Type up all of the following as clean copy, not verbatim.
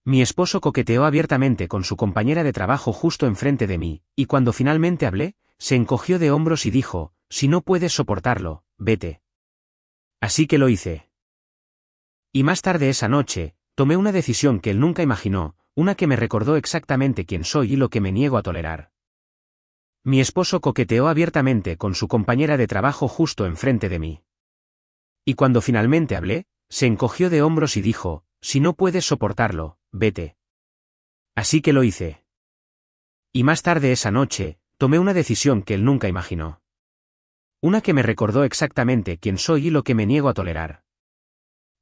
Mi esposo coqueteó abiertamente con su compañera de trabajo justo enfrente de mí, y cuando finalmente hablé, se encogió de hombros y dijo, si no puedes soportarlo, vete. Así que lo hice. Y más tarde esa noche, tomé una decisión que él nunca imaginó, una que me recordó exactamente quién soy y lo que me niego a tolerar. Mi esposo coqueteó abiertamente con su compañera de trabajo justo enfrente de mí. Y cuando finalmente hablé, se encogió de hombros y dijo, si no puedes soportarlo, vete. Así que lo hice. Y más tarde esa noche, tomé una decisión que él nunca imaginó. Una que me recordó exactamente quién soy y lo que me niego a tolerar.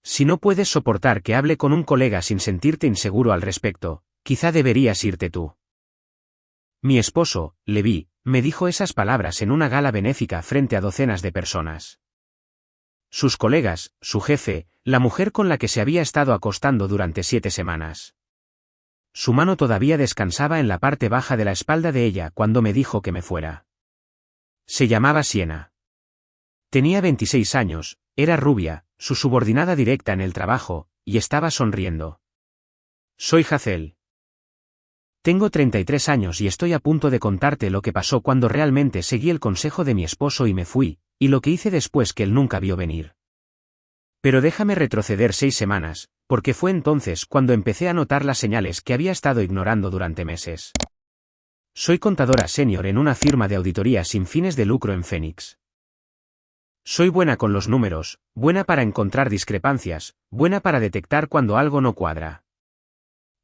Si no puedes soportar que hable con un colega sin sentirte inseguro al respecto, quizá deberías irte tú. Mi esposo, Levi, me dijo esas palabras en una gala benéfica frente a docenas de personas. Sus colegas, su jefe, la mujer con la que se había estado acostando durante 7 semanas. Su mano todavía descansaba en la parte baja de la espalda de ella cuando me dijo que me fuera. Se llamaba Siena. Tenía 26 años, era rubia, su subordinada directa en el trabajo, y estaba sonriendo. Soy Hazel. Tengo 33 años y estoy a punto de contarte lo que pasó cuando realmente seguí el consejo de mi esposo y me fui, y lo que hice después que él nunca vio venir. Pero déjame retroceder 6 semanas, porque fue entonces cuando empecé a notar las señales que había estado ignorando durante meses. Soy contadora senior en una firma de auditoría sin fines de lucro en Phoenix. Soy buena con los números, buena para encontrar discrepancias, buena para detectar cuando algo no cuadra.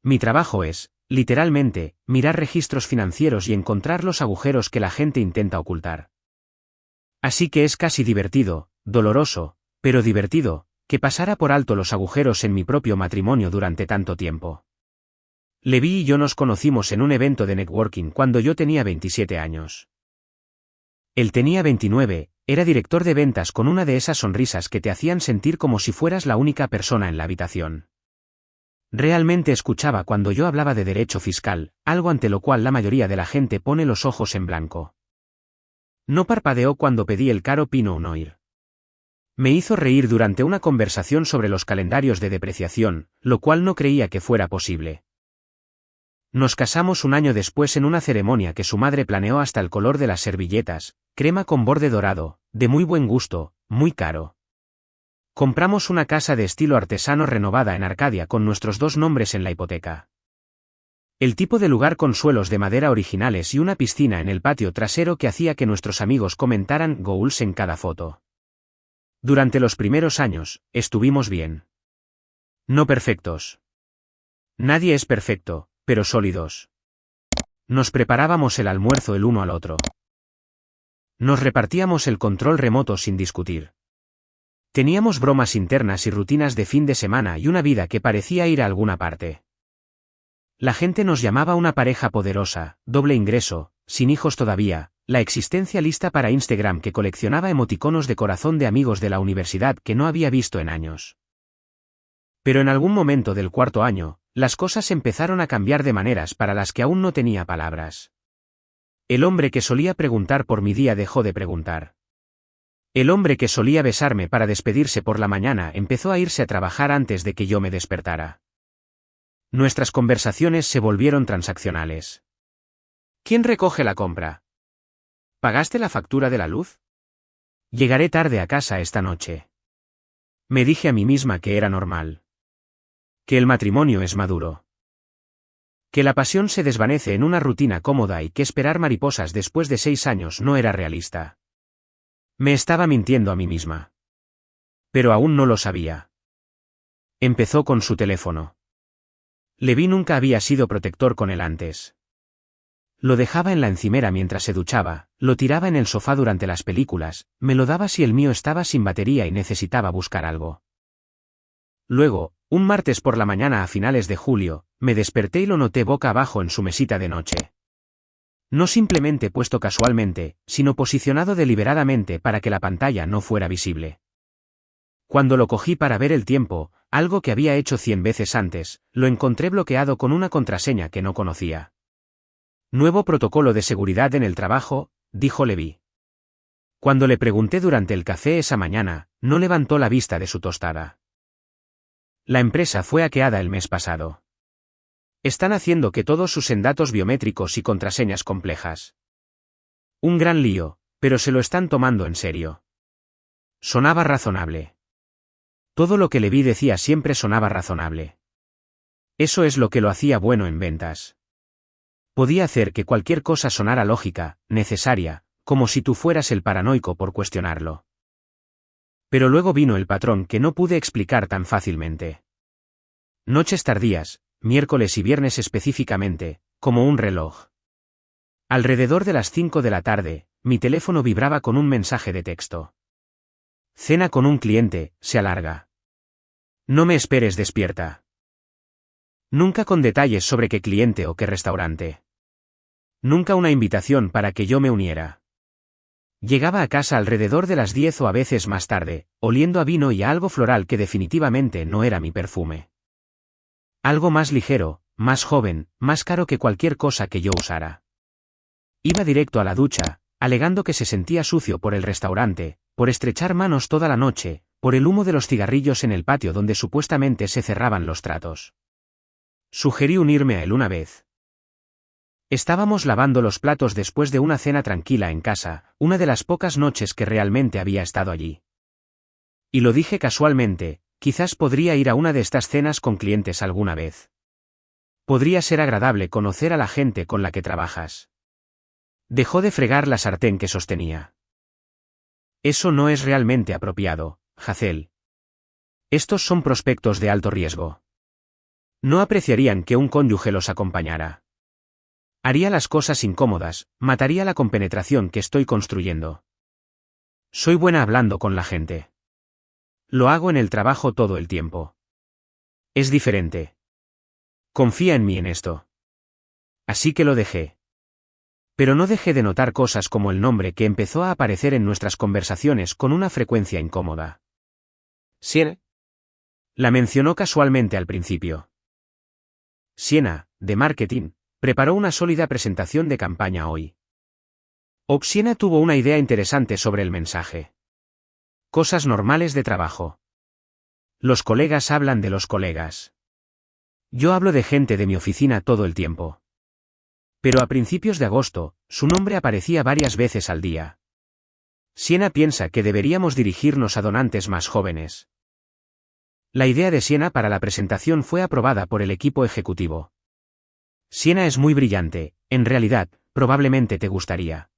Mi trabajo es, literalmente, mirar registros financieros y encontrar los agujeros que la gente intenta ocultar. Así que es casi divertido, doloroso, pero divertido, que pasara por alto los agujeros en mi propio matrimonio durante tanto tiempo. Levi y yo nos conocimos en un evento de networking cuando yo tenía 27 años. Él tenía 29, era director de ventas con una de esas sonrisas que te hacían sentir como si fueras la única persona en la habitación. Realmente escuchaba cuando yo hablaba de derecho fiscal, algo ante lo cual la mayoría de la gente pone los ojos en blanco. No parpadeó cuando pedí el caro Pinot Noir. Me hizo reír durante una conversación sobre los calendarios de depreciación, lo cual no creía que fuera posible. Nos casamos un año después en una ceremonia que su madre planeó hasta el color de las servilletas, crema con borde dorado, de muy buen gusto, muy caro. Compramos una casa de estilo artesano renovada en Arcadia con nuestros 2 nombres en la hipoteca. El tipo de lugar con suelos de madera originales y una piscina en el patio trasero que hacía que nuestros amigos comentaran goals en cada foto. Durante los primeros años, estuvimos bien. No perfectos. Nadie es perfecto, pero sólidos. Nos preparábamos el almuerzo el uno al otro. Nos repartíamos el control remoto sin discutir. Teníamos bromas internas y rutinas de fin de semana y una vida que parecía ir a alguna parte. La gente nos llamaba una pareja poderosa, doble ingreso, sin hijos todavía, la existencia lista para Instagram que coleccionaba emoticonos de corazón de amigos de la universidad que no había visto en años. Pero en algún momento del 4º año, las cosas empezaron a cambiar de maneras para las que aún no tenía palabras. El hombre que solía preguntar por mi día dejó de preguntar. El hombre que solía besarme para despedirse por la mañana empezó a irse a trabajar antes de que yo me despertara. Nuestras conversaciones se volvieron transaccionales. ¿Quién recoge la compra? ¿Pagaste la factura de la luz? Llegaré tarde a casa esta noche. Me dije a mí misma que era normal. Que el matrimonio es maduro. Que la pasión se desvanece en una rutina cómoda y que esperar mariposas después de 6 años no era realista. Me estaba mintiendo a mí misma. Pero aún no lo sabía. Empezó con su teléfono. Levi nunca había sido protector con él antes. Lo dejaba en la encimera mientras se duchaba, lo tiraba en el sofá durante las películas, me lo daba si el mío estaba sin batería y necesitaba buscar algo. Luego, un martes por la mañana a finales de julio, me desperté y lo noté boca abajo en su mesita de noche. No simplemente puesto casualmente, sino posicionado deliberadamente para que la pantalla no fuera visible. Cuando lo cogí para ver el tiempo, algo que había hecho 100 veces antes, lo encontré bloqueado con una contraseña que no conocía. Nuevo protocolo de seguridad en el trabajo, dijo Levi. Cuando le pregunté durante el café esa mañana, no levantó la vista de su tostada. La empresa fue hackeada el mes pasado. Están haciendo que todos usen datos biométricos y contraseñas complejas. Un gran lío, pero se lo están tomando en serio. Sonaba razonable. Todo lo que le vi decía siempre sonaba razonable. Eso es lo que lo hacía bueno en ventas. Podía hacer que cualquier cosa sonara lógica, necesaria, como si tú fueras el paranoico por cuestionarlo. Pero luego vino el patrón que no pude explicar tan fácilmente. Noches tardías, miércoles y viernes específicamente, como un reloj. Alrededor de las 5 de la tarde, mi teléfono vibraba con un mensaje de texto. Cena con un cliente, se alarga. No me esperes despierta. Nunca con detalles sobre qué cliente o qué restaurante. Nunca una invitación para que yo me uniera. Llegaba a casa alrededor de las 10 o a veces más tarde, oliendo a vino y a algo floral que definitivamente no era mi perfume. Algo más ligero, más joven, más caro que cualquier cosa que yo usara. Iba directo a la ducha, alegando que se sentía sucio por el restaurante, por estrechar manos toda la noche, por el humo de los cigarrillos en el patio donde supuestamente se cerraban los tratos. Sugerí unirme a él una vez. Estábamos lavando los platos después de una cena tranquila en casa, una de las pocas noches que realmente había estado allí. Y lo dije casualmente, quizás podría ir a una de estas cenas con clientes alguna vez. Podría ser agradable conocer a la gente con la que trabajas. Dejó de fregar la sartén que sostenía. Eso no es realmente apropiado, Hazel. Estos son prospectos de alto riesgo. No apreciarían que un cónyuge los acompañara. Haría las cosas incómodas, mataría la compenetración que estoy construyendo. Soy buena hablando con la gente. Lo hago en el trabajo todo el tiempo. Es diferente. Confía en mí en esto. Así que lo dejé. Pero no dejé de notar cosas como el nombre que empezó a aparecer en nuestras conversaciones con una frecuencia incómoda. Siena. La mencionó casualmente al principio. Siena, de marketing, preparó una sólida presentación de campaña hoy. Siena tuvo una idea interesante sobre el mensaje. Cosas normales de trabajo. Los colegas hablan de los colegas. Yo hablo de gente de mi oficina todo el tiempo. Pero a principios de agosto, su nombre aparecía varias veces al día. Siena piensa que deberíamos dirigirnos a donantes más jóvenes. La idea de Siena para la presentación fue aprobada por el equipo ejecutivo. Siena es muy brillante, en realidad, probablemente te gustaría.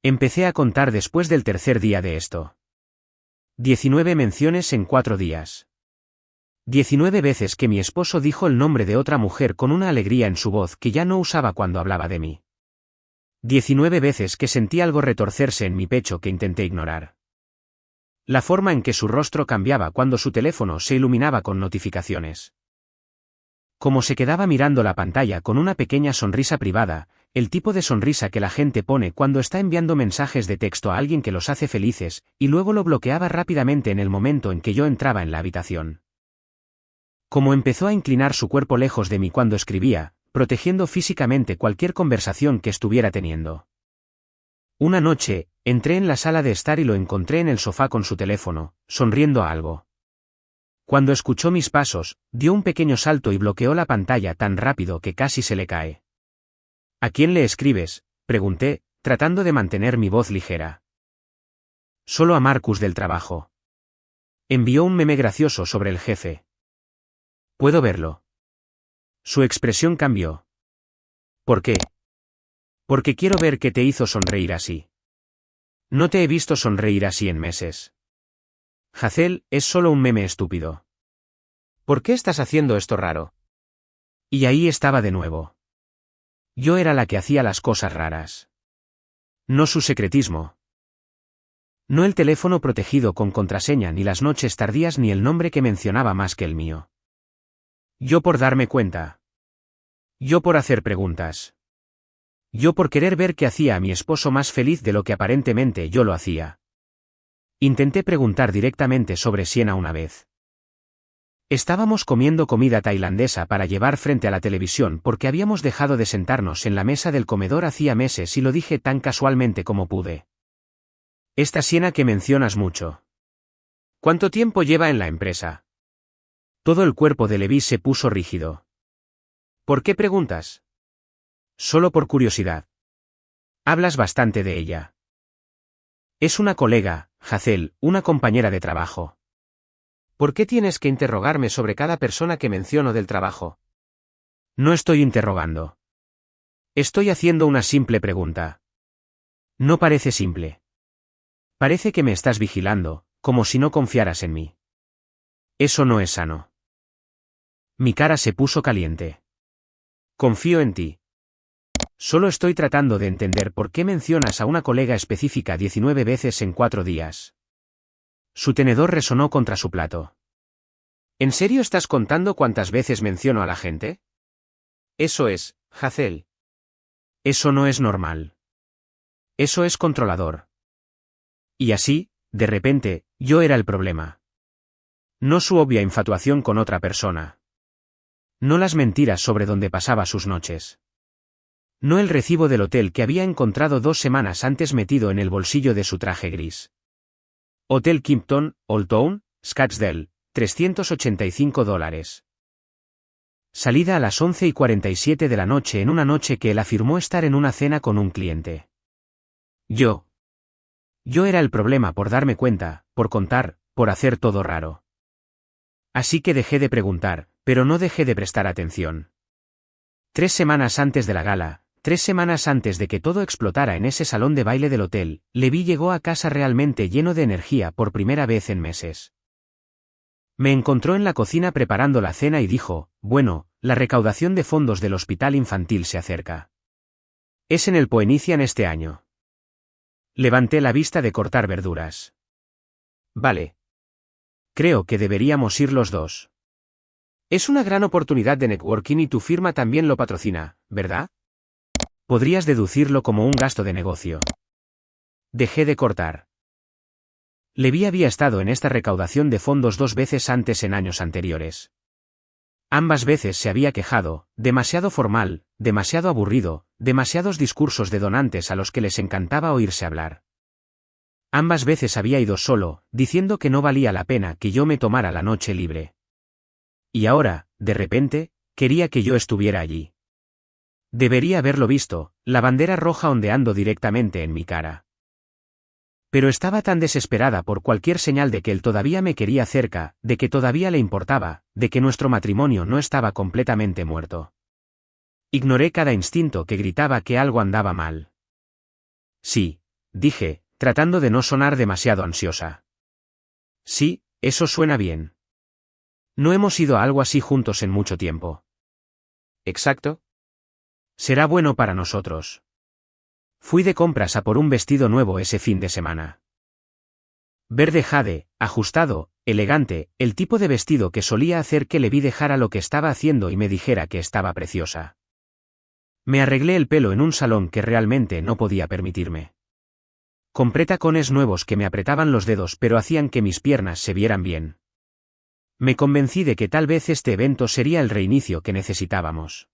Empecé a contar después del tercer día de esto. 19 menciones en 4 días. 19 veces que mi esposo dijo el nombre de otra mujer con una alegría en su voz que ya no usaba cuando hablaba de mí. 19 veces que sentí algo retorcerse en mi pecho que intenté ignorar. La forma en que su rostro cambiaba cuando su teléfono se iluminaba con notificaciones. Como se quedaba mirando la pantalla con una pequeña sonrisa privada, el tipo de sonrisa que la gente pone cuando está enviando mensajes de texto a alguien que los hace felices, y luego lo bloqueaba rápidamente en el momento en que yo entraba en la habitación. Como empezó a inclinar su cuerpo lejos de mí cuando escribía, protegiendo físicamente cualquier conversación que estuviera teniendo. Una noche, entré en la sala de estar y lo encontré en el sofá con su teléfono, sonriendo a algo. Cuando escuchó mis pasos, dio un pequeño salto y bloqueó la pantalla tan rápido que casi se le cae. ¿A quién le escribes?, pregunté, tratando de mantener mi voz ligera. Solo a Marcus del trabajo. Envió un meme gracioso sobre el jefe. ¿Puedo verlo? Su expresión cambió. ¿Por qué? Porque quiero ver qué te hizo sonreír así. No te he visto sonreír así en meses. Hazel, es solo un meme estúpido. ¿Por qué estás haciendo esto raro? Y ahí estaba de nuevo. Yo era la que hacía las cosas raras. No su secretismo. No el teléfono protegido con contraseña ni las noches tardías ni el nombre que mencionaba más que el mío. Yo por darme cuenta. Yo por hacer preguntas. Yo por querer ver qué hacía a mi esposo más feliz de lo que aparentemente yo lo hacía. Intenté preguntar directamente sobre Siena una vez. Estábamos comiendo comida tailandesa para llevar frente a la televisión porque habíamos dejado de sentarnos en la mesa del comedor hacía meses y lo dije tan casualmente como pude. Esta Siena que mencionas mucho. ¿Cuánto tiempo lleva en la empresa? Todo el cuerpo de Levi se puso rígido. ¿Por qué preguntas? Solo por curiosidad. Hablas bastante de ella. Es una colega, Hazel, una compañera de trabajo. ¿Por qué tienes que interrogarme sobre cada persona que menciono del trabajo? No estoy interrogando. Estoy haciendo una simple pregunta. No parece simple. Parece que me estás vigilando, como si no confiaras en mí. Eso no es sano. Mi cara se puso caliente. Confío en ti. Solo estoy tratando de entender por qué mencionas a una colega específica 19 veces en 4 días. Su tenedor resonó contra su plato. ¿En serio estás contando cuántas veces menciono a la gente? Eso es, Hazel. Eso no es normal. Eso es controlador. Y así, de repente, yo era el problema. No su obvia infatuación con otra persona. No las mentiras sobre dónde pasaba sus noches. No el recibo del hotel que había encontrado 2 semanas antes metido en el bolsillo de su traje gris. Hotel Kimpton, Old Town, Scottsdale, $385. Salida a las 11:47 de la noche en una noche que él afirmó estar en una cena con un cliente. Yo era el problema por darme cuenta, por contar, por hacer todo raro. Así que dejé de preguntar, pero no dejé de prestar atención. 3 semanas antes de la gala, 3 semanas antes de que todo explotara en ese salón de baile del hotel, Levi llegó a casa realmente lleno de energía por primera vez en meses. Me encontró en la cocina preparando la cena y dijo, bueno, la recaudación de fondos del hospital infantil se acerca. Es en el Phoenician este año. Levanté la vista de cortar verduras. Vale. Creo que deberíamos ir los dos. Es una gran oportunidad de networking y tu firma también lo patrocina, ¿verdad? Podrías deducirlo como un gasto de negocio. Dejé de cortar. Levi había estado en esta recaudación de fondos 2 veces antes en años anteriores. Ambas veces se había quejado, demasiado formal, demasiado aburrido, demasiados discursos de donantes a los que les encantaba oírse hablar. Ambas veces había ido solo, diciendo que no valía la pena que yo me tomara la noche libre. Y ahora, de repente, quería que yo estuviera allí. Debería haberlo visto, la bandera roja ondeando directamente en mi cara. Pero estaba tan desesperada por cualquier señal de que él todavía me quería cerca, de que todavía le importaba, de que nuestro matrimonio no estaba completamente muerto. Ignoré cada instinto que gritaba que algo andaba mal. Sí, dije, tratando de no sonar demasiado ansiosa. Sí, eso suena bien. No hemos ido a algo así juntos en mucho tiempo. Exacto. Será bueno para nosotros. Fui de compras a por un vestido nuevo ese fin de semana. Verde jade, ajustado, elegante, el tipo de vestido que solía hacer que Levi dejara lo que estaba haciendo y me dijera que estaba preciosa. Me arreglé el pelo en un salón que realmente no podía permitirme. Compré tacones nuevos que me apretaban los dedos pero hacían que mis piernas se vieran bien. Me convencí de que tal vez este evento sería el reinicio que necesitábamos.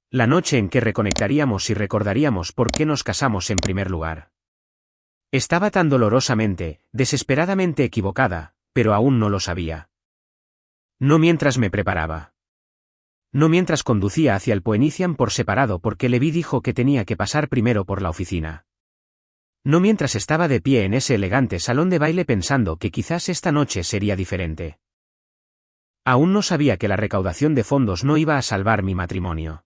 La noche en que reconectaríamos y recordaríamos por qué nos casamos en primer lugar. Estaba tan dolorosamente, desesperadamente equivocada, pero aún no lo sabía. No mientras me preparaba. No mientras conducía hacia el Phoenician por separado porque Levi dijo que tenía que pasar primero por la oficina. No mientras estaba de pie en ese elegante salón de baile pensando que quizás esta noche sería diferente. Aún no sabía que la recaudación de fondos no iba a salvar mi matrimonio.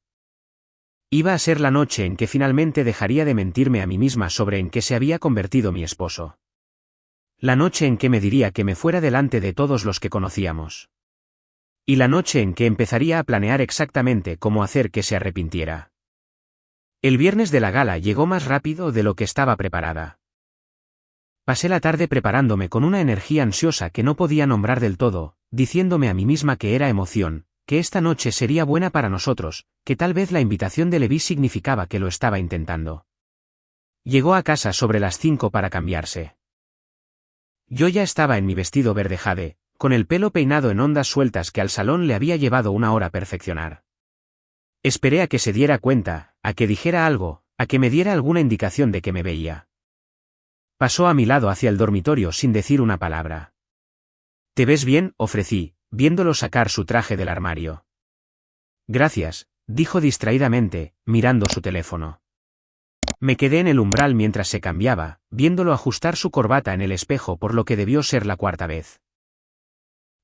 Iba a ser la noche en que finalmente dejaría de mentirme a mí misma sobre en qué se había convertido mi esposo. La noche en que me diría que me fuera delante de todos los que conocíamos. Y la noche en que empezaría a planear exactamente cómo hacer que se arrepintiera. El viernes de la gala llegó más rápido de lo que estaba preparada. Pasé la tarde preparándome con una energía ansiosa que no podía nombrar del todo, diciéndome a mí misma que era emoción, que esta noche sería buena para nosotros, que tal vez la invitación de Levi significaba que lo estaba intentando. Llegó a casa sobre las 5 para cambiarse. Yo ya estaba en mi vestido verde jade, con el pelo peinado en ondas sueltas que al salón le había llevado una hora perfeccionar. Esperé a que se diera cuenta, a que dijera algo, a que me diera alguna indicación de que me veía. Pasó a mi lado hacia el dormitorio sin decir una palabra. ¿Te ves bien?, ofrecí, viéndolo sacar su traje del armario. Gracias, dijo distraídamente, mirando su teléfono. Me quedé en el umbral mientras se cambiaba, viéndolo ajustar su corbata en el espejo por lo que debió ser la cuarta vez.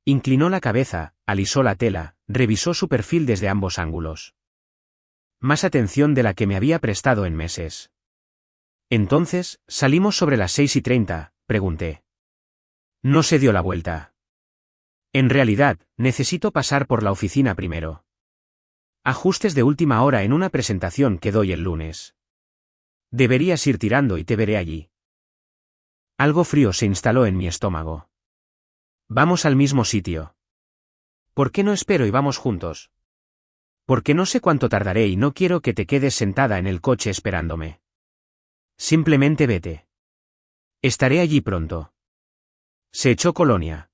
Inclinó la cabeza, alisó la tela, revisó su perfil desde ambos ángulos. Más atención de la que me había prestado en meses. Entonces, ¿salimos sobre las 6:30? Pregunté. No se dio la vuelta. En realidad, necesito pasar por la oficina primero. Ajustes de última hora en una presentación que doy el lunes. Deberías ir tirando y te veré allí. Algo frío se instaló en mi estómago. Vamos al mismo sitio. ¿Por qué no espero y vamos juntos? Porque no sé cuánto tardaré y no quiero que te quedes sentada en el coche esperándome. Simplemente vete. Estaré allí pronto. Se echó colonia.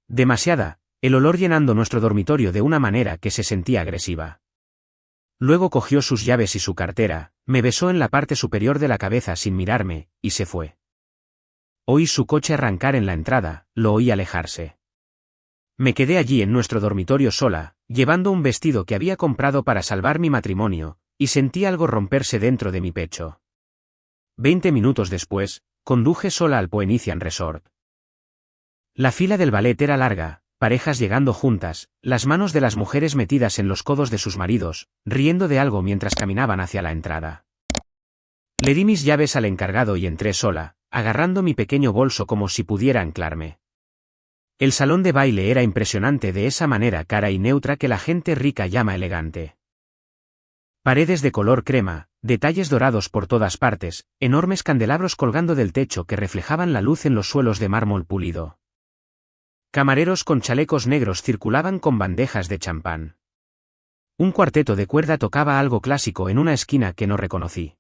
Demasiada, el olor llenando nuestro dormitorio de una manera que se sentía agresiva. Luego cogió sus llaves y su cartera, me besó en la parte superior de la cabeza sin mirarme, y se fue. Oí su coche arrancar en la entrada, lo oí alejarse. Me quedé allí en nuestro dormitorio sola, llevando un vestido que había comprado para salvar mi matrimonio, y sentí algo romperse dentro de mi pecho. 20 minutos después, conduje sola al Phoenician Resort. La fila del ballet era larga, parejas llegando juntas, las manos de las mujeres metidas en los codos de sus maridos, riendo de algo mientras caminaban hacia la entrada. Le di mis llaves al encargado y entré sola, agarrando mi pequeño bolso como si pudiera anclarme. El salón de baile era impresionante de esa manera cara y neutra que la gente rica llama elegante. Paredes de color crema, detalles dorados por todas partes, enormes candelabros colgando del techo que reflejaban la luz en los suelos de mármol pulido. Camareros con chalecos negros circulaban con bandejas de champán. Un cuarteto de cuerda tocaba algo clásico en una esquina que no reconocí.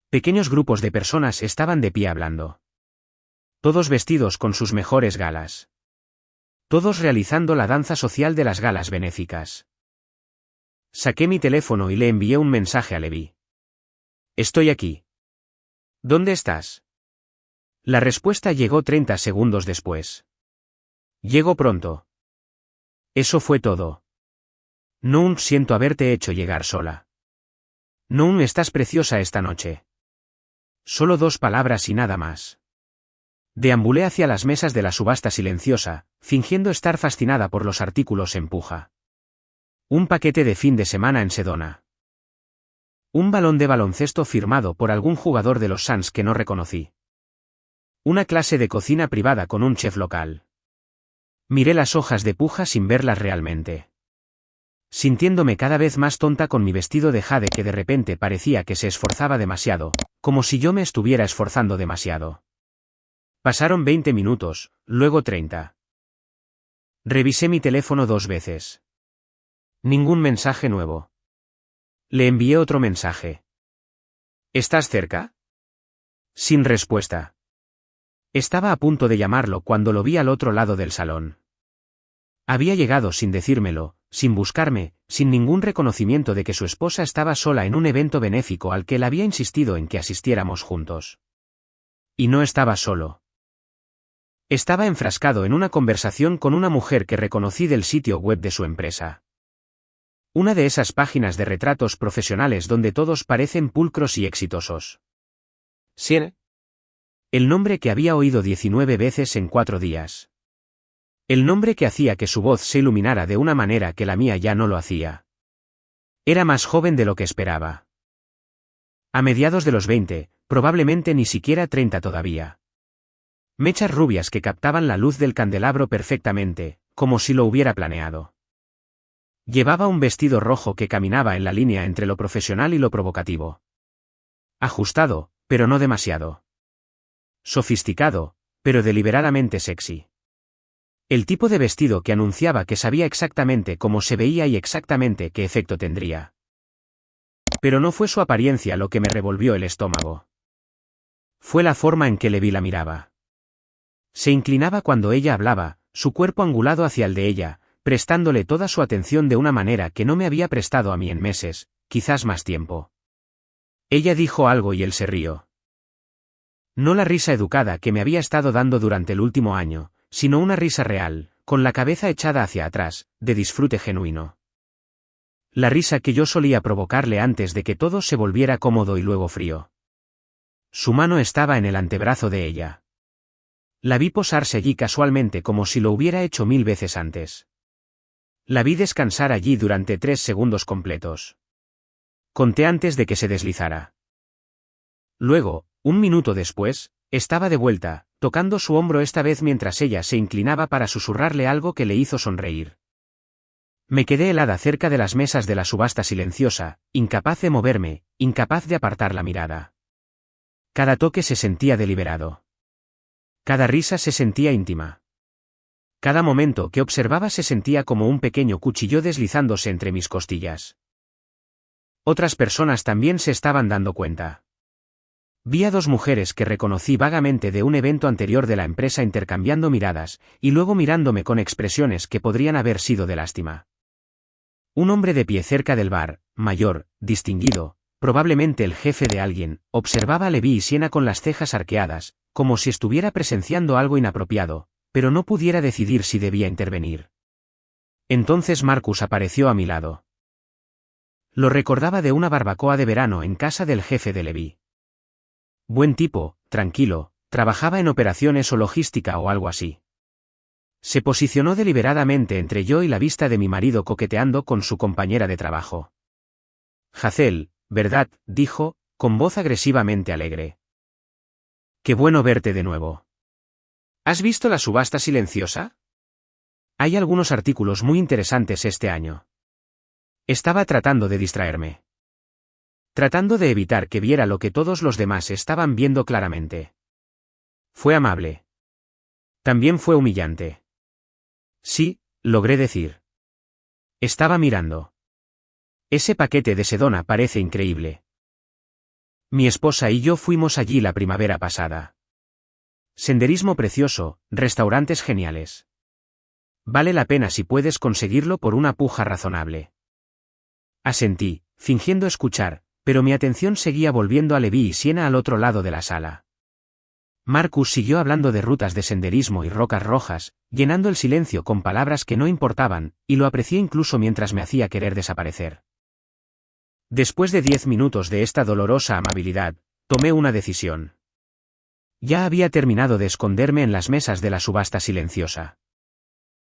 Pequeños grupos de personas estaban de pie hablando. Todos vestidos con sus mejores galas. Todos realizando la danza social de las galas benéficas. Saqué mi teléfono y le envié un mensaje a Levi. Estoy aquí. ¿Dónde estás? La respuesta llegó 30 segundos después. Llego pronto. Eso fue todo. No siento haberte hecho llegar sola. No estás preciosa esta noche. Solo 2 palabras y nada más. Deambulé hacia las mesas de la subasta silenciosa, fingiendo estar fascinada por los artículos en puja. Un paquete de fin de semana en Sedona. Un balón de baloncesto firmado por algún jugador de los Suns que no reconocí. Una clase de cocina privada con un chef local. Miré las hojas de puja sin verlas realmente. Sintiéndome cada vez más tonta con mi vestido de jade que de repente parecía que se esforzaba demasiado, como si yo me estuviera esforzando demasiado. Pasaron 20 minutos, luego 30. Revisé mi teléfono 2 veces. Ningún mensaje nuevo. Le envié otro mensaje. ¿Estás cerca? Sin respuesta. Estaba a punto de llamarlo cuando lo vi al otro lado del salón. Había llegado sin decírmelo, sin buscarme, sin ningún reconocimiento de que su esposa estaba sola en un evento benéfico al que él había insistido en que asistiéramos juntos. Y no estaba solo. Estaba enfrascado en una conversación con una mujer que reconocí del sitio web de su empresa. Una de esas páginas de retratos profesionales donde todos parecen pulcros y exitosos. Sí. El nombre que había oído 19 veces en 4 días. El nombre que hacía que su voz se iluminara de una manera que la mía ya no lo hacía. Era más joven de lo que esperaba. A mediados de los 20, probablemente ni siquiera 30 todavía. Mechas rubias que captaban la luz del candelabro perfectamente, como si lo hubiera planeado. Llevaba un vestido rojo que caminaba en la línea entre lo profesional y lo provocativo. Ajustado, pero no demasiado. Sofisticado, pero deliberadamente sexy. El tipo de vestido que anunciaba que sabía exactamente cómo se veía y exactamente qué efecto tendría. Pero no fue su apariencia lo que me revolvió el estómago. Fue la forma en que Levi la miraba. Se inclinaba cuando ella hablaba, su cuerpo angulado hacia el de ella, prestándole toda su atención de una manera que no me había prestado a mí en meses, quizás más tiempo. Ella dijo algo y él se rió. No la risa educada que me había estado dando durante el último año, sino una risa real, con la cabeza echada hacia atrás, de disfrute genuino. La risa que yo solía provocarle antes de que todo se volviera cómodo y luego frío. Su mano estaba en el antebrazo de ella. La vi posarse allí casualmente como si lo hubiera hecho 1000 veces antes. La vi descansar allí durante 3 segundos completos. Conté antes de que se deslizara. Luego, 1 minuto después, estaba de vuelta, tocando su hombro esta vez mientras ella se inclinaba para susurrarle algo que le hizo sonreír. Me quedé helada cerca de las mesas de la subasta silenciosa, incapaz de moverme, incapaz de apartar la mirada. Cada toque se sentía deliberado. Cada risa se sentía íntima. Cada momento que observaba se sentía como un pequeño cuchillo deslizándose entre mis costillas. Otras personas también se estaban dando cuenta. Vi a 2 mujeres que reconocí vagamente de un evento anterior de la empresa intercambiando miradas, y luego mirándome con expresiones que podrían haber sido de lástima. Un hombre de pie cerca del bar, mayor, distinguido, probablemente el jefe de alguien, observaba a Levi y Siena con las cejas arqueadas, como si estuviera presenciando algo inapropiado, pero no pudiera decidir si debía intervenir. Entonces Marcus apareció a mi lado. Lo recordaba de una barbacoa de verano en casa del jefe de Levi. Buen tipo, tranquilo, trabajaba en operaciones o logística o algo así. Se posicionó deliberadamente entre yo y la vista de mi marido coqueteando con su compañera de trabajo. Hazel, ¿verdad?, dijo, con voz agresivamente alegre. Qué bueno verte de nuevo. ¿Has visto la subasta silenciosa? Hay algunos artículos muy interesantes este año. Estaba tratando de distraerme. Tratando de evitar que viera lo que todos los demás estaban viendo claramente. Fue amable. También fue humillante. Sí, logré decir. Estaba mirando. Ese paquete de Sedona parece increíble. Mi esposa y yo fuimos allí la primavera pasada. Senderismo precioso, restaurantes geniales. Vale la pena si puedes conseguirlo por una puja razonable. Asentí, fingiendo escuchar, pero mi atención seguía volviendo a Levi y Siena al otro lado de la sala. Marcus siguió hablando de rutas de senderismo y rocas rojas, llenando el silencio con palabras que no importaban, y lo aprecié incluso mientras me hacía querer desaparecer. Después de 10 minutos de esta dolorosa amabilidad, tomé una decisión. Ya había terminado de esconderme en las mesas de la subasta silenciosa.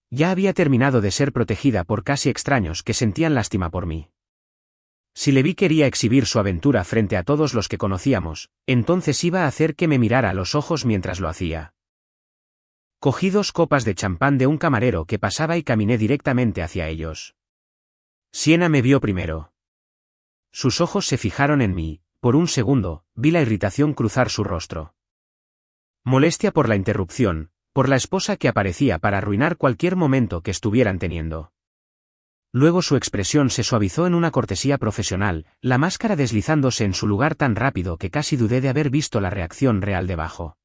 Ya había terminado de ser protegida por casi extraños que sentían lástima por mí. Si Levi quería exhibir su aventura frente a todos los que conocíamos, entonces iba a hacer que me mirara a los ojos mientras lo hacía. Cogí 2 copas de champán de un camarero que pasaba y caminé directamente hacia ellos. Siena me vio primero. Sus ojos se fijaron en mí, por un segundo, vi la irritación cruzar su rostro. Molestia por la interrupción, por la esposa que aparecía para arruinar cualquier momento que estuvieran teniendo. Luego su expresión se suavizó en una cortesía profesional, la máscara deslizándose en su lugar tan rápido que casi dudé de haber visto la reacción real debajo.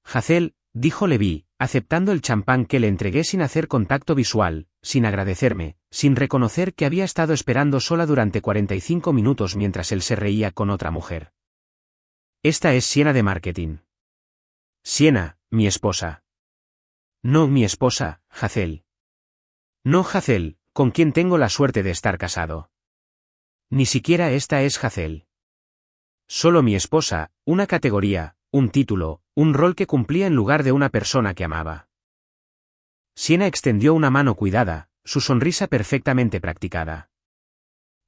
Hazel, dijo Levi, aceptando el champán que le entregué sin hacer contacto visual, sin agradecerme, sin reconocer que había estado esperando sola durante 45 minutos mientras él se reía con otra mujer. Esta es Siena de marketing. Siena, mi esposa. No mi esposa, Hazel. No Hazel, con quien tengo la suerte de estar casado. Ni siquiera esta es Hazel. Solo mi esposa, una categoría, un título, un rol que cumplía en lugar de una persona que amaba. Siena extendió una mano cuidada, su sonrisa perfectamente practicada.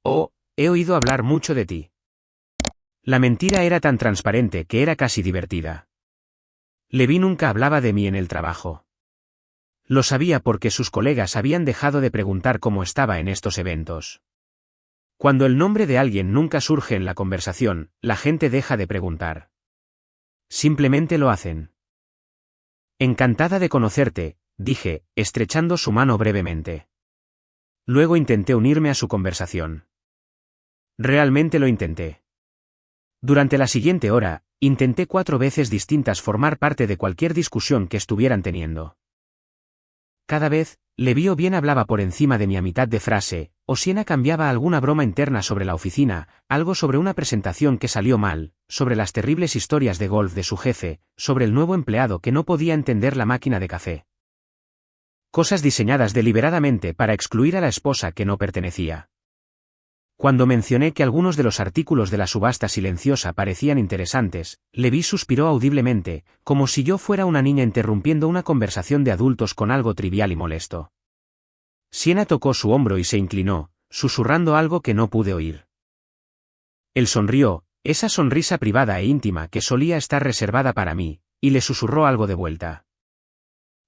Oh, he oído hablar mucho de ti. La mentira era tan transparente que era casi divertida. Levi nunca hablaba de mí en el trabajo. Lo sabía porque sus colegas habían dejado de preguntar cómo estaba en estos eventos. Cuando el nombre de alguien nunca surge en la conversación, la gente deja de preguntar. Simplemente lo hacen. Encantada de conocerte, dije, estrechando su mano brevemente. Luego intenté unirme a su conversación. Realmente lo intenté. Durante la siguiente hora, intenté 4 veces distintas formar parte de cualquier discusión que estuvieran teniendo. Cada vez, Levi o bien hablaba por encima de mi a mitad de frase, o Siena cambiaba alguna broma interna sobre la oficina, algo sobre una presentación que salió mal, sobre las terribles historias de golf de su jefe, sobre el nuevo empleado que no podía entender la máquina de café. Cosas diseñadas deliberadamente para excluir a la esposa que no pertenecía. Cuando mencioné que algunos de los artículos de la subasta silenciosa parecían interesantes, Levi suspiró audiblemente, como si yo fuera una niña interrumpiendo una conversación de adultos con algo trivial y molesto. Sienna tocó su hombro y se inclinó, susurrando algo que no pude oír. Él sonrió, esa sonrisa privada e íntima que solía estar reservada para mí, y le susurró algo de vuelta.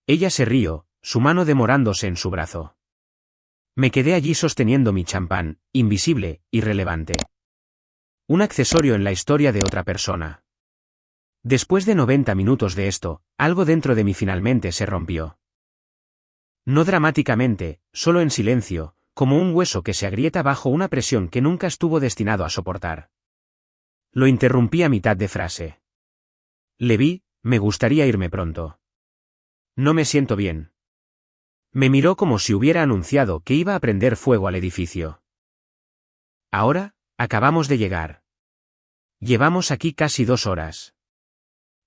Ella se rió, su mano demorándose en su brazo. Me quedé allí sosteniendo mi champán, invisible, irrelevante. Un accesorio en la historia de otra persona. Después de 90 minutos de esto, algo dentro de mí finalmente se rompió. No dramáticamente, solo en silencio, como un hueso que se agrieta bajo una presión que nunca estuvo destinado a soportar. Lo interrumpí a mitad de frase. Levi, me gustaría irme pronto. No me siento bien. Me miró como si hubiera anunciado que iba a prender fuego al edificio. Ahora, acabamos de llegar. Llevamos aquí casi 2 horas.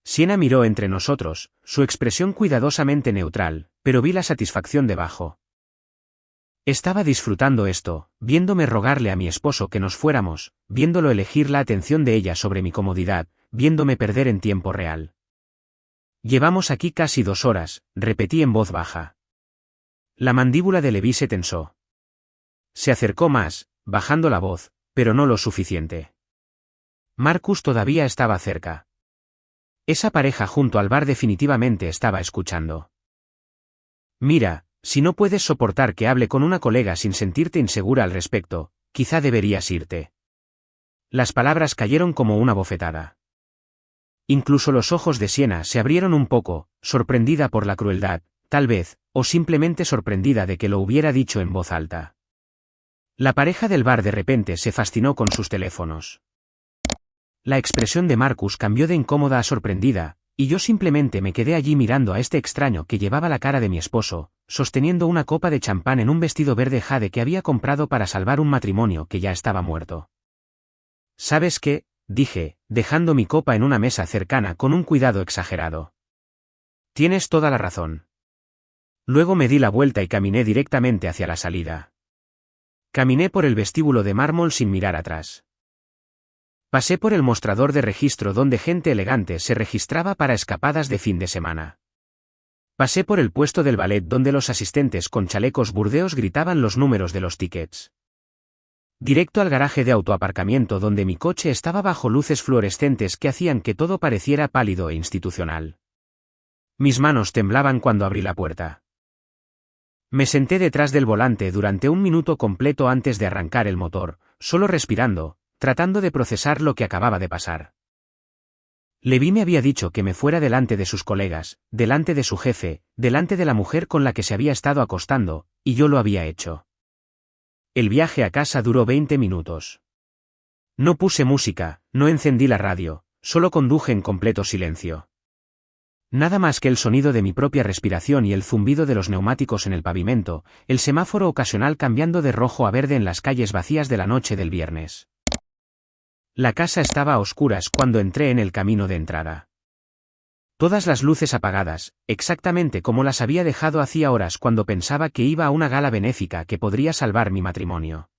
Sienna miró entre nosotros, su expresión cuidadosamente neutral, pero vi la satisfacción debajo. Estaba disfrutando esto, viéndome rogarle a mi esposo que nos fuéramos, viéndolo elegir la atención de ella sobre mi comodidad, viéndome perder en tiempo real. Llevamos aquí casi 2 horas, repetí en voz baja. La mandíbula de Levi se tensó. Se acercó más, bajando la voz, pero no lo suficiente. Marcus todavía estaba cerca. Esa pareja junto al bar definitivamente estaba escuchando. Mira, si no puedes soportar que hable con una colega sin sentirte insegura al respecto, quizá deberías irte. Las palabras cayeron como una bofetada. Incluso los ojos de Sienna se abrieron un poco, sorprendida por la crueldad, tal vez, o simplemente sorprendida de que lo hubiera dicho en voz alta. La pareja del bar de repente se fascinó con sus teléfonos. La expresión de Marcus cambió de incómoda a sorprendida, y yo simplemente me quedé allí mirando a este extraño que llevaba la cara de mi esposo, sosteniendo una copa de champán en un vestido verde jade que había comprado para salvar un matrimonio que ya estaba muerto. ¿Sabes qué?, dije, dejando mi copa en una mesa cercana con un cuidado exagerado. Tienes toda la razón. Luego me di la vuelta y caminé directamente hacia la salida. Caminé por el vestíbulo de mármol sin mirar atrás. Pasé por el mostrador de registro donde gente elegante se registraba para escapadas de fin de semana. Pasé por el puesto del ballet donde los asistentes con chalecos burdeos gritaban los números de los tickets. Directo al garaje de autoaparcamiento donde mi coche estaba bajo luces fluorescentes que hacían que todo pareciera pálido e institucional. Mis manos temblaban cuando abrí la puerta. Me senté detrás del volante durante 1 minuto completo antes de arrancar el motor, solo respirando, tratando de procesar lo que acababa de pasar. Levi me había dicho que me fuera delante de sus colegas, delante de su jefe, delante de la mujer con la que se había estado acostando, y yo lo había hecho. El viaje a casa duró 20 minutos. No puse música, no encendí la radio, solo conduje en completo silencio. Nada más que el sonido de mi propia respiración y el zumbido de los neumáticos en el pavimento, el semáforo ocasional cambiando de rojo a verde en las calles vacías de la noche del viernes. La casa estaba a oscuras cuando entré en el camino de entrada. Todas las luces apagadas, exactamente como las había dejado hacía horas cuando pensaba que iba a una gala benéfica que podría salvar mi matrimonio.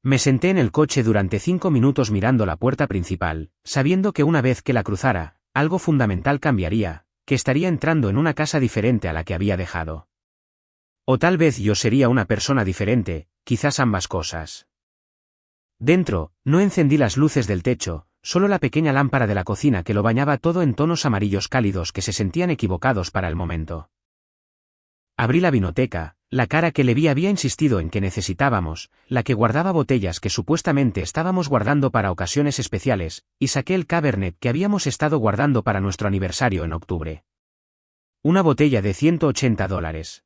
Me senté en el coche durante 5 minutos mirando la puerta principal, sabiendo que una vez que la cruzara, algo fundamental cambiaría, que estaría entrando en una casa diferente a la que había dejado. O tal vez yo sería una persona diferente, quizás ambas cosas. Dentro, no encendí las luces del techo, solo la pequeña lámpara de la cocina que lo bañaba todo en tonos amarillos cálidos que se sentían equivocados para el momento. Abrí la vinoteca, la cara que Levi había insistido en que necesitábamos, la que guardaba botellas que supuestamente estábamos guardando para ocasiones especiales, y saqué el Cabernet que habíamos estado guardando para nuestro aniversario en octubre. Una botella de $180.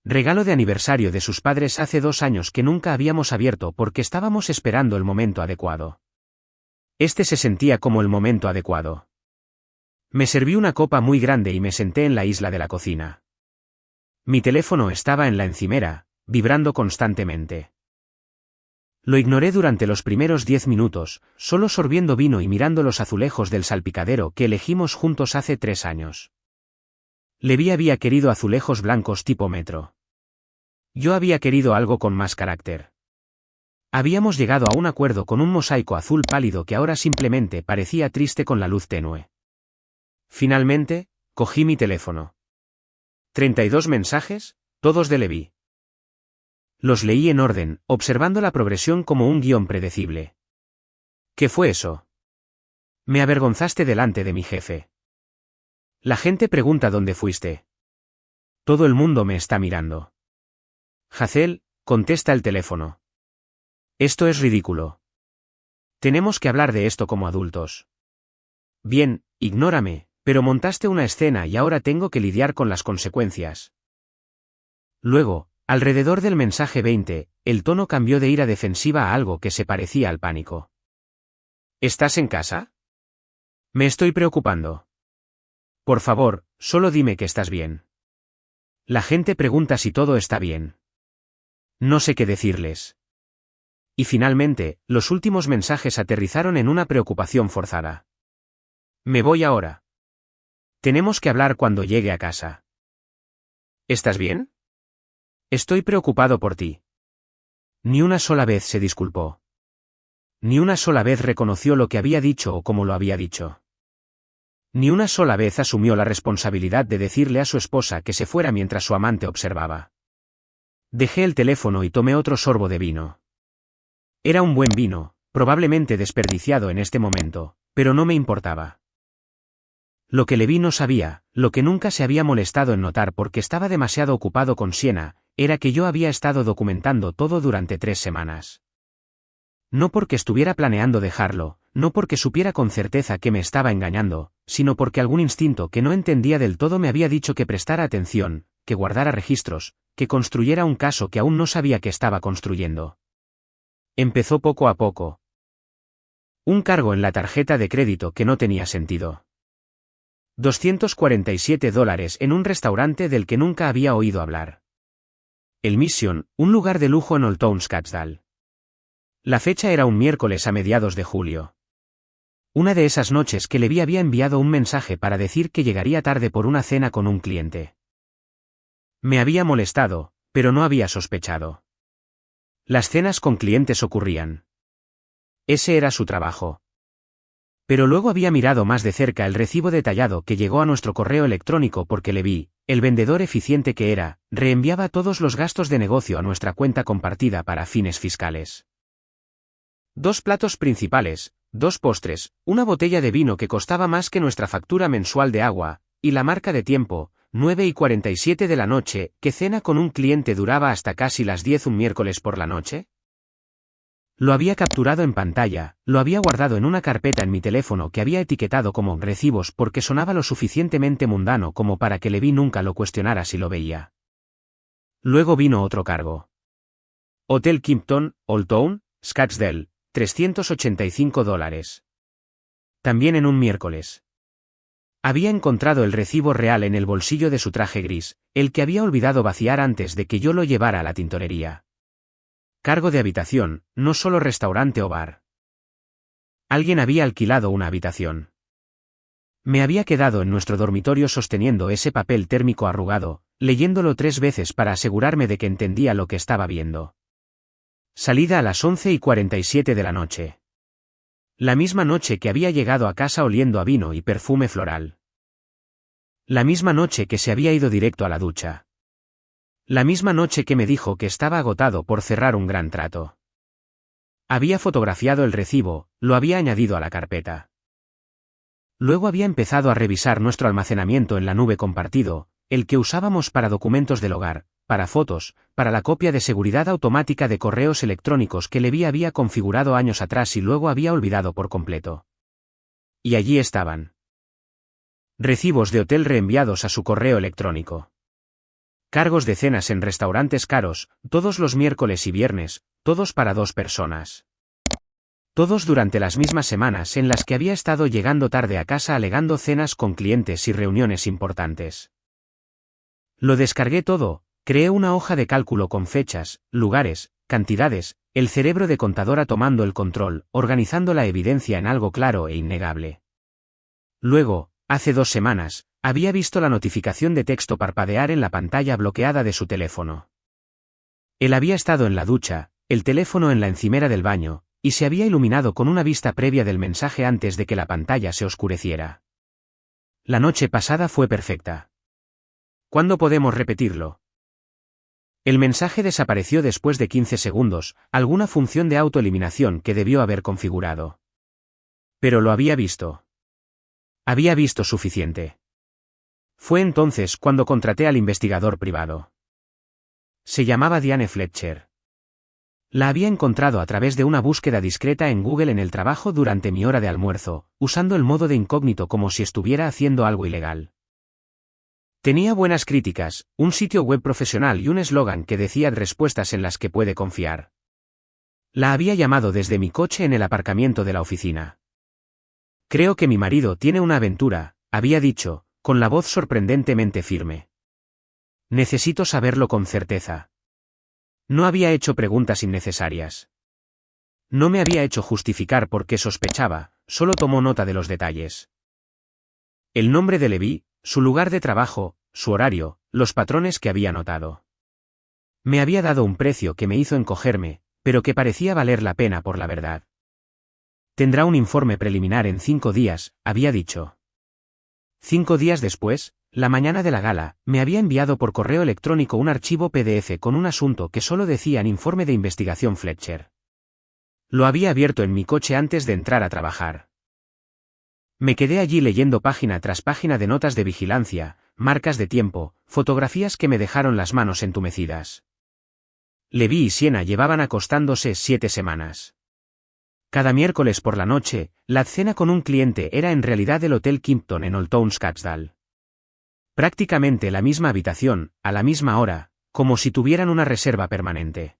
Regalo de aniversario de sus padres hace 2 años que nunca habíamos abierto porque estábamos esperando el momento adecuado. Este se sentía como el momento adecuado. Me serví una copa muy grande y me senté en la isla de la cocina. Mi teléfono estaba en la encimera, vibrando constantemente. Lo ignoré durante los primeros 10 minutos, solo sorbiendo vino y mirando los azulejos del salpicadero que elegimos juntos hace 3 años. Levi había querido azulejos blancos tipo metro. Yo había querido algo con más carácter. Habíamos llegado a un acuerdo con un mosaico azul pálido que ahora simplemente parecía triste con la luz tenue. Finalmente, cogí mi teléfono. 32 mensajes, todos de Levi. Los leí en orden, observando la progresión como un guión predecible. ¿Qué fue eso? Me avergonzaste delante de mi jefe. La gente pregunta dónde fuiste. Todo el mundo me está mirando. Hazel, contesta el teléfono. Esto es ridículo. Tenemos que hablar de esto como adultos. Bien, ignórame, pero montaste una escena y ahora tengo que lidiar con las consecuencias. Luego, alrededor del mensaje 20, el tono cambió de ira defensiva a algo que se parecía al pánico. ¿Estás en casa? Me estoy preocupando. Por favor, solo dime que estás bien. La gente pregunta si todo está bien. No sé qué decirles. Y finalmente, los últimos mensajes aterrizaron en una preocupación forzada. Me voy ahora. Tenemos que hablar cuando llegue a casa. ¿Estás bien? Estoy preocupado por ti. Ni una sola vez se disculpó. Ni una sola vez reconoció lo que había dicho o cómo lo había dicho. Ni una sola vez asumió la responsabilidad de decirle a su esposa que se fuera mientras su amante observaba. Dejé el teléfono y tomé otro sorbo de vino. Era un buen vino, probablemente desperdiciado en este momento, pero no me importaba. Lo que Levi no sabía, lo que nunca se había molestado en notar porque estaba demasiado ocupado con Siena, era que yo había estado documentando todo durante 3 semanas. No porque estuviera planeando dejarlo, no porque supiera con certeza que me estaba engañando, sino porque algún instinto que no entendía del todo me había dicho que prestara atención, que guardara registros, que construyera un caso que aún no sabía que estaba construyendo. Empezó poco a poco. Un cargo en la tarjeta de crédito que no tenía sentido. $247 en un restaurante del que nunca había oído hablar. El Mission, un lugar de lujo en Old Town Scottsdale. La fecha era un miércoles a mediados de julio. Una de esas noches que Levi había enviado un mensaje para decir que llegaría tarde por una cena con un cliente. Me había molestado, pero no había sospechado. Las cenas con clientes ocurrían. Ese era su trabajo. Pero luego había mirado más de cerca el recibo detallado que llegó a nuestro correo electrónico porque Levi, el vendedor eficiente que era, reenviaba todos los gastos de negocio a nuestra cuenta compartida para fines fiscales. 2 platos principales, 2 postres, una botella de vino que costaba más que nuestra factura mensual de agua, y la marca de tiempo, 9:47 de la noche, ¿qué cena con un cliente duraba hasta casi las 10 un miércoles por la noche? Lo había capturado en pantalla, lo había guardado en una carpeta en mi teléfono que había etiquetado como recibos porque sonaba lo suficientemente mundano como para que Levi nunca lo cuestionara si lo veía. Luego vino otro cargo. Hotel Kimpton, Old Town, Scottsdale, $385. También en un miércoles. Había encontrado el recibo real en el bolsillo de su traje gris, el que había olvidado vaciar antes de que yo lo llevara a la tintorería. Cargo de habitación, no solo restaurante o bar. Alguien había alquilado una habitación. Me había quedado en nuestro dormitorio sosteniendo ese papel térmico arrugado, leyéndolo 3 veces para asegurarme de que entendía lo que estaba viendo. Salida a las 11:47 de la noche. La misma noche que había llegado a casa oliendo a vino y perfume floral. La misma noche que se había ido directo a la ducha. La misma noche que me dijo que estaba agotado por cerrar un gran trato. Había fotografiado el recibo, lo había añadido a la carpeta. Luego había empezado a revisar nuestro almacenamiento en la nube compartido, el que usábamos para documentos del hogar, para fotos, para la copia de seguridad automática de correos electrónicos que Levi había configurado años atrás y luego había olvidado por completo. Y allí estaban. Recibos de hotel reenviados a su correo electrónico. Cargos de cenas en restaurantes caros, todos los miércoles y viernes, todos para 2 personas. Todos durante las mismas semanas en las que había estado llegando tarde a casa alegando cenas con clientes y reuniones importantes. Lo descargué todo. Creé una hoja de cálculo con fechas, lugares, cantidades, el cerebro de contadora tomando el control, organizando la evidencia en algo claro e innegable. Luego, hace 2 semanas, Había visto la notificación de texto parpadear en la pantalla bloqueada de su teléfono. Él había estado en la ducha, el teléfono en la encimera del baño, y se había iluminado con una vista previa del mensaje antes de que la pantalla se oscureciera. La noche pasada fue perfecta. ¿Cuándo podemos repetirlo? El mensaje desapareció después de 15 segundos, alguna función de autoeliminación que debió haber configurado. Pero lo había visto. Había visto suficiente. Fue entonces cuando contraté al investigador privado. Se llamaba Diane Fletcher. La había encontrado a través de una búsqueda discreta en Google en el trabajo durante mi hora de almuerzo, usando el modo de incógnito como si estuviera haciendo algo ilegal. Tenía buenas críticas, un sitio web profesional y un eslogan que decía respuestas en las que puede confiar. La había llamado desde mi coche en el aparcamiento de la oficina. Creo que mi marido tiene una aventura, había dicho, con la voz sorprendentemente firme. Necesito saberlo con certeza. No había hecho preguntas innecesarias. No me había hecho justificar por qué sospechaba, solo tomó nota de los detalles. El nombre de Levi, su lugar de trabajo, su horario, los patrones que había notado. Me había dado un precio que me hizo encogerme, pero que parecía valer la pena por la verdad. Tendrá un informe preliminar en 5 días, había dicho. 5 días después, la mañana de la gala, me había enviado por correo electrónico un archivo PDF con un asunto que solo decía en informe de investigación Fletcher. Lo había abierto en mi coche antes de entrar a trabajar. Me quedé allí leyendo página tras página de notas de vigilancia, marcas de tiempo, fotografías que me dejaron las manos entumecidas. Levi y Sienna llevaban acostándose 7 semanas. Cada miércoles por la noche, la cena con un cliente era en realidad el Hotel Kimpton en Old Town Scottsdale. Prácticamente la misma habitación, a la misma hora, como si tuvieran una reserva permanente.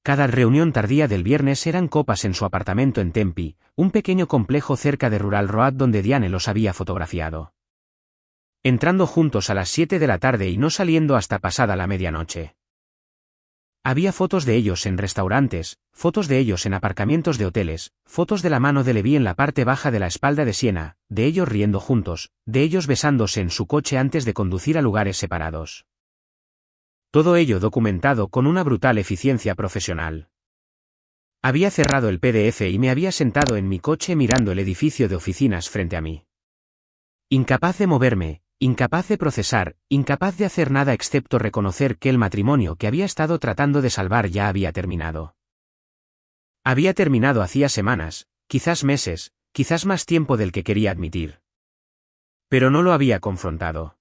Cada reunión tardía del viernes eran copas en su apartamento en Tempe, un pequeño complejo cerca de Rural Road donde Diane los había fotografiado. Entrando juntos a las 7 de la tarde y no saliendo hasta pasada la medianoche. Había fotos de ellos en restaurantes, fotos de ellos en aparcamientos de hoteles, fotos de la mano de Levi en la parte baja de la espalda de Sienna, de ellos riendo juntos, de ellos besándose en su coche antes de conducir a lugares separados. Todo ello documentado con una brutal eficiencia profesional. Había cerrado el PDF y me había sentado en mi coche mirando el edificio de oficinas frente a mí. Incapaz de moverme, incapaz de procesar, incapaz de hacer nada excepto reconocer que el matrimonio que había estado tratando de salvar ya había terminado. Había terminado hacía semanas, quizás meses, quizás más tiempo del que quería admitir. Pero no lo había confrontado.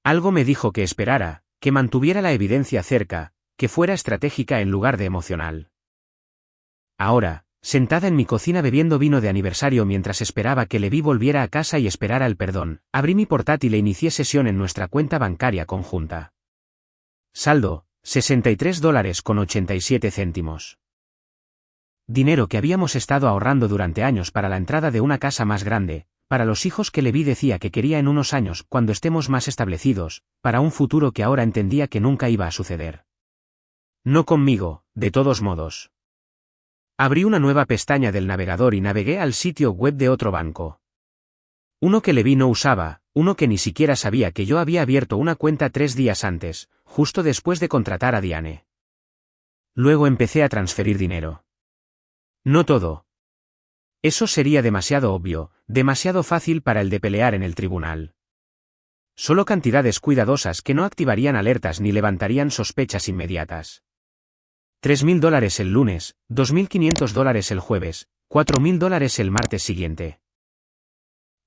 Algo me dijo que esperara, que mantuviera la evidencia cerca, que fuera estratégica en lugar de emocional. Ahora, sentada en mi cocina bebiendo vino de aniversario mientras esperaba que Levi volviera a casa y esperara el perdón, abrí mi portátil e inicié sesión en nuestra cuenta bancaria conjunta. Saldo, $63.87. Dinero que habíamos estado ahorrando durante años para la entrada de una casa más grande, para los hijos que Levi decía que quería en unos años cuando estemos más establecidos, para un futuro que ahora entendía que nunca iba a suceder. No conmigo, de todos modos. Abrí una nueva pestaña del navegador y navegué al sitio web de otro banco. Uno que Levi no usaba, uno que ni siquiera sabía que yo había abierto una cuenta 3 días antes, justo después de contratar a Diane. Luego empecé a transferir dinero. No todo. Eso sería demasiado obvio, demasiado fácil para el de pelear en el tribunal. Solo cantidades cuidadosas que no activarían alertas ni levantarían sospechas inmediatas. $3.000 el lunes, $2.500 el jueves, $4.000 el martes siguiente.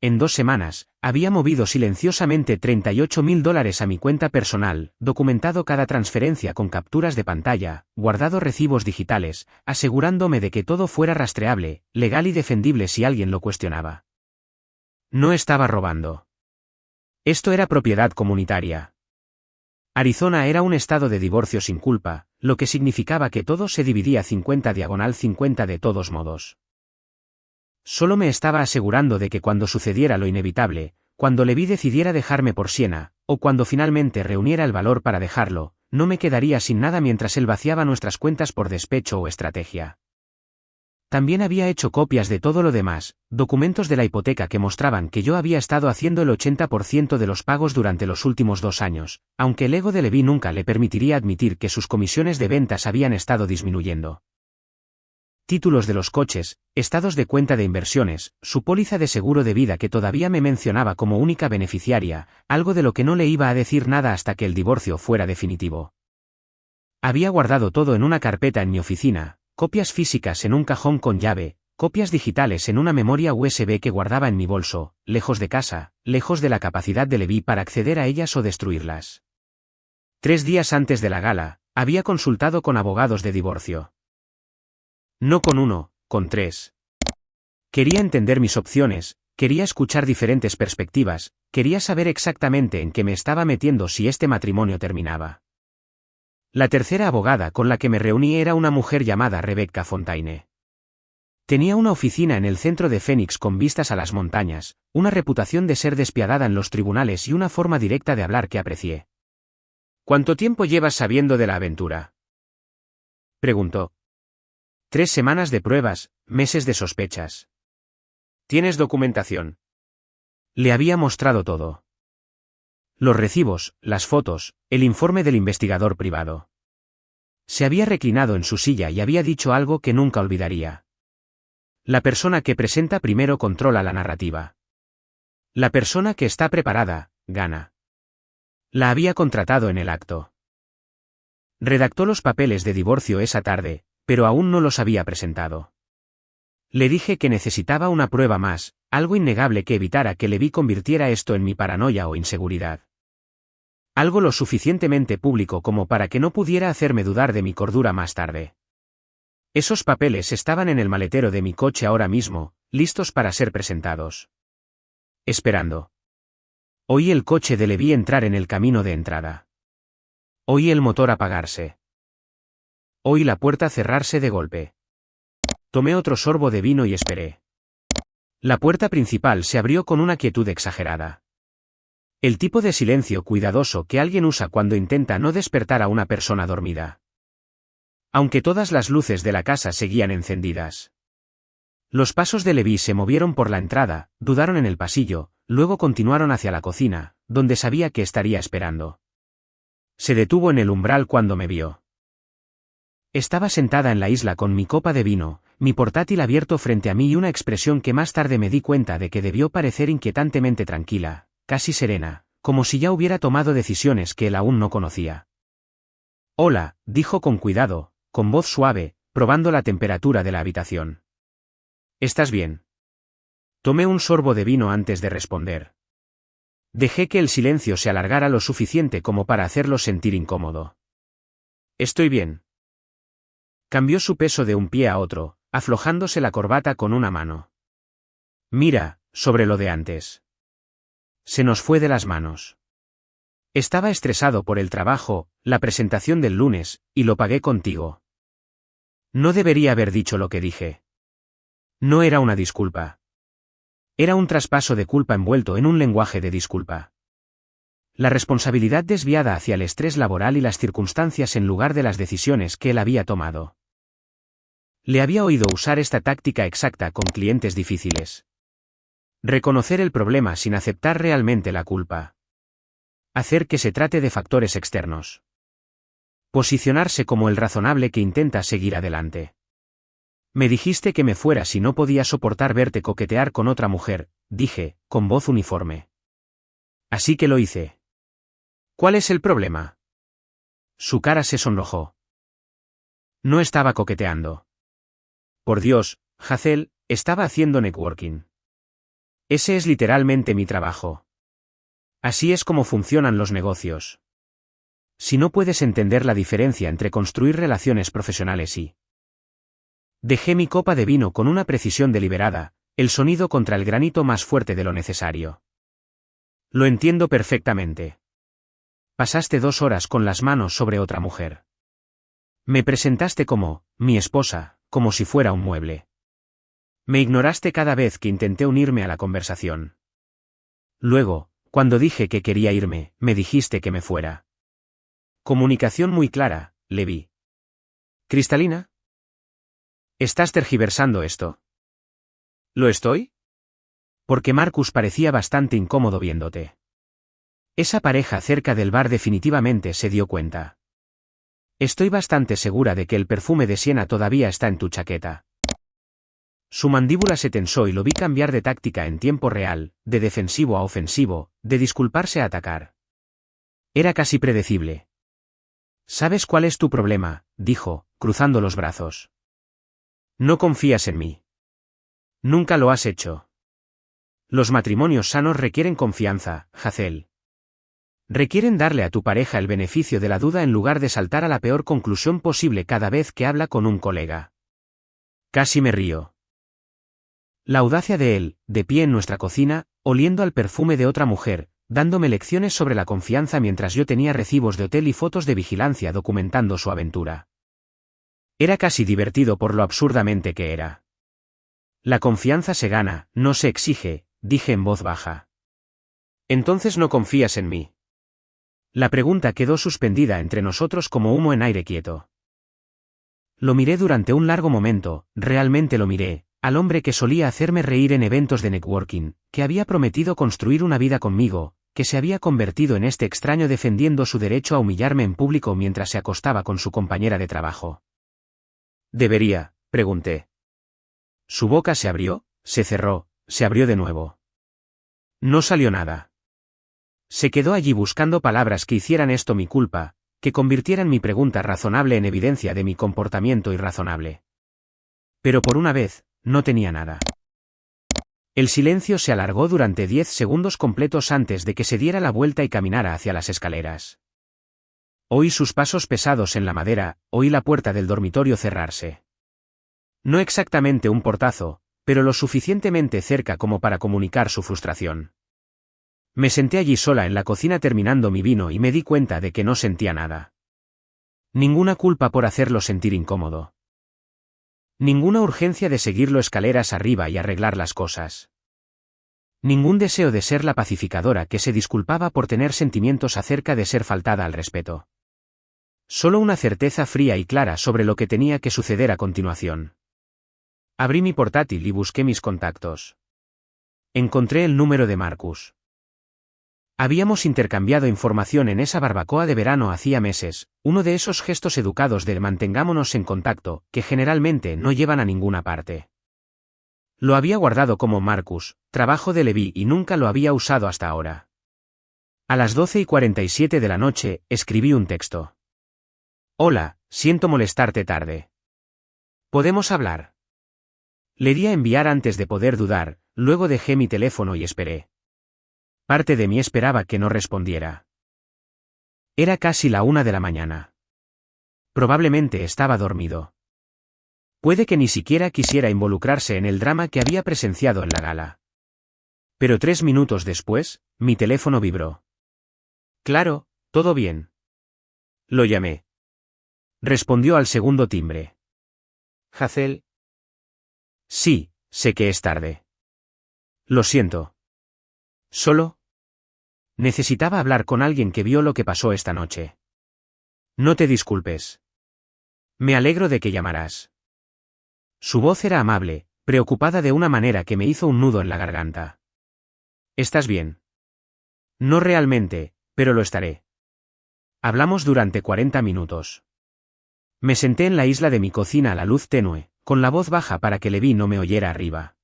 En 2 semanas, había movido silenciosamente $38.000 a mi cuenta personal, documentado cada transferencia con capturas de pantalla, guardado recibos digitales, asegurándome de que todo fuera rastreable, legal y defendible si alguien lo cuestionaba. No estaba robando. Esto era propiedad comunitaria. Arizona era un estado de divorcio sin culpa, lo que significaba que todo se dividía 50/50 de todos modos. Solo me estaba asegurando de que cuando sucediera lo inevitable, cuando Levi decidiera dejarme por Sienna, o cuando finalmente reuniera el valor para dejarlo, no me quedaría sin nada mientras él vaciaba nuestras cuentas por despecho o estrategia. También había hecho copias de todo lo demás, documentos de la hipoteca que mostraban que yo había estado haciendo el 80% de los pagos durante los últimos 2 años, aunque el ego de Levi nunca le permitiría admitir que sus comisiones de ventas habían estado disminuyendo. Títulos de los coches, estados de cuenta de inversiones, su póliza de seguro de vida que todavía me mencionaba como única beneficiaria, algo de lo que no le iba a decir nada hasta que el divorcio fuera definitivo. Había guardado todo en una carpeta en mi oficina, copias físicas en un cajón con llave, copias digitales en una memoria USB que guardaba en mi bolso, lejos de casa, lejos de la capacidad de Levi para acceder a ellas o destruirlas. 3 días antes de la gala, había consultado con abogados de divorcio. No con uno, con 3. Quería entender mis opciones, quería escuchar diferentes perspectivas, quería saber exactamente en qué me estaba metiendo si este matrimonio terminaba. La tercera abogada con la que me reuní era una mujer llamada Rebecca Fontaine. Tenía una oficina en el centro de Phoenix con vistas a las montañas, una reputación de ser despiadada en los tribunales y una forma directa de hablar que aprecié. ¿Cuánto tiempo llevas sabiendo de la aventura?, preguntó. 3 semanas de pruebas, meses de sospechas. ¿Tienes documentación? Le había mostrado todo. Los recibos, las fotos, el informe del investigador privado. Se había reclinado en su silla y había dicho algo que nunca olvidaría. La persona que presenta primero controla la narrativa. La persona que está preparada, gana. La había contratado en el acto. Redactó los papeles de divorcio esa tarde, pero aún no los había presentado. Le dije que necesitaba una prueba más, algo innegable que evitara que Levi convirtiera esto en mi paranoia o inseguridad. Algo lo suficientemente público como para que no pudiera hacerme dudar de mi cordura más tarde. Esos papeles estaban en el maletero de mi coche ahora mismo, listos para ser presentados. Esperando. Oí el coche de Levi entrar en el camino de entrada. Oí el motor apagarse. Oí la puerta cerrarse de golpe. Tomé otro sorbo de vino y esperé. La puerta principal se abrió con una quietud exagerada. El tipo de silencio cuidadoso que alguien usa cuando intenta no despertar a una persona dormida. Aunque todas las luces de la casa seguían encendidas. Los pasos de Levi se movieron por la entrada, dudaron en el pasillo, luego continuaron hacia la cocina, donde sabía que estaría esperando. Se detuvo en el umbral cuando me vio. Estaba sentada en la isla con mi copa de vino, mi portátil abierto frente a mí y una expresión que más tarde me di cuenta de que debió parecer inquietantemente tranquila, casi serena, como si ya hubiera tomado decisiones que él aún no conocía. Hola, dijo con cuidado, con voz suave, probando la temperatura de la habitación. ¿Estás bien? Tomé un sorbo de vino antes de responder. Dejé que el silencio se alargara lo suficiente como para hacerlo sentir incómodo. Estoy bien. Cambió su peso de un pie a otro, aflojándose la corbata con una mano. Mira, sobre lo de antes. Se nos fue de las manos. Estaba estresado por el trabajo, la presentación del lunes, y lo pagué contigo. No debería haber dicho lo que dije. No era una disculpa. Era un traspaso de culpa envuelto en un lenguaje de disculpa. La responsabilidad desviada hacia el estrés laboral y las circunstancias en lugar de las decisiones que él había tomado. Le había oído usar esta táctica exacta con clientes difíciles. Reconocer el problema sin aceptar realmente la culpa. Hacer que se trate de factores externos. Posicionarse como el razonable que intenta seguir adelante. Me dijiste que me fuera si no podía soportar verte coquetear con otra mujer, dije, con voz uniforme. Así que lo hice. ¿Cuál es el problema? Su cara se sonrojó. No estaba coqueteando. Por Dios, Hazel, estaba haciendo networking. Ese es literalmente mi trabajo. Así es como funcionan los negocios. Si no puedes entender la diferencia entre construir relaciones profesionales y... Dejé mi copa de vino con una precisión deliberada, el sonido contra el granito más fuerte de lo necesario. Lo entiendo perfectamente. Pasaste 2 horas con las manos sobre otra mujer. Me presentaste como, mi esposa, como si fuera un mueble. Me ignoraste cada vez que intenté unirme a la conversación. Luego, cuando dije que quería irme, me dijiste que me fuera. Comunicación muy clara, Levi. ¿Cristalina? Estás tergiversando esto. ¿Lo estoy? Porque Marcus parecía bastante incómodo viéndote. Esa pareja cerca del bar definitivamente se dio cuenta. Estoy bastante segura de que el perfume de Siena todavía está en tu chaqueta. Su mandíbula se tensó y lo vi cambiar de táctica en tiempo real, de defensivo a ofensivo, de disculparse a atacar. Era casi predecible. ¿Sabes cuál es tu problema?, dijo, cruzando los brazos. No confías en mí. Nunca lo has hecho. Los matrimonios sanos requieren confianza, Hazel. Requieren darle a tu pareja el beneficio de la duda en lugar de saltar a la peor conclusión posible cada vez que habla con un colega. Casi me río. La audacia de él, de pie en nuestra cocina, oliendo al perfume de otra mujer, dándome lecciones sobre la confianza mientras yo tenía recibos de hotel y fotos de vigilancia documentando su aventura. Era casi divertido por lo absurdamente que era. La confianza se gana, no se exige, dije en voz baja. Entonces no confías en mí. La pregunta quedó suspendida entre nosotros como humo en aire quieto. Lo miré durante un largo momento, realmente lo miré, al hombre que solía hacerme reír en eventos de networking, que había prometido construir una vida conmigo, que se había convertido en este extraño defendiendo su derecho a humillarme en público mientras se acostaba con su compañera de trabajo. ¿Debería?, pregunté. Su boca se abrió, se cerró, se abrió de nuevo. No salió nada. Se quedó allí buscando palabras que hicieran esto mi culpa, que convirtieran mi pregunta razonable en evidencia de mi comportamiento irrazonable. Pero por una vez, no tenía nada. El silencio se alargó durante 10 segundos completos antes de que se diera la vuelta y caminara hacia las escaleras. Oí sus pasos pesados en la madera, oí la puerta del dormitorio cerrarse. No exactamente un portazo, pero lo suficientemente cerca como para comunicar su frustración. Me senté allí sola en la cocina terminando mi vino y me di cuenta de que no sentía nada. Ninguna culpa por hacerlo sentir incómodo. Ninguna urgencia de seguirlo escaleras arriba y arreglar las cosas. Ningún deseo de ser la pacificadora que se disculpaba por tener sentimientos acerca de ser faltada al respeto. Solo una certeza fría y clara sobre lo que tenía que suceder a continuación. Abrí mi portátil y busqué mis contactos. Encontré el número de Marcus. Habíamos intercambiado información en esa barbacoa de verano hacía meses, uno de esos gestos educados de mantengámonos en contacto, que generalmente no llevan a ninguna parte. Lo había guardado como Marcus, trabajo de Levi y nunca lo había usado hasta ahora. A las 12:47 de la noche, escribí un texto. Hola, siento molestarte tarde. ¿Podemos hablar? Le di a enviar antes de poder dudar, luego dejé mi teléfono y esperé. Parte de mí esperaba que no respondiera. Era casi la 1 de la mañana. Probablemente estaba dormido. Puede que ni siquiera quisiera involucrarse en el drama que había presenciado en la gala. Pero 3 minutos después, mi teléfono vibró. Claro, todo bien. Lo llamé. Respondió al segundo timbre. Hazel. Sí, sé que es tarde. Lo siento. ¿Solo? Necesitaba hablar con alguien que vio lo que pasó esta noche. No te disculpes. Me alegro de que llamarás. Su voz era amable, preocupada de una manera que me hizo un nudo en la garganta. ¿Estás bien? No realmente, pero lo estaré. Hablamos durante 40 minutos. Me senté en la isla de mi cocina a la luz tenue, con la voz baja para que Levi no me oyera arriba.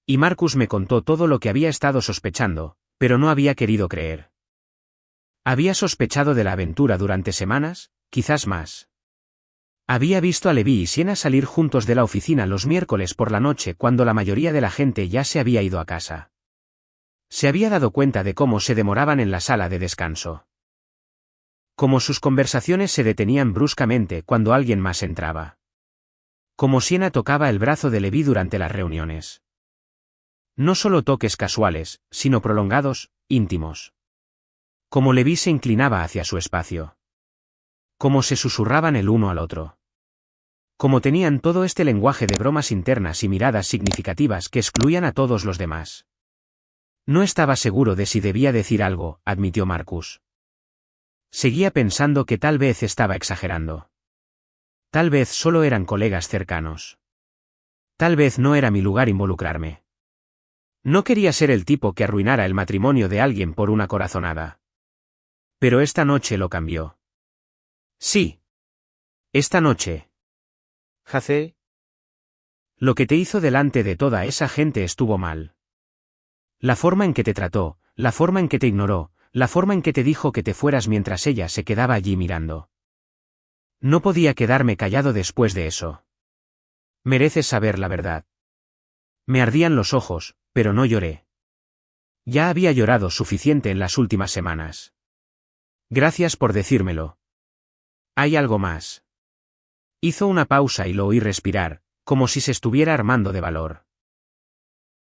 Y Marcus me contó todo lo que había estado sospechando, pero no había querido creer. Había sospechado de la aventura durante semanas, quizás más. Había visto a Levi y Siena salir juntos de la oficina los miércoles por la noche cuando la mayoría de la gente ya se había ido a casa. Se había dado cuenta de cómo se demoraban en la sala de descanso. Cómo sus conversaciones se detenían bruscamente cuando alguien más entraba. Cómo Siena tocaba el brazo de Levi durante las reuniones. No solo toques casuales, sino prolongados, íntimos. Cómo Levi se inclinaba hacia su espacio. Cómo se susurraban el uno al otro. Cómo tenían todo este lenguaje de bromas internas y miradas significativas que excluían a todos los demás. No estaba seguro de si debía decir algo, admitió Marcus. Seguía pensando que tal vez estaba exagerando. Tal vez solo eran colegas cercanos. Tal vez no era mi lugar involucrarme. No quería ser el tipo que arruinara el matrimonio de alguien por una corazonada. Pero esta noche lo cambió. Sí. Esta noche. Hazel, Lo que te hizo delante de toda esa gente estuvo mal. La forma en que te trató, la forma en que te ignoró, la forma en que te dijo que te fueras mientras ella se quedaba allí mirando. No podía quedarme callado después de eso. Mereces saber la verdad. Me ardían los ojos, pero no lloré. Ya había llorado suficiente en las últimas semanas. Gracias por decírmelo. Hay algo más. Hizo una pausa y lo oí respirar, como si se estuviera armando de valor.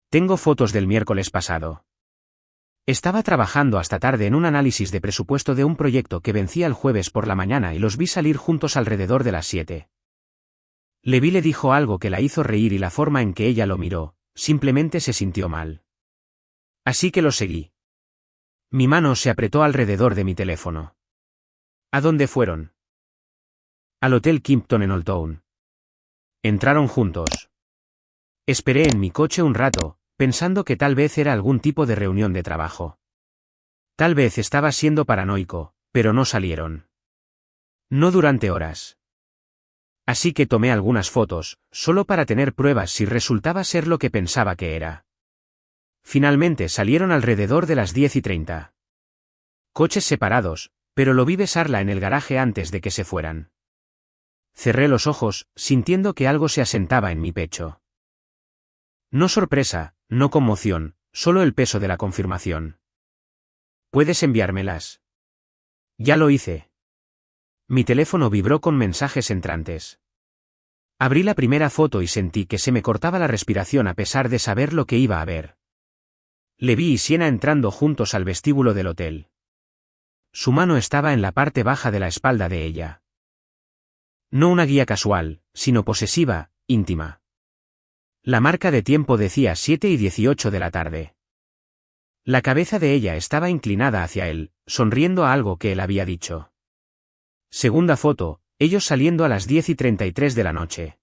Tengo fotos del miércoles pasado. Estaba trabajando hasta tarde en un análisis de presupuesto de un proyecto que vencía el jueves por la mañana y los vi salir juntos alrededor de las 7. Levi le dijo algo que la hizo reír y la forma en que ella lo miró, simplemente se sintió mal. Así que lo seguí. Mi mano se apretó alrededor de mi teléfono. ¿A dónde fueron? Al Hotel Kimpton en Old Town. Entraron juntos. Esperé en mi coche un rato, pensando que tal vez era algún tipo de reunión de trabajo. Tal vez estaba siendo paranoico, pero no salieron. No durante horas. Así que tomé algunas fotos, solo para tener pruebas si resultaba ser lo que pensaba que era. Finalmente salieron alrededor de las 10:30. Coches separados, pero lo vi besarla en el garaje antes de que se fueran. Cerré los ojos, sintiendo que algo se asentaba en mi pecho. No sorpresa, no conmoción, solo el peso de la confirmación. ¿Puedes enviármelas? Ya lo hice. Mi teléfono vibró con mensajes entrantes. Abrí la primera foto y sentí que se me cortaba la respiración a pesar de saber lo que iba a ver. Levi y Sienna entrando juntos al vestíbulo del hotel. Su mano estaba en la parte baja de la espalda de ella. No una guía casual, sino posesiva, íntima. La marca de tiempo decía 7:18 de la tarde. La cabeza de ella estaba inclinada hacia él, sonriendo a algo que él había dicho. Segunda foto, ellos saliendo a las 10:33 de la noche.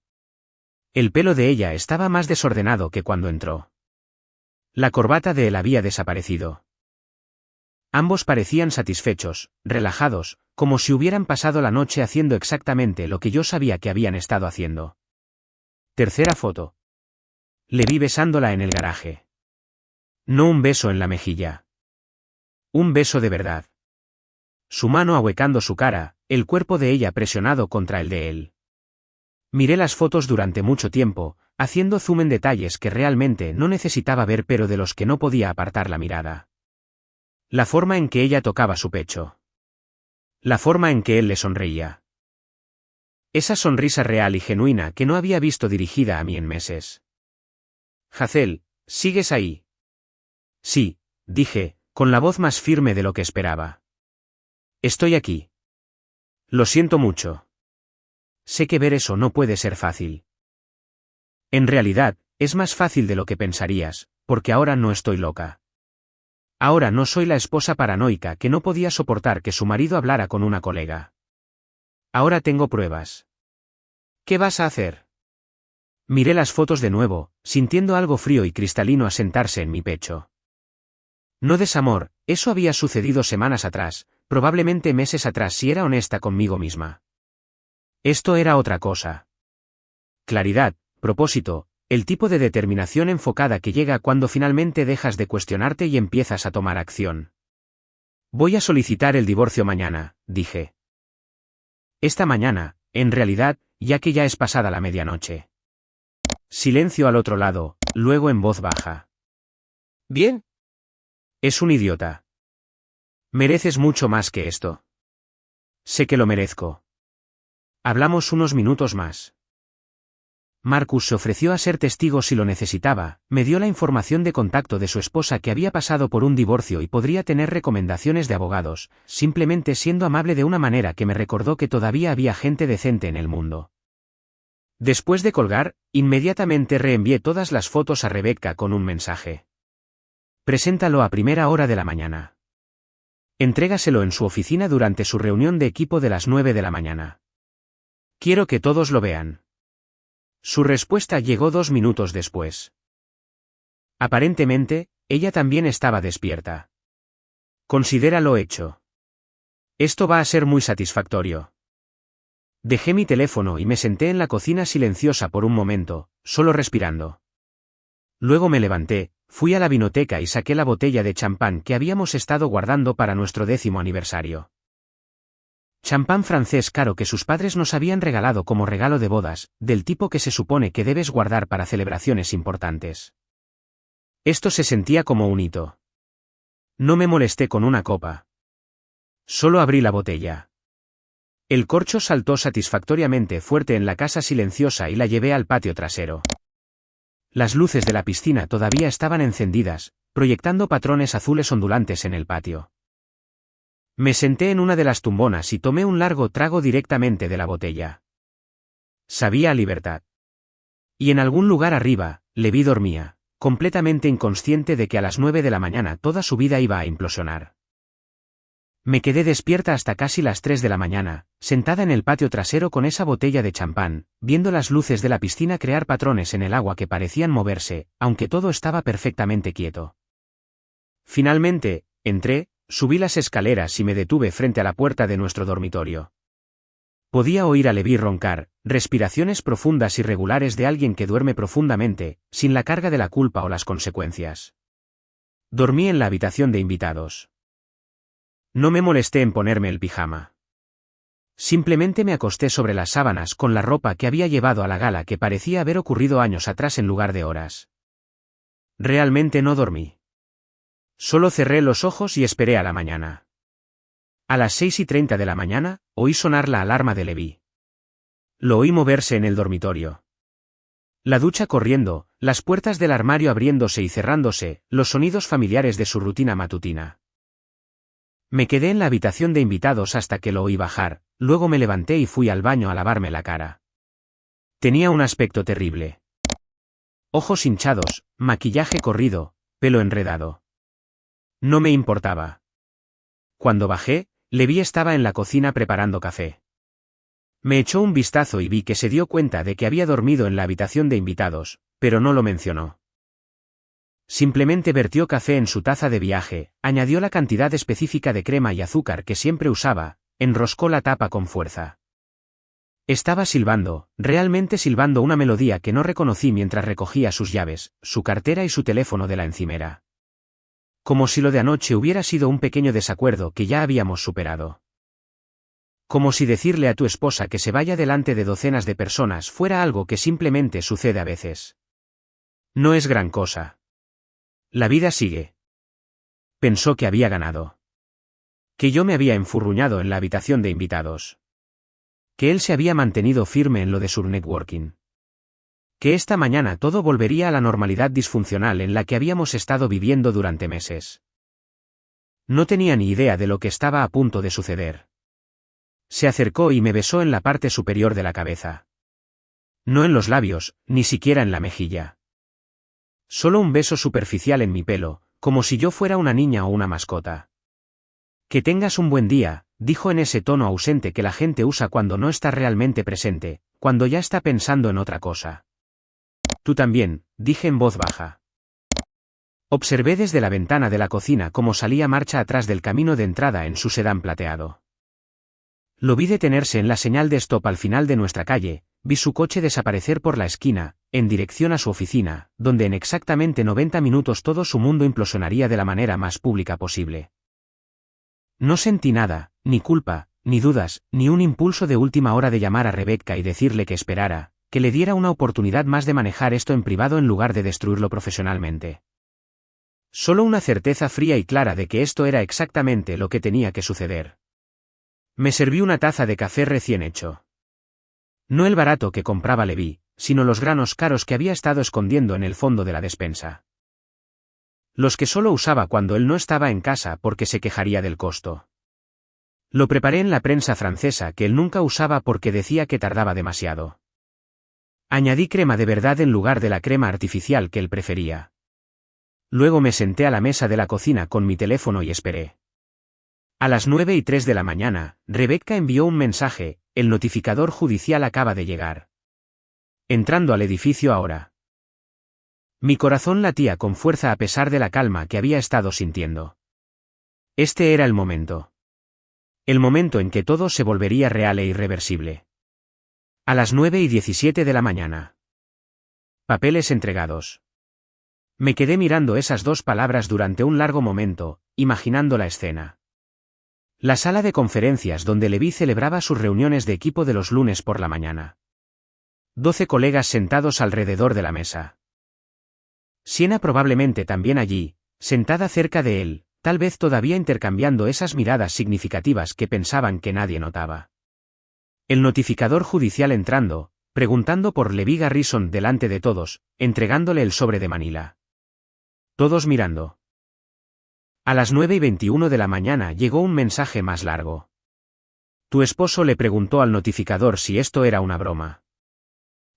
El pelo de ella estaba más desordenado que cuando entró. La corbata de él había desaparecido. Ambos parecían satisfechos, relajados, como si hubieran pasado la noche haciendo exactamente lo que yo sabía que habían estado haciendo. Tercera foto. Le vi besándola en el garaje. No un beso en la mejilla. Un beso de verdad. Su mano ahuecando su cara, el cuerpo de ella presionado contra el de él. Miré las fotos durante mucho tiempo, haciendo zoom en detalles que realmente no necesitaba ver pero de los que no podía apartar la mirada. La forma en que ella tocaba su pecho. La forma en que él le sonreía. Esa sonrisa real y genuina que no había visto dirigida a mí en meses. Hazel, ¿sigues ahí? Sí, dije, con la voz más firme de lo que esperaba. Estoy aquí. Lo siento mucho. Sé que ver eso no puede ser fácil. En realidad, es más fácil de lo que pensarías, porque ahora no estoy loca. Ahora no soy la esposa paranoica que no podía soportar que su marido hablara con una colega. Ahora tengo pruebas. ¿Qué vas a hacer? Miré las fotos de nuevo, sintiendo algo frío y cristalino asentarse en mi pecho. No desamor, eso había sucedido semanas atrás, probablemente meses atrás si era honesta conmigo misma. Esto era otra cosa. Claridad, propósito, el tipo de determinación enfocada que llega cuando finalmente dejas de cuestionarte y empiezas a tomar acción. Voy a solicitar el divorcio mañana, dije. Esta mañana, en realidad, ya que ya es pasada la medianoche. Silencio al otro lado, luego en voz baja. ¿Bien? Es un idiota. Mereces mucho más que esto. Sé que lo merezco. Hablamos unos minutos más. Marcus se ofreció a ser testigo si lo necesitaba, me dio la información de contacto de su esposa que había pasado por un divorcio y podría tener recomendaciones de abogados, simplemente siendo amable de una manera que me recordó que todavía había gente decente en el mundo. Después de colgar, inmediatamente reenvié todas las fotos a Rebecca con un mensaje. Preséntalo a primera hora de la mañana. Entrégaselo en su oficina durante su reunión de equipo de las 9 de la mañana. Quiero que todos lo vean. Su respuesta llegó 2 minutos después. Aparentemente, ella también estaba despierta. Considéralo hecho. Esto va a ser muy satisfactorio. Dejé mi teléfono y me senté en la cocina silenciosa por un momento, solo respirando. Luego me levanté, fui a la vinoteca y saqué la botella de champán que habíamos estado guardando para nuestro 10º aniversario. Champán francés caro que sus padres nos habían regalado como regalo de bodas, del tipo que se supone que debes guardar para celebraciones importantes. Esto se sentía como un hito. No me molesté con una copa. Solo abrí la botella. El corcho saltó satisfactoriamente fuerte en la casa silenciosa y la llevé al patio trasero. Las luces de la piscina todavía estaban encendidas, proyectando patrones azules ondulantes en el patio. Me senté en una de las tumbonas y tomé un largo trago directamente de la botella. Sabía a libertad. Y en algún lugar arriba, Levi dormía, completamente inconsciente de que a las 9 de la mañana toda su vida iba a implosionar. Me quedé despierta hasta casi las 3 de la mañana, sentada en el patio trasero con esa botella de champán, viendo las luces de la piscina crear patrones en el agua que parecían moverse, aunque todo estaba perfectamente quieto. Finalmente, entré, subí las escaleras y me detuve frente a la puerta de nuestro dormitorio. Podía oír a Levi roncar, respiraciones profundas y regulares de alguien que duerme profundamente, sin la carga de la culpa o las consecuencias. Dormí en la habitación de invitados. No me molesté en ponerme el pijama. Simplemente me acosté sobre las sábanas con la ropa que había llevado a la gala que parecía haber ocurrido años atrás en lugar de horas. Realmente no dormí. Solo cerré los ojos y esperé a la mañana. A las 6:30 de la mañana, oí sonar la alarma de Levi. Lo oí moverse en el dormitorio. La ducha corriendo, las puertas del armario abriéndose y cerrándose, los sonidos familiares de su rutina matutina. Me quedé en la habitación de invitados hasta que lo oí bajar, luego me levanté y fui al baño a lavarme la cara. Tenía un aspecto terrible. Ojos hinchados, maquillaje corrido, pelo enredado. No me importaba. Cuando bajé, Levi estaba en la cocina preparando café. Me echó un vistazo y vi que se dio cuenta de que había dormido en la habitación de invitados, pero no lo mencionó. Simplemente vertió café en su taza de viaje, añadió la cantidad específica de crema y azúcar que siempre usaba, enroscó la tapa con fuerza. Estaba silbando, realmente silbando una melodía que no reconocí mientras recogía sus llaves, su cartera y su teléfono de la encimera. Como si lo de anoche hubiera sido un pequeño desacuerdo que ya habíamos superado. Como si decirle a tu esposa que se vaya delante de docenas de personas fuera algo que simplemente sucede a veces. No es gran cosa. La vida sigue. Pensó que había ganado. Que yo me había enfurruñado en la habitación de invitados. Que él se había mantenido firme en lo de su networking. Que esta mañana todo volvería a la normalidad disfuncional en la que habíamos estado viviendo durante meses. No tenía ni idea de lo que estaba a punto de suceder. Se acercó y me besó en la parte superior de la cabeza. No en los labios, ni siquiera en la mejilla. Solo un beso superficial en mi pelo, como si yo fuera una niña o una mascota. Que tengas un buen día, dijo en ese tono ausente que la gente usa cuando no está realmente presente, cuando ya está pensando en otra cosa. Tú también, dije en voz baja. Observé desde la ventana de la cocina cómo salía marcha atrás del camino de entrada en su sedán plateado. Lo vi detenerse en la señal de stop al final de nuestra calle, vi su coche desaparecer por la esquina, en dirección a su oficina, donde en exactamente 90 minutos todo su mundo implosionaría de la manera más pública posible. No sentí nada, ni culpa, ni dudas, ni un impulso de última hora de llamar a Rebecca y decirle que esperara, que le diera una oportunidad más de manejar esto en privado en lugar de destruirlo profesionalmente. Solo una certeza fría y clara de que esto era exactamente lo que tenía que suceder. Me serví una taza de café recién hecho. No el barato que compraba Levi, sino los granos caros que había estado escondiendo en el fondo de la despensa. Los que solo usaba cuando él no estaba en casa porque se quejaría del costo. Lo preparé en la prensa francesa que él nunca usaba porque decía que tardaba demasiado. Añadí crema de verdad en lugar de la crema artificial que él prefería. Luego me senté a la mesa de la cocina con mi teléfono y esperé. A las 9:03 de la mañana, Rebecca envió un mensaje: el notificador judicial acaba de llegar. Entrando al edificio ahora. Mi corazón latía con fuerza a pesar de la calma que había estado sintiendo. Este era el momento. El momento en que todo se volvería real e irreversible. A las 9:17 de la mañana. Papeles entregados. Me quedé mirando esas dos palabras durante un largo momento, imaginando la escena. La sala de conferencias donde Levi celebraba sus reuniones de equipo de los lunes por la mañana. 12 colegas sentados alrededor de la mesa. Siena probablemente también allí, sentada cerca de él, tal vez todavía intercambiando esas miradas significativas que pensaban que nadie notaba. El notificador judicial entrando, preguntando por Levi Garrison delante de todos, entregándole el sobre de Manila. Todos mirando. A las 9:21 de la mañana llegó un mensaje más largo. Tu esposo le preguntó al notificador si esto era una broma.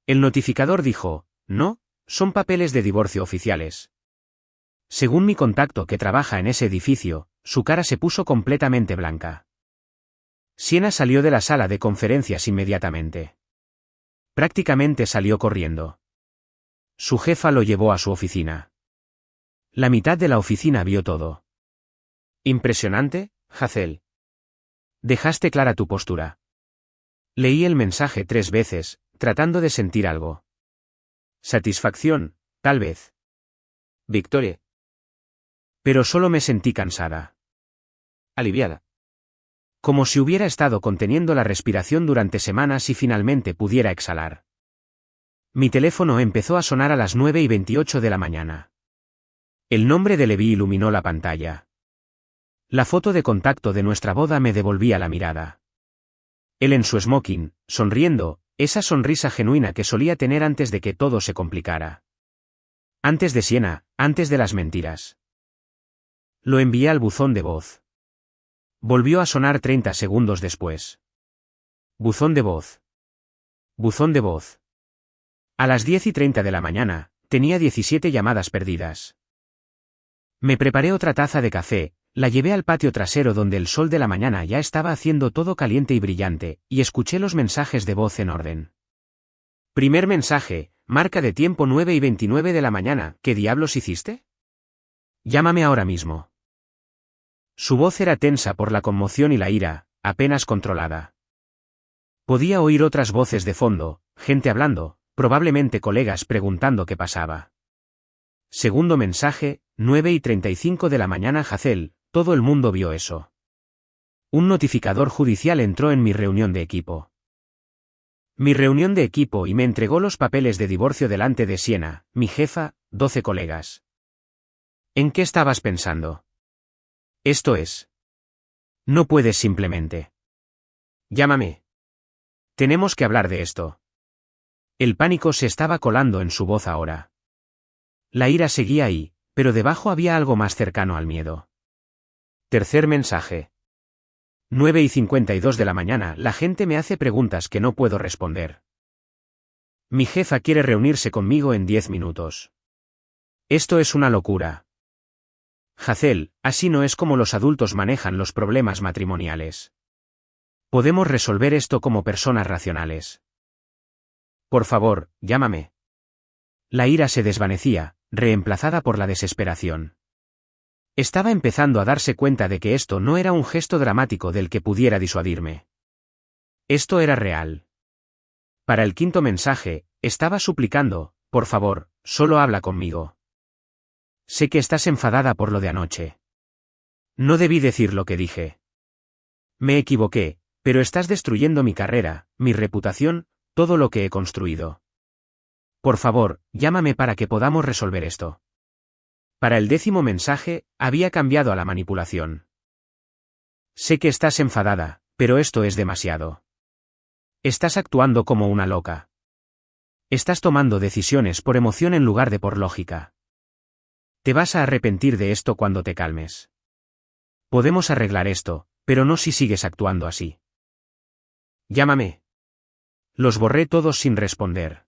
El notificador dijo, no, son papeles de divorcio oficiales. Según mi contacto que trabaja en ese edificio, su cara se puso completamente blanca. Siena salió de la sala de conferencias inmediatamente. Prácticamente salió corriendo. Su jefa lo llevó a su oficina. La mitad de la oficina vio todo. Impresionante, Hazel. Dejaste clara tu postura. Leí el mensaje 3 veces, tratando de sentir algo. Satisfacción, tal vez. Victoria. Pero solo me sentí cansada. Aliviada. Como si hubiera estado conteniendo la respiración durante semanas y finalmente pudiera exhalar. Mi teléfono empezó a sonar a las 9:28 de la mañana. El nombre de Levi iluminó la pantalla. La foto de contacto de nuestra boda me devolvía la mirada. Él en su smoking, sonriendo, esa sonrisa genuina que solía tener antes de que todo se complicara. Antes de Siena, antes de las mentiras. Lo envié al buzón de voz. Volvió a sonar 30 segundos después. Buzón de voz. Buzón de voz. A las 10:30 de la mañana, tenía 17 llamadas perdidas. Me preparé otra taza de café, la llevé al patio trasero donde el sol de la mañana ya estaba haciendo todo caliente y brillante, y escuché los mensajes de voz en orden. Primer mensaje, marca de tiempo 9:29 de la mañana, ¿qué diablos hiciste? Llámame ahora mismo. Su voz era tensa por la conmoción y la ira, apenas controlada. Podía oír otras voces de fondo, gente hablando, probablemente colegas preguntando qué pasaba. Segundo mensaje, 9:35 de la mañana Hazel, todo el mundo vio eso. Un notificador judicial entró en mi reunión de equipo. Mi reunión de equipo y me entregó los papeles de divorcio delante de Siena, mi jefa, 12 colegas. ¿En qué estabas pensando? Esto es. No puedes simplemente. Llámame. Tenemos que hablar de esto. El pánico se estaba colando en su voz ahora. La ira seguía ahí, pero debajo había algo más cercano al miedo. Tercer mensaje. 9:52 de la mañana, la gente me hace preguntas que no puedo responder. Mi jefa quiere reunirse conmigo en 10 minutos. Esto es una locura. Hazel, así no es como los adultos manejan los problemas matrimoniales. Podemos resolver esto como personas racionales. Por favor, llámame. La ira se desvanecía, reemplazada por la desesperación. Estaba empezando a darse cuenta de que esto no era un gesto dramático del que pudiera disuadirme. Esto era real. Para el quinto mensaje, estaba suplicando, por favor, solo habla conmigo. Sé que estás enfadada por lo de anoche. No debí decir lo que dije. Me equivoqué, pero estás destruyendo mi carrera, mi reputación, todo lo que he construido. Por favor, llámame para que podamos resolver esto. Para el 10º mensaje, había cambiado a la manipulación. Sé que estás enfadada, pero esto es demasiado. Estás actuando como una loca. Estás tomando decisiones por emoción en lugar de por lógica. Te vas a arrepentir de esto cuando te calmes. Podemos arreglar esto, pero no si sigues actuando así. Llámame. Los borré todos sin responder.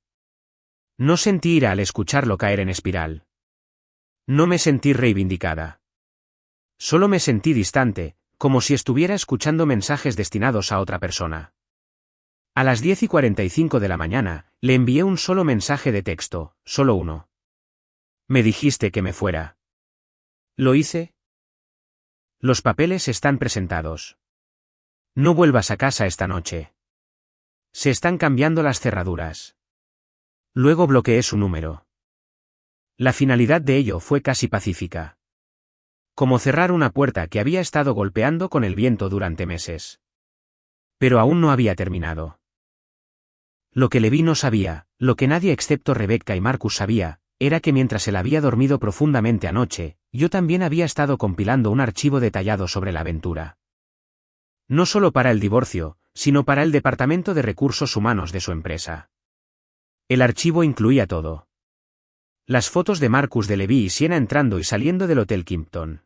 No sentí ira al escucharlo caer en espiral. No me sentí reivindicada. Solo me sentí distante, como si estuviera escuchando mensajes destinados a otra persona. A las 10:45 de la mañana, le envié un solo mensaje de texto, solo uno. Me dijiste que me fuera. ¿Lo hice? Los papeles están presentados. No vuelvas a casa esta noche. Se están cambiando las cerraduras. Luego bloqueé su número. La finalidad de ello fue casi pacífica. Como cerrar una puerta que había estado golpeando con el viento durante meses. Pero aún no había terminado. Lo que Levi no sabía, lo que nadie excepto Rebecca y Marcus sabía, era que mientras él había dormido profundamente anoche, yo también había estado compilando un archivo detallado sobre la aventura. No solo para el divorcio, sino para el Departamento de Recursos Humanos de su empresa. El archivo incluía todo. Las fotos de Marcus de Levi y Sienna entrando y saliendo del Hotel Kimpton.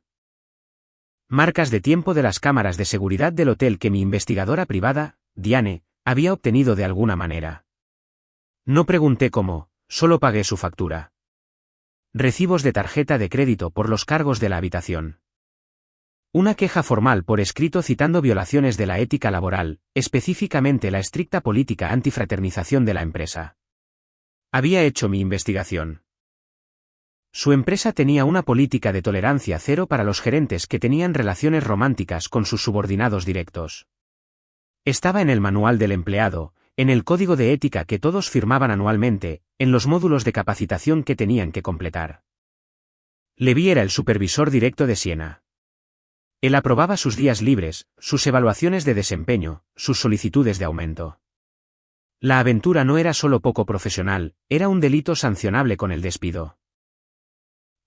Marcas de tiempo de las cámaras de seguridad del hotel que mi investigadora privada, Diane, había obtenido de alguna manera. No pregunté cómo, solo pagué su factura. Recibos de tarjeta de crédito por los cargos de la habitación. Una queja formal por escrito citando violaciones de la ética laboral, específicamente la estricta política antifraternización de la empresa. Había hecho mi investigación. Su empresa tenía una política de tolerancia cero para los gerentes que tenían relaciones románticas con sus subordinados directos. Estaba en el manual del empleado, en el código de ética que todos firmaban anualmente, en los módulos de capacitación que tenían que completar. Levi era el supervisor directo de Sienna. Él aprobaba sus días libres, sus evaluaciones de desempeño, sus solicitudes de aumento. La aventura no era solo poco profesional, era un delito sancionable con el despido.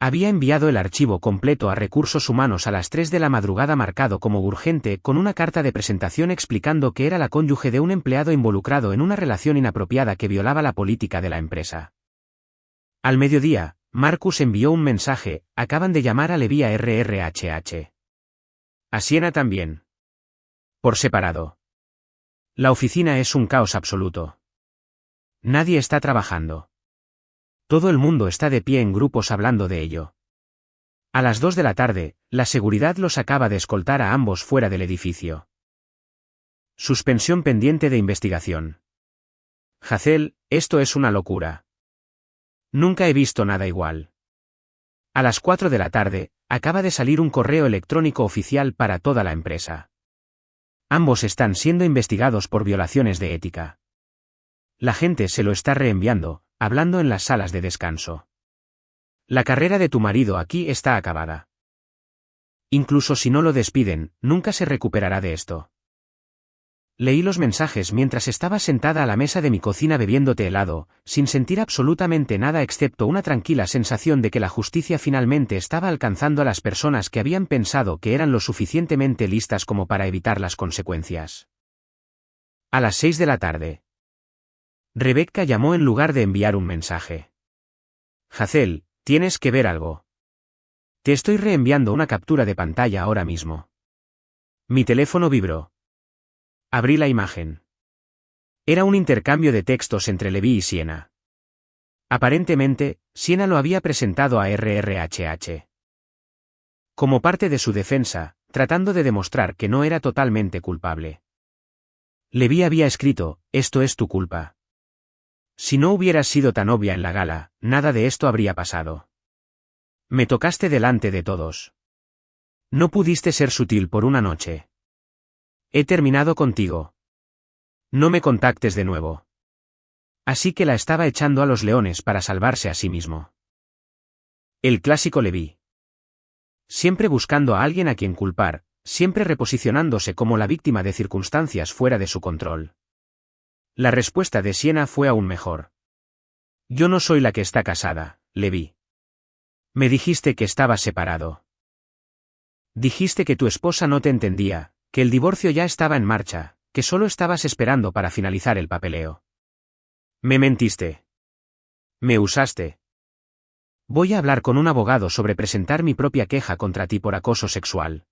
Había enviado el archivo completo a Recursos Humanos a las 3 de la madrugada marcado como urgente con una carta de presentación explicando que era la cónyuge de un empleado involucrado en una relación inapropiada que violaba la política de la empresa. Al mediodía, Marcus envió un mensaje: acaban de llamar a Levi a RRHH. A Sienna también. Por separado. La oficina es un caos absoluto. Nadie está trabajando. Todo el mundo está de pie en grupos hablando de ello. A las 2 de la tarde, la seguridad los acaba de escoltar a ambos fuera del edificio. Suspensión pendiente de investigación. Hazel, esto es una locura. Nunca he visto nada igual. A las 4 de la tarde, acaba de salir un correo electrónico oficial para toda la empresa. Ambos están siendo investigados por violaciones de ética. La gente se lo está reenviando, hablando en las salas de descanso. La carrera de tu marido aquí está acabada. Incluso si no lo despiden, nunca se recuperará de esto. Leí los mensajes mientras estaba sentada a la mesa de mi cocina bebiendo té helado, sin sentir absolutamente nada excepto una tranquila sensación de que la justicia finalmente estaba alcanzando a las personas que habían pensado que eran lo suficientemente listas como para evitar las consecuencias. A las 6 de la tarde. Rebecca llamó en lugar de enviar un mensaje. Hazel, tienes que ver algo. Te estoy reenviando una captura de pantalla ahora mismo. Mi teléfono vibró. Abrí la imagen. Era un intercambio de textos entre Levi y Sienna. Aparentemente, Sienna lo había presentado a RRHH. Como parte de su defensa, tratando de demostrar que no era totalmente culpable. Levi había escrito: esto es tu culpa. Si no hubieras sido tan obvia en la gala, nada de esto habría pasado. Me tocaste delante de todos. No pudiste ser sutil por una noche. He terminado contigo. No me contactes de nuevo. Así que la estaba echando a los leones para salvarse a sí mismo. El clásico Levi. Siempre buscando a alguien a quien culpar, siempre reposicionándose como la víctima de circunstancias fuera de su control. La respuesta de Sienna fue aún mejor. Yo no soy la que está casada, Levi. Me dijiste que estabas separado. Dijiste que tu esposa no te entendía, que el divorcio ya estaba en marcha, que solo estabas esperando para finalizar el papeleo. Me mentiste. Me usaste. Voy a hablar con un abogado sobre presentar mi propia queja contra ti por acoso sexual.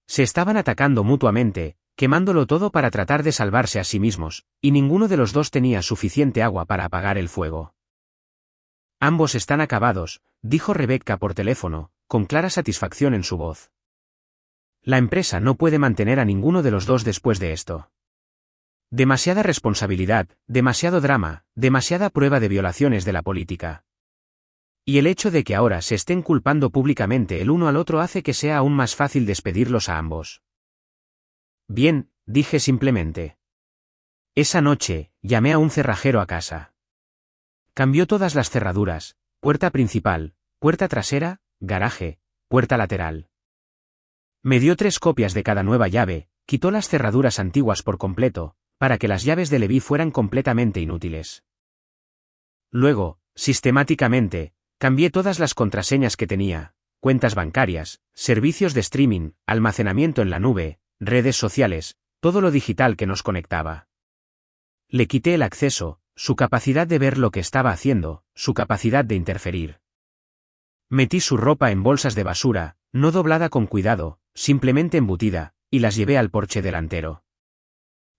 Se estaban atacando mutuamente, quemándolo todo para tratar de salvarse a sí mismos, y ninguno de los dos tenía suficiente agua para apagar el fuego. Ambos están acabados, dijo Rebecca por teléfono, con clara satisfacción en su voz. La empresa no puede mantener a ninguno de los dos después de esto. Demasiada responsabilidad, demasiado drama, demasiada prueba de violaciones de la política. Y el hecho de que ahora se estén culpando públicamente el uno al otro hace que sea aún más fácil despedirlos a ambos. Bien, dije simplemente. Esa noche, llamé a un cerrajero a casa. Cambió todas las cerraduras, puerta principal, puerta trasera, garaje, puerta lateral. Me dio 3 copias de cada nueva llave, quitó las cerraduras antiguas por completo, para que las llaves de Leví fueran completamente inútiles. Luego, sistemáticamente, cambié todas las contraseñas que tenía, cuentas bancarias, servicios de streaming, almacenamiento en la nube, redes sociales, todo lo digital que nos conectaba. Le quité el acceso, su capacidad de ver lo que estaba haciendo, su capacidad de interferir. Metí su ropa en bolsas de basura, no doblada con cuidado, simplemente embutida, y las llevé al porche delantero.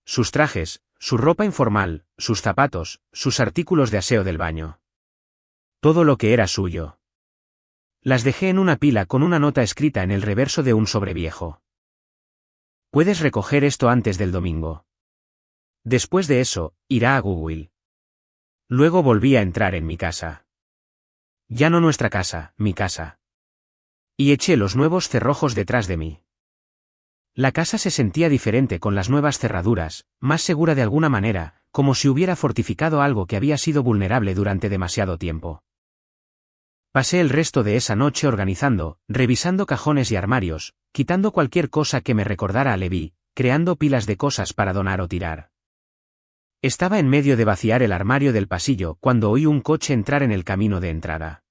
Sus trajes, su ropa informal, sus zapatos, sus artículos de aseo del baño. Todo lo que era suyo. Las dejé en una pila con una nota escrita en el reverso de un sobre viejo. Puedes recoger esto antes del domingo. Después de eso, irá a Google. Luego volví a entrar en mi casa. Ya no nuestra casa, mi casa. Y eché los nuevos cerrojos detrás de mí. La casa se sentía diferente con las nuevas cerraduras, más segura de alguna manera, como si hubiera fortificado algo que había sido vulnerable durante demasiado tiempo. Pasé el resto de esa noche organizando, revisando cajones y armarios, quitando cualquier cosa que me recordara a Leví, creando pilas de cosas para donar o tirar. Estaba en medio de vaciar el armario del pasillo cuando oí un coche entrar en el camino de entrada.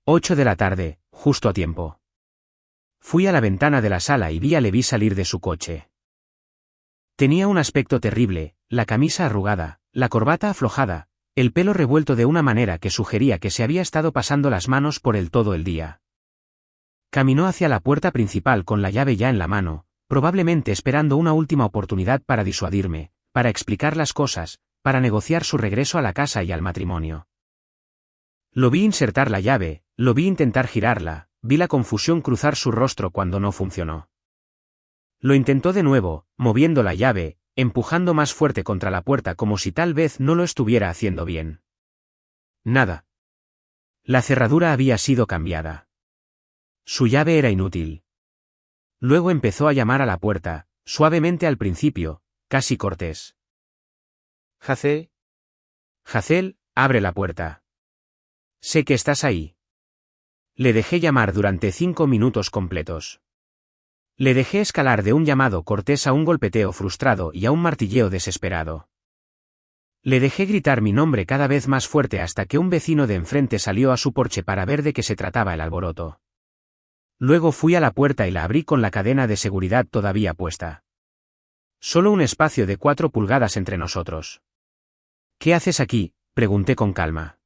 8 de la tarde, justo a tiempo. Fui a la ventana de la sala y vi a Leví salir de su coche. Tenía un aspecto terrible, la camisa arrugada, la corbata aflojada, el pelo revuelto de una manera que sugería que se había estado pasando las manos por él todo el día. Caminó hacia la puerta principal con la llave ya en la mano, probablemente esperando una última oportunidad para disuadirme, para explicar las cosas, para negociar su regreso a la casa y al matrimonio. Lo vi insertar la llave, lo vi intentar girarla, vi la confusión cruzar su rostro cuando no funcionó. Lo intentó de nuevo, moviendo la llave, empujando más fuerte contra la puerta como si tal vez no lo estuviera haciendo bien. Nada. La cerradura había sido cambiada. Su llave era inútil. Luego empezó a llamar a la puerta, suavemente al principio, casi cortés. Hazel. Hazel, abre la puerta. Sé que estás ahí. Le dejé llamar durante 5 minutos completos. Le dejé escalar de un llamado cortés a un golpeteo frustrado y a un martilleo desesperado. Le dejé gritar mi nombre cada vez más fuerte hasta que un vecino de enfrente salió a su porche para ver de qué se trataba el alboroto. Luego fui a la puerta y la abrí con la cadena de seguridad todavía puesta. Solo un espacio de 4 pulgadas entre nosotros. ¿Qué haces aquí?, pregunté con calma.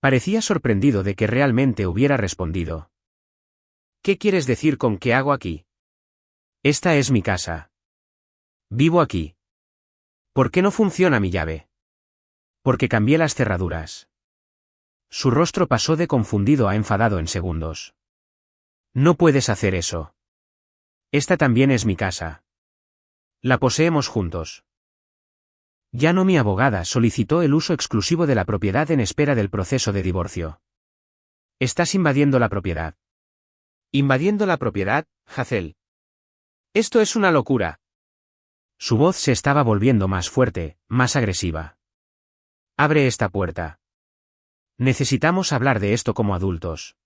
Parecía sorprendido de que realmente hubiera respondido. ¿Qué quieres decir con qué hago aquí? Esta es mi casa. Vivo aquí. ¿Por qué no funciona mi llave? Porque cambié las cerraduras. Su rostro pasó de confundido a enfadado en segundos. No puedes hacer eso. Esta también es mi casa. La poseemos juntos. Ya no, mi abogada solicitó el uso exclusivo de la propiedad en espera del proceso de divorcio. Estás invadiendo la propiedad. ¿Invadiendo la propiedad, Hazel? Esto es una locura. Su voz se estaba volviendo más fuerte, más agresiva. Abre esta puerta. Necesitamos hablar de esto como adultos.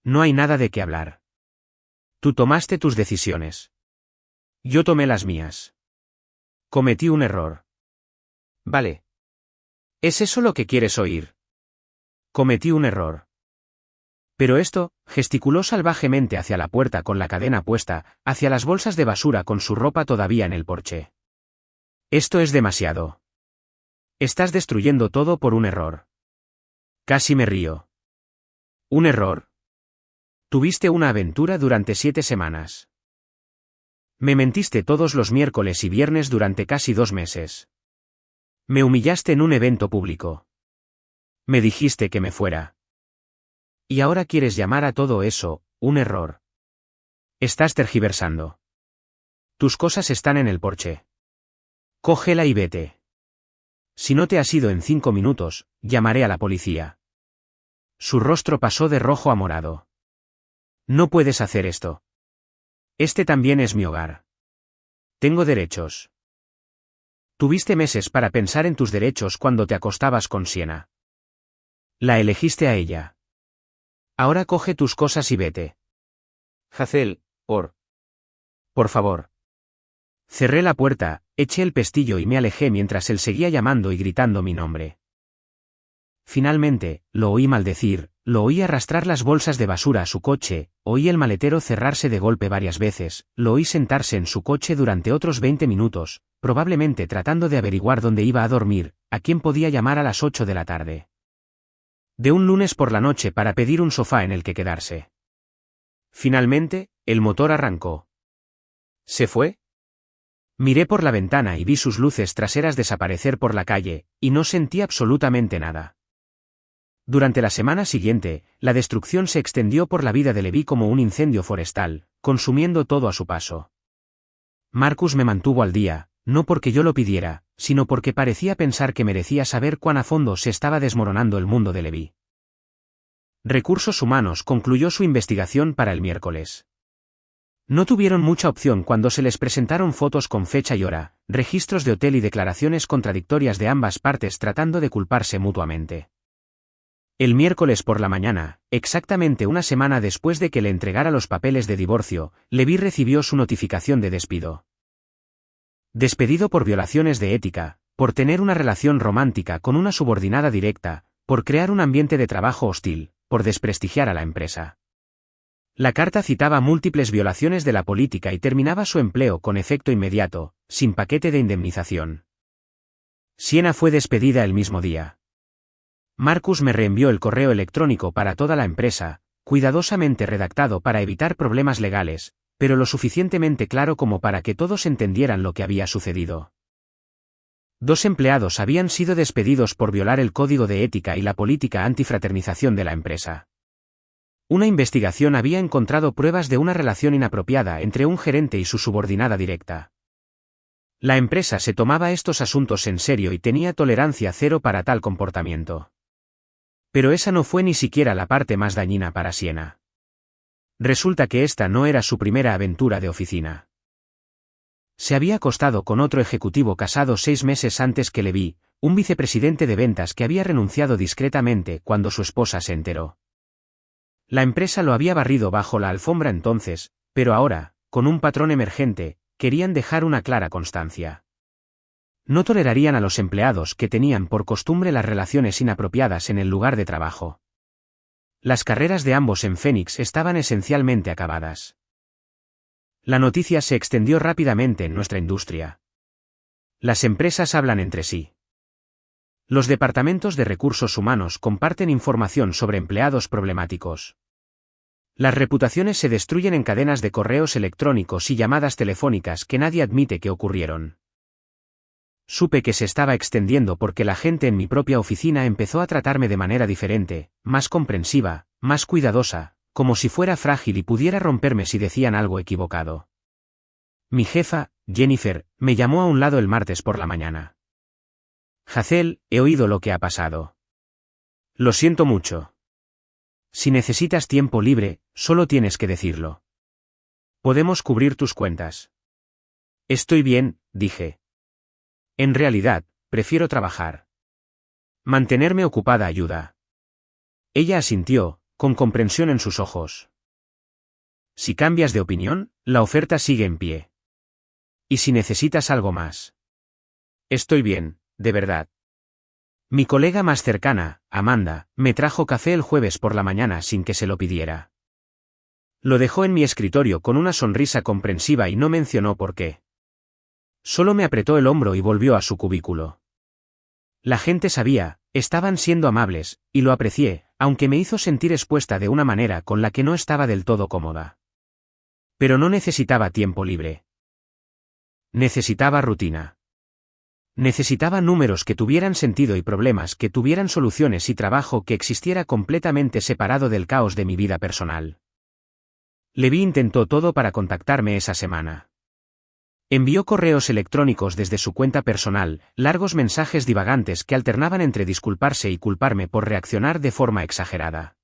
No hay nada de qué hablar. Tú tomaste tus decisiones. Yo tomé las mías. Cometí un error. Vale. ¿Es eso lo que quieres oír? Cometí un error. Pero esto, gesticuló salvajemente hacia la puerta con la cadena puesta, hacia las bolsas de basura con su ropa todavía en el porche. Esto es demasiado. Estás destruyendo todo por un error. Casi me río. ¿Un error? Tuviste una aventura durante 7 semanas. Me mentiste todos los miércoles y viernes durante casi 2 meses. Me humillaste en un evento público. Me dijiste que me fuera. Y ahora quieres llamar a todo eso, un error. Estás tergiversando. Tus cosas están en el porche. Cógela y vete. Si no te has ido en 5 minutos, llamaré a la policía. Su rostro pasó de rojo a morado. No puedes hacer esto. Este también es mi hogar. Tengo derechos. Tuviste meses para pensar en tus derechos cuando te acostabas con Sienna. La elegiste a ella. Ahora coge tus cosas y vete. Hazel, Por favor. Cerré la puerta, eché el pestillo y me alejé mientras él seguía llamando y gritando mi nombre. Finalmente, lo oí maldecir, lo oí arrastrar las bolsas de basura a su coche, oí el maletero cerrarse de golpe varias veces, lo oí sentarse en su coche durante otros 20 minutos, probablemente tratando de averiguar dónde iba a dormir, a quién podía llamar a las 8 de la tarde. De un lunes por la noche para pedir un sofá en el que quedarse. Finalmente, el motor arrancó. ¿Se fue? Miré por la ventana y vi sus luces traseras desaparecer por la calle, y no sentí absolutamente nada. Durante la semana siguiente, la destrucción se extendió por la vida de Levi como un incendio forestal, consumiendo todo a su paso. Marcus me mantuvo al día, no porque yo lo pidiera, sino porque parecía pensar que merecía saber cuán a fondo se estaba desmoronando el mundo de Levi. Recursos Humanos concluyó su investigación para el miércoles. No tuvieron mucha opción cuando se les presentaron fotos con fecha y hora, registros de hotel y declaraciones contradictorias de ambas partes tratando de culparse mutuamente. El miércoles por la mañana, exactamente una semana después de que le entregara los papeles de divorcio, Levi recibió su notificación de despido. Despedido por violaciones de ética, por tener una relación romántica con una subordinada directa, por crear un ambiente de trabajo hostil, por desprestigiar a la empresa. La carta citaba múltiples violaciones de la política y terminaba su empleo con efecto inmediato, sin paquete de indemnización. Sienna fue despedida el mismo día. Marcus me reenvió el correo electrónico para toda la empresa, cuidadosamente redactado para evitar problemas legales, pero lo suficientemente claro como para que todos entendieran lo que había sucedido. 2 empleados habían sido despedidos por violar el código de ética y la política antifraternización de la empresa. Una investigación había encontrado pruebas de una relación inapropiada entre un gerente y su subordinada directa. La empresa se tomaba estos asuntos en serio y tenía tolerancia cero para tal comportamiento. Pero esa no fue ni siquiera la parte más dañina para Sienna. Resulta que esta no era su primera aventura de oficina. Se había acostado con otro ejecutivo casado 6 meses antes que Levi, un vicepresidente de ventas que había renunciado discretamente cuando su esposa se enteró. La empresa lo había barrido bajo la alfombra entonces, pero ahora, con un patrón emergente, querían dejar una clara constancia. No tolerarían a los empleados que tenían por costumbre las relaciones inapropiadas en el lugar de trabajo. Las carreras de ambos en Phoenix estaban esencialmente acabadas. La noticia se extendió rápidamente en nuestra industria. Las empresas hablan entre sí. Los departamentos de recursos humanos comparten información sobre empleados problemáticos. Las reputaciones se destruyen en cadenas de correos electrónicos y llamadas telefónicas que nadie admite que ocurrieron. Supe que se estaba extendiendo porque la gente en mi propia oficina empezó a tratarme de manera diferente, más comprensiva, más cuidadosa, como si fuera frágil y pudiera romperme si decían algo equivocado. Mi jefa, Jennifer, me llamó a un lado el martes por la mañana. Hazel, he oído lo que ha pasado. Lo siento mucho. Si necesitas tiempo libre, solo tienes que decirlo. Podemos cubrir tus cuentas. Estoy bien, dije. En realidad, prefiero trabajar. Mantenerme ocupada ayuda. Ella asintió, con comprensión en sus ojos. Si cambias de opinión, la oferta sigue en pie. ¿Y si necesitas algo más? Estoy bien, de verdad. Mi colega más cercana, Amanda, me trajo café el jueves por la mañana sin que se lo pidiera. Lo dejó en mi escritorio con una sonrisa comprensiva y no mencionó por qué. Solo me apretó el hombro y volvió a su cubículo. La gente sabía, estaban siendo amables, y lo aprecié, aunque me hizo sentir expuesta de una manera con la que no estaba del todo cómoda. Pero no necesitaba tiempo libre. Necesitaba rutina. Necesitaba números que tuvieran sentido y problemas que tuvieran soluciones y trabajo que existiera completamente separado del caos de mi vida personal. Levi intentó todo para contactarme esa semana. Envió correos electrónicos desde su cuenta personal, largos mensajes divagantes que alternaban entre disculparse y culparme por reaccionar de forma exagerada.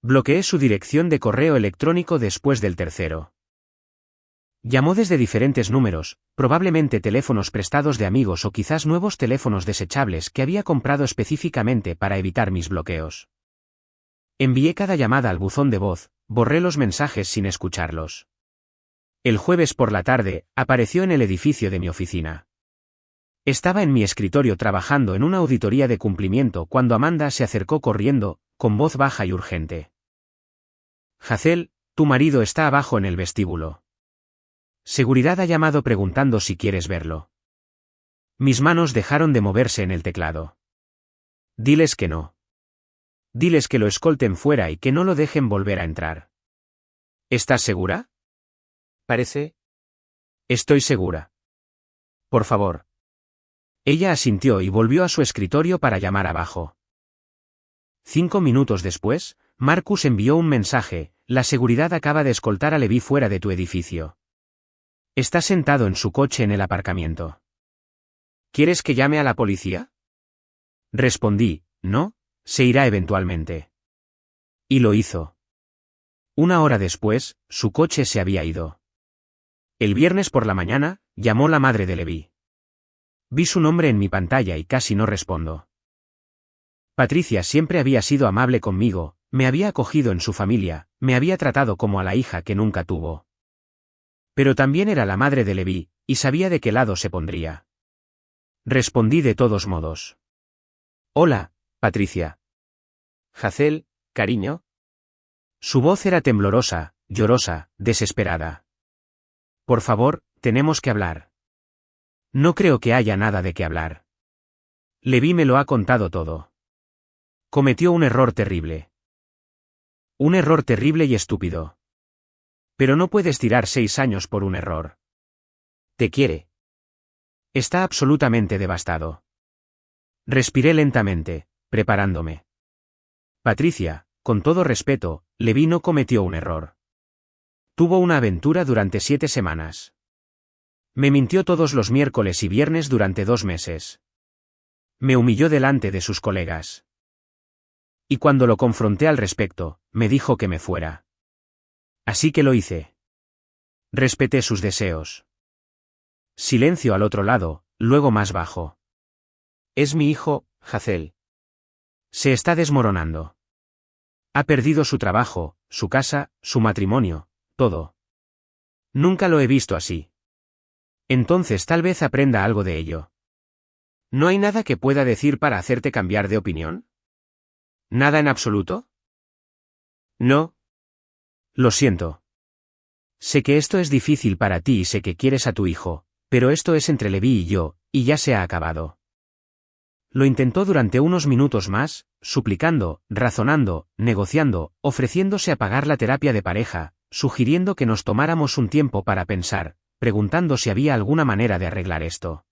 Bloqueé su dirección de correo electrónico después del tercero. Llamó desde diferentes números, probablemente teléfonos prestados de amigos o quizás nuevos teléfonos desechables que había comprado específicamente para evitar mis bloqueos. Envié cada llamada al buzón de voz, borré los mensajes sin escucharlos. El jueves por la tarde, apareció en el edificio de mi oficina. Estaba en mi escritorio trabajando en una auditoría de cumplimiento cuando Amanda se acercó corriendo, con voz baja y urgente. Hazel, tu marido está abajo en el vestíbulo. Seguridad ha llamado preguntando si quieres verlo. Mis manos dejaron de moverse en el teclado. Diles que no. Diles que lo escolten fuera y que no lo dejen volver a entrar. ¿Estás segura? Parece. Estoy segura. Por favor. Ella asintió y volvió a su escritorio para llamar abajo. 5 minutos después, Marcus envió un mensaje: la seguridad acaba de escoltar a Levi fuera de tu edificio. Está sentado en su coche en el aparcamiento. ¿Quieres que llame a la policía? Respondí, no, se irá eventualmente. Y lo hizo. 1 hora después, su coche se había ido. El viernes por la mañana, llamó la madre de Levi. Vi su nombre en mi pantalla y casi no respondo. Patricia siempre había sido amable conmigo, me había acogido en su familia, me había tratado como a la hija que nunca tuvo. Pero también era la madre de Levi, y sabía de qué lado se pondría. Respondí de todos modos. Hola, Patricia. Hazel, cariño. Su voz era temblorosa, llorosa, desesperada. Por favor, tenemos que hablar. No creo que haya nada de qué hablar. Levi me lo ha contado todo. Cometió un error terrible. Un error terrible y estúpido. Pero no puedes tirar 6 años por un error. Te quiere. Está absolutamente devastado. Respiré lentamente, preparándome. Patricia, con todo respeto, Levi no cometió un error. Tuvo una aventura durante 7 semanas. Me mintió todos los miércoles y viernes durante 2 meses. Me humilló delante de sus colegas. Y cuando lo confronté al respecto, me dijo que me fuera. Así que lo hice. Respeté sus deseos. Silencio al otro lado, luego más bajo. Es mi hijo, Hazel. Se está desmoronando. Ha perdido su trabajo, su casa, su matrimonio, todo. Nunca lo he visto así. Entonces tal vez aprenda algo de ello. ¿No hay nada que pueda decir para hacerte cambiar de opinión? ¿Nada en absoluto? No. Lo siento. Sé que esto es difícil para ti y sé que quieres a tu hijo, pero esto es entre Levi y yo, y ya se ha acabado. Lo intentó durante unos minutos más, suplicando, razonando, negociando, ofreciéndose a pagar la terapia de pareja, sugiriendo que nos tomáramos un tiempo para pensar, preguntando si había alguna manera de arreglar esto.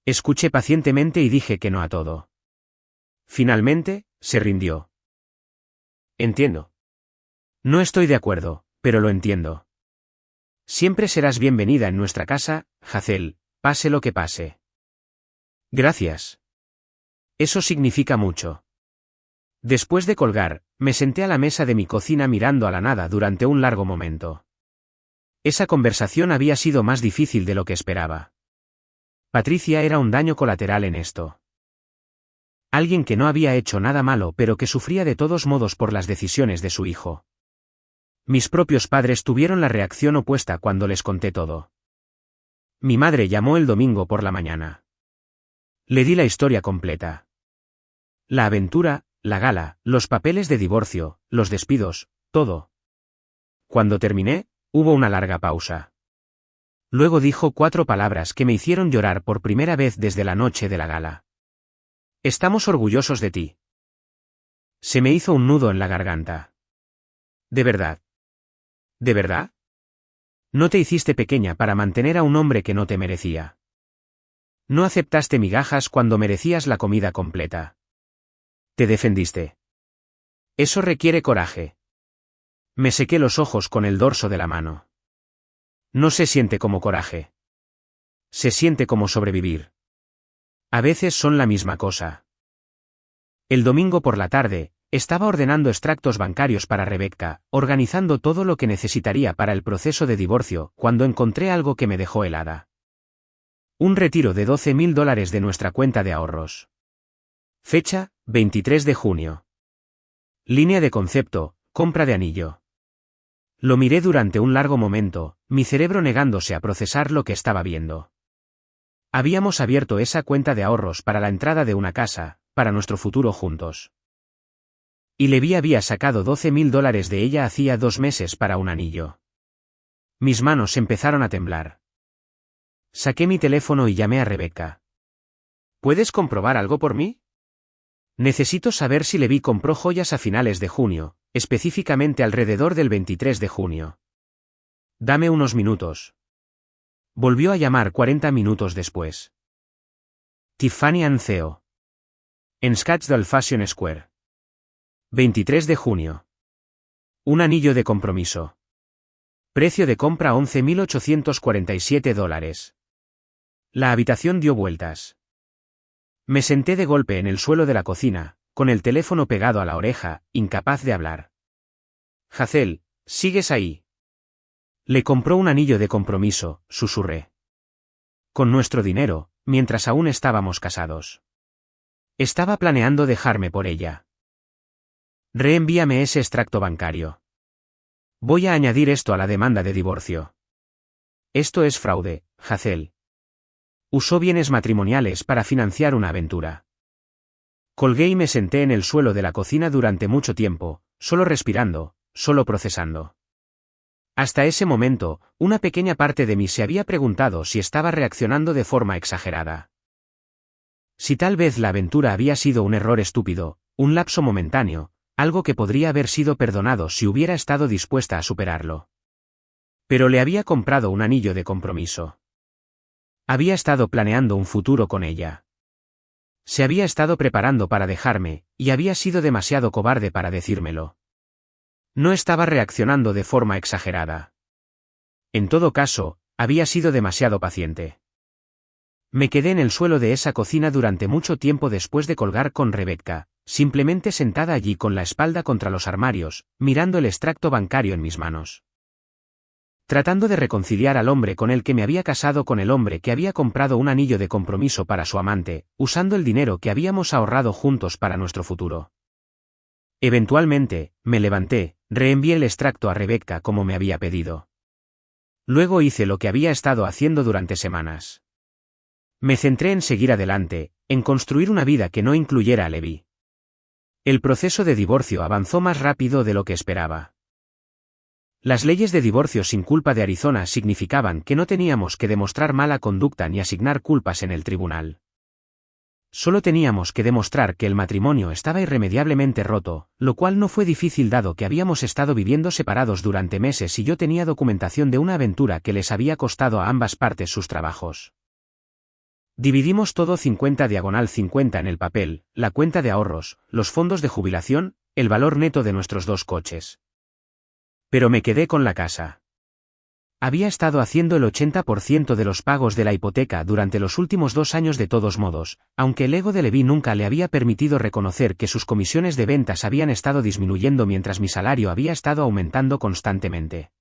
Escuché pacientemente y dije que no a todo. Finalmente, se rindió. Entiendo. No estoy de acuerdo, pero lo entiendo. Siempre serás bienvenida en nuestra casa, Hazel, pase lo que pase. Gracias. Eso significa mucho. Después de colgar, me senté a la mesa de mi cocina mirando a la nada durante un largo momento. Esa conversación había sido más difícil de lo que esperaba. Patricia era un daño colateral en esto. Alguien que no había hecho nada malo pero que sufría de todos modos por las decisiones de su hijo. Mis propios padres tuvieron la reacción opuesta cuando les conté todo. Mi madre llamó el domingo por la mañana. Le di la historia completa. La aventura, la gala, los papeles de divorcio, los despidos, todo. Cuando terminé, hubo una larga pausa. Luego dijo 4 palabras que me hicieron llorar por primera vez desde la noche de la gala. Estamos orgullosos de ti. Se me hizo un nudo en la garganta. ¿De verdad? ¿De verdad? No te hiciste pequeña para mantener a un hombre que no te merecía. No aceptaste migajas cuando merecías la comida completa. Te defendiste. Eso requiere coraje. Me sequé los ojos con el dorso de la mano. No se siente como coraje. Se siente como sobrevivir. A veces son la misma cosa. El domingo por la tarde, estaba ordenando extractos bancarios para Rebecca, organizando todo lo que necesitaría para el proceso de divorcio, cuando encontré algo que me dejó helada. Un retiro de $12,000 de nuestra cuenta de ahorros. Fecha, 23 de junio. Línea de concepto, compra de anillo. Lo miré durante un largo momento, mi cerebro negándose a procesar lo que estaba viendo. Habíamos abierto esa cuenta de ahorros para la entrada de una casa, para nuestro futuro juntos. Y Levi había sacado $12,000 de ella hacía 2 meses para un anillo. Mis manos empezaron a temblar. Saqué mi teléfono y llamé a Rebecca. ¿Puedes comprobar algo por mí? Necesito saber si Levi compró joyas a finales de junio, específicamente alrededor del 23 de junio. Dame unos minutos. Volvió a llamar 40 minutos después. Tiffany & Co. En Scottsdale Fashion Square. 23 de junio. Un anillo de compromiso. Precio de compra $11,847. La habitación dio vueltas. Me senté de golpe en el suelo de la cocina, con el teléfono pegado a la oreja, incapaz de hablar. Hazel, ¿sigues ahí? Le compró un anillo de compromiso, susurré. Con nuestro dinero, mientras aún estábamos casados. Estaba planeando dejarme por ella. Reenvíame ese extracto bancario. Voy a añadir esto a la demanda de divorcio. Esto es fraude, Hazel. Usó bienes matrimoniales para financiar una aventura. Colgué y me senté en el suelo de la cocina durante mucho tiempo, solo respirando, solo procesando. Hasta ese momento, una pequeña parte de mí se había preguntado si estaba reaccionando de forma exagerada. Si tal vez la aventura había sido un error estúpido, un lapso momentáneo, algo que podría haber sido perdonado si hubiera estado dispuesta a superarlo. Pero le había comprado un anillo de compromiso. Había estado planeando un futuro con ella. Se había estado preparando para dejarme, y había sido demasiado cobarde para decírmelo. No estaba reaccionando de forma exagerada. En todo caso, había sido demasiado paciente. Me quedé en el suelo de esa cocina durante mucho tiempo después de colgar con Rebecca, simplemente sentada allí con la espalda contra los armarios, mirando el extracto bancario en mis manos. Tratando de reconciliar al hombre con el que me había casado con el hombre que había comprado un anillo de compromiso para su amante, usando el dinero que habíamos ahorrado juntos para nuestro futuro. Eventualmente, me levanté, reenvié el extracto a Rebecca como me había pedido. Luego hice lo que había estado haciendo durante semanas. Me centré en seguir adelante, en construir una vida que no incluyera a Levi. El proceso de divorcio avanzó más rápido de lo que esperaba. Las leyes de divorcio sin culpa de Arizona significaban que no teníamos que demostrar mala conducta ni asignar culpas en el tribunal. Solo teníamos que demostrar que el matrimonio estaba irremediablemente roto, lo cual no fue difícil dado que habíamos estado viviendo separados durante meses y yo tenía documentación de una aventura que les había costado a ambas partes sus trabajos. Dividimos todo 50/50 en el papel, la cuenta de ahorros, los fondos de jubilación, el valor neto de nuestros 2 coches. Pero me quedé con la casa. Había estado haciendo el 80% de los pagos de la hipoteca durante los últimos 2 años de todos modos, aunque el ego de Levi nunca le había permitido reconocer que sus comisiones de ventas habían estado disminuyendo mientras mi salario había estado aumentando constantemente.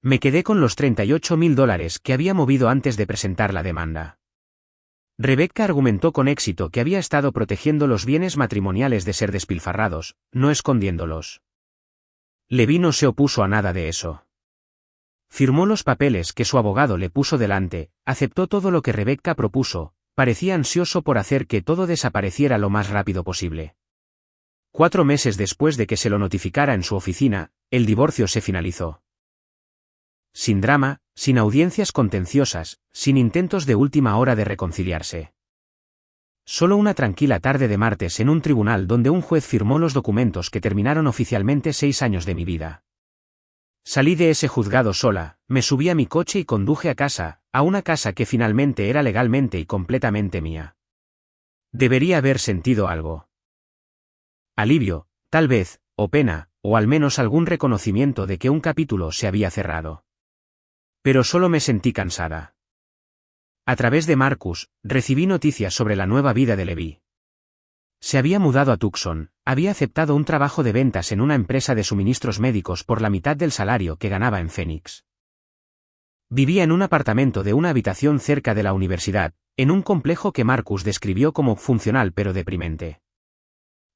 Me quedé con los $38,000 que había movido antes de presentar la demanda. Rebecca argumentó con éxito que había estado protegiendo los bienes matrimoniales de ser despilfarrados, no escondiéndolos. Levi no se opuso a nada de eso. Firmó los papeles que su abogado le puso delante, aceptó todo lo que Rebecca propuso, parecía ansioso por hacer que todo desapareciera lo más rápido posible. 4 meses después de que se lo notificara en su oficina, el divorcio se finalizó. Sin drama, sin audiencias contenciosas, sin intentos de última hora de reconciliarse. Solo una tranquila tarde de martes en un tribunal donde un juez firmó los documentos que terminaron oficialmente 6 años de mi vida. Salí de ese juzgado sola, me subí a mi coche y conduje a casa, a una casa que finalmente era legalmente y completamente mía. Debería haber sentido algo. Alivio, tal vez, o pena, o al menos algún reconocimiento de que un capítulo se había cerrado. Pero solo me sentí cansada. A través de Marcus, recibí noticias sobre la nueva vida de Levi. Se había mudado a Tucson, había aceptado un trabajo de ventas en una empresa de suministros médicos por la mitad del salario que ganaba en Phoenix. Vivía en un apartamento de una habitación cerca de la universidad, en un complejo que Marcus describió como funcional pero deprimente.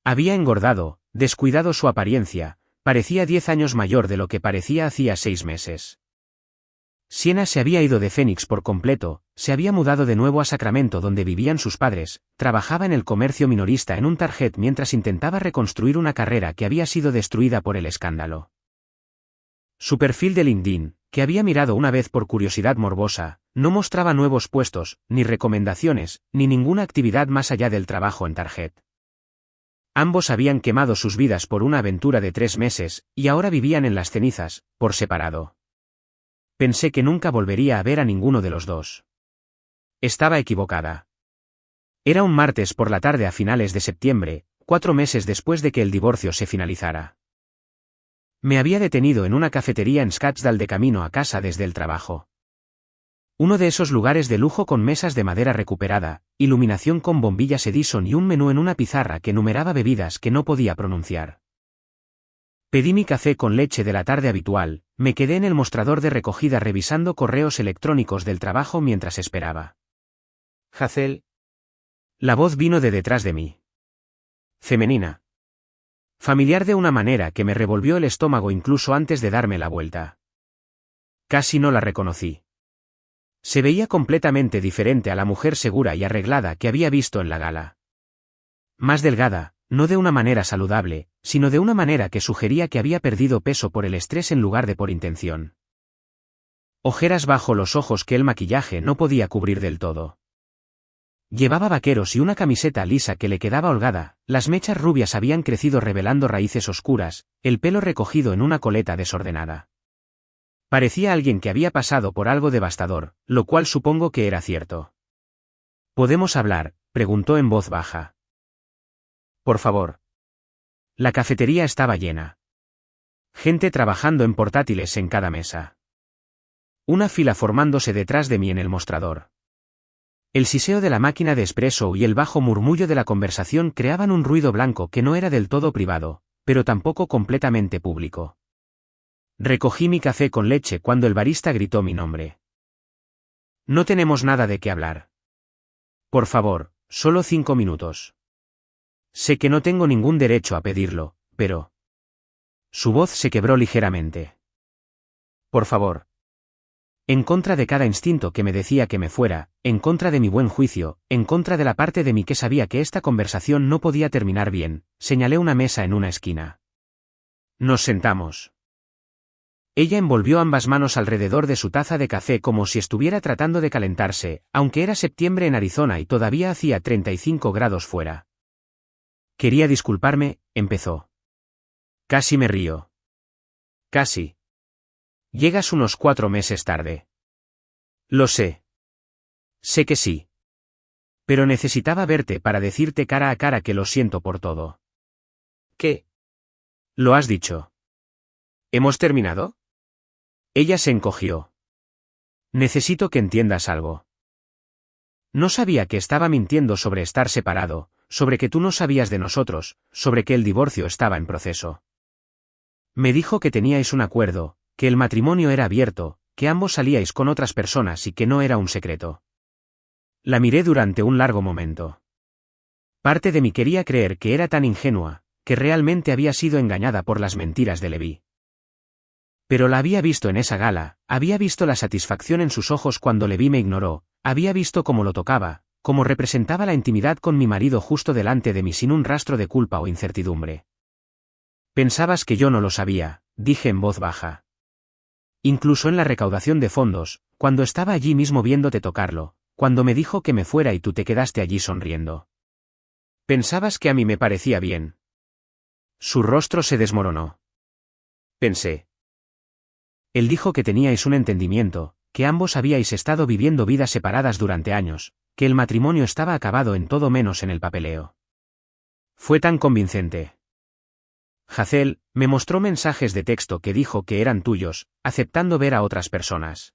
Había engordado, descuidado su apariencia, parecía 10 años mayor de lo que parecía hacía 6 meses. Sienna se había ido de Phoenix por completo, se había mudado de nuevo a Sacramento donde vivían sus padres, trabajaba en el comercio minorista en un Target mientras intentaba reconstruir una carrera que había sido destruida por el escándalo. Su perfil de LinkedIn, que había mirado una vez por curiosidad morbosa, no mostraba nuevos puestos, ni recomendaciones, ni ninguna actividad más allá del trabajo en Target. Ambos habían quemado sus vidas por una aventura de 3 meses, y ahora vivían en las cenizas, por separado. Pensé que nunca volvería a ver a ninguno de los dos. Estaba equivocada. Era un martes por la tarde a finales de septiembre, 4 meses después de que el divorcio se finalizara. Me había detenido en una cafetería en Scottsdale de camino a casa desde el trabajo. Uno de esos lugares de lujo con mesas de madera recuperada, iluminación con bombillas Edison y un menú en una pizarra que numeraba bebidas que no podía pronunciar. Pedí mi café con leche de la tarde habitual, me quedé en el mostrador de recogida revisando correos electrónicos del trabajo mientras esperaba. Hazel. La voz vino de detrás de mí. Femenina. Familiar de una manera que me revolvió el estómago incluso antes de darme la vuelta. Casi no la reconocí. Se veía completamente diferente a la mujer segura y arreglada que había visto en la gala. Más delgada, no de una manera saludable, sino de una manera que sugería que había perdido peso por el estrés en lugar de por intención. Ojeras bajo los ojos que el maquillaje no podía cubrir del todo. Llevaba vaqueros y una camiseta lisa que le quedaba holgada, las mechas rubias habían crecido revelando raíces oscuras, el pelo recogido en una coleta desordenada. Parecía alguien que había pasado por algo devastador, lo cual supongo que era cierto. ¿Podemos hablar?, preguntó en voz baja. Por favor. La cafetería estaba llena. Gente trabajando en portátiles en cada mesa. Una fila formándose detrás de mí en el mostrador. El siseo de la máquina de espresso y el bajo murmullo de la conversación creaban un ruido blanco que no era del todo privado, pero tampoco completamente público. Recogí mi café con leche cuando el barista gritó mi nombre. No tenemos nada de qué hablar. Por favor, solo 5 minutos. Sé que no tengo ningún derecho a pedirlo, pero... Su voz se quebró ligeramente. Por favor. En contra de cada instinto que me decía que me fuera, en contra de mi buen juicio, en contra de la parte de mí que sabía que esta conversación no podía terminar bien, señalé una mesa en una esquina. Nos sentamos. Ella envolvió ambas manos alrededor de su taza de café como si estuviera tratando de calentarse, aunque era septiembre en Arizona y todavía hacía 35 grados fuera. Quería disculparme, empezó. Casi me río. Casi. Llegas unos 4 meses tarde. Lo sé. Sé que sí. Pero necesitaba verte para decirte cara a cara que lo siento por todo. ¿Qué? Lo has dicho. ¿Hemos terminado? Ella se encogió. Necesito que entiendas algo. No sabía que estaba mintiendo sobre estar separado, sobre que tú no sabías de nosotros, sobre que el divorcio estaba en proceso. Me dijo que teníais un acuerdo, que el matrimonio era abierto, que ambos salíais con otras personas y que no era un secreto. La miré durante un largo momento. Parte de mí quería creer que era tan ingenua, que realmente había sido engañada por las mentiras de Levi. Pero la había visto en esa gala, había visto la satisfacción en sus ojos cuando Levi me ignoró, había visto cómo lo tocaba, cómo representaba la intimidad con mi marido justo delante de mí sin un rastro de culpa o incertidumbre. Pensabas que yo no lo sabía, dije en voz baja. Incluso en la recaudación de fondos, cuando estaba allí mismo viéndote tocarlo, cuando me dijo que me fuera y tú te quedaste allí sonriendo. Pensabas que a mí me parecía bien. Su rostro se desmoronó. Pensé. Él dijo que teníais un entendimiento, que ambos habíais estado viviendo vidas separadas durante años, que el matrimonio estaba acabado en todo menos en el papeleo. Fue tan convincente. Hazel me mostró mensajes de texto que dijo que eran tuyos, aceptando ver a otras personas.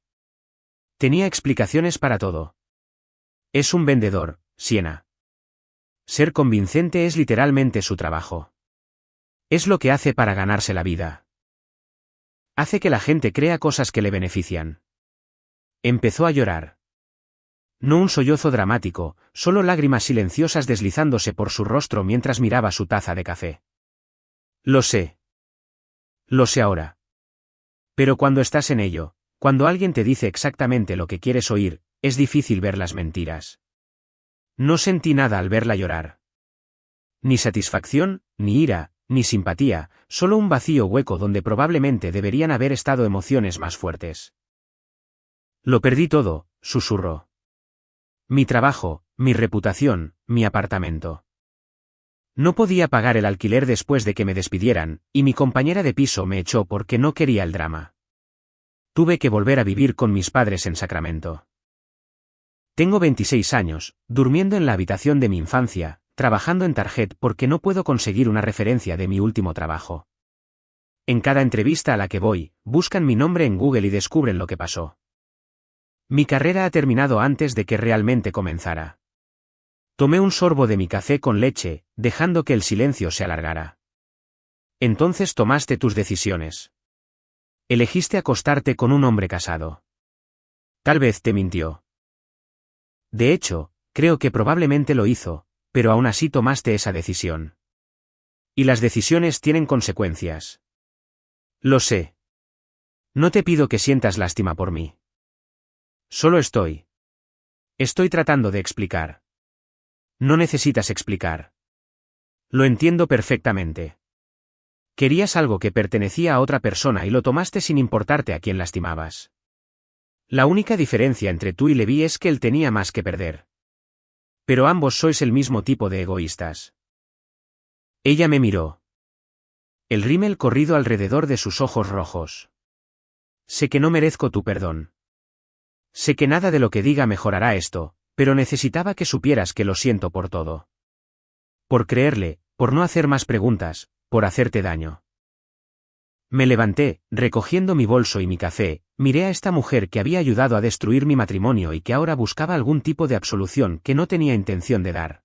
Tenía explicaciones para todo. Es un vendedor, Sienna. Ser convincente es literalmente su trabajo. Es lo que hace para ganarse la vida. Hace que la gente crea cosas que le benefician. Empezó a llorar. No un sollozo dramático, solo lágrimas silenciosas deslizándose por su rostro mientras miraba su taza de café. Lo sé. Lo sé ahora. Pero cuando estás en ello, cuando alguien te dice exactamente lo que quieres oír, es difícil ver las mentiras. No sentí nada al verla llorar. Ni satisfacción, ni ira, ni simpatía, solo un vacío hueco donde probablemente deberían haber estado emociones más fuertes. Lo perdí todo, susurró. Mi trabajo, mi reputación, mi apartamento. No podía pagar el alquiler después de que me despidieran, y mi compañera de piso me echó porque no quería el drama. Tuve que volver a vivir con mis padres en Sacramento. Tengo 26 años, durmiendo en la habitación de mi infancia, trabajando en Target porque no puedo conseguir una referencia de mi último trabajo. En cada entrevista a la que voy, buscan mi nombre en Google y descubren lo que pasó. Mi carrera ha terminado antes de que realmente comenzara. Tomé un sorbo de mi café con leche, dejando que el silencio se alargara. Entonces tomaste tus decisiones. Elegiste acostarte con un hombre casado. Tal vez te mintió. De hecho, creo que probablemente lo hizo, pero aún así tomaste esa decisión. Y las decisiones tienen consecuencias. Lo sé. No te pido que sientas lástima por mí. Solo estoy tratando de explicar. No necesitas explicar. Lo entiendo perfectamente. Querías algo que pertenecía a otra persona y lo tomaste sin importarte a quién lastimabas. La única diferencia entre tú y Levi es que él tenía más que perder. Pero ambos sois el mismo tipo de egoístas. Ella me miró. El rímel corrido alrededor de sus ojos rojos. Sé que no merezco tu perdón. Sé que nada de lo que diga mejorará esto, pero necesitaba que supieras que lo siento por todo. Por creerle, por no hacer más preguntas, por hacerte daño. Me levanté, recogiendo mi bolso y mi café, miré a esta mujer que había ayudado a destruir mi matrimonio y que ahora buscaba algún tipo de absolución que no tenía intención de dar.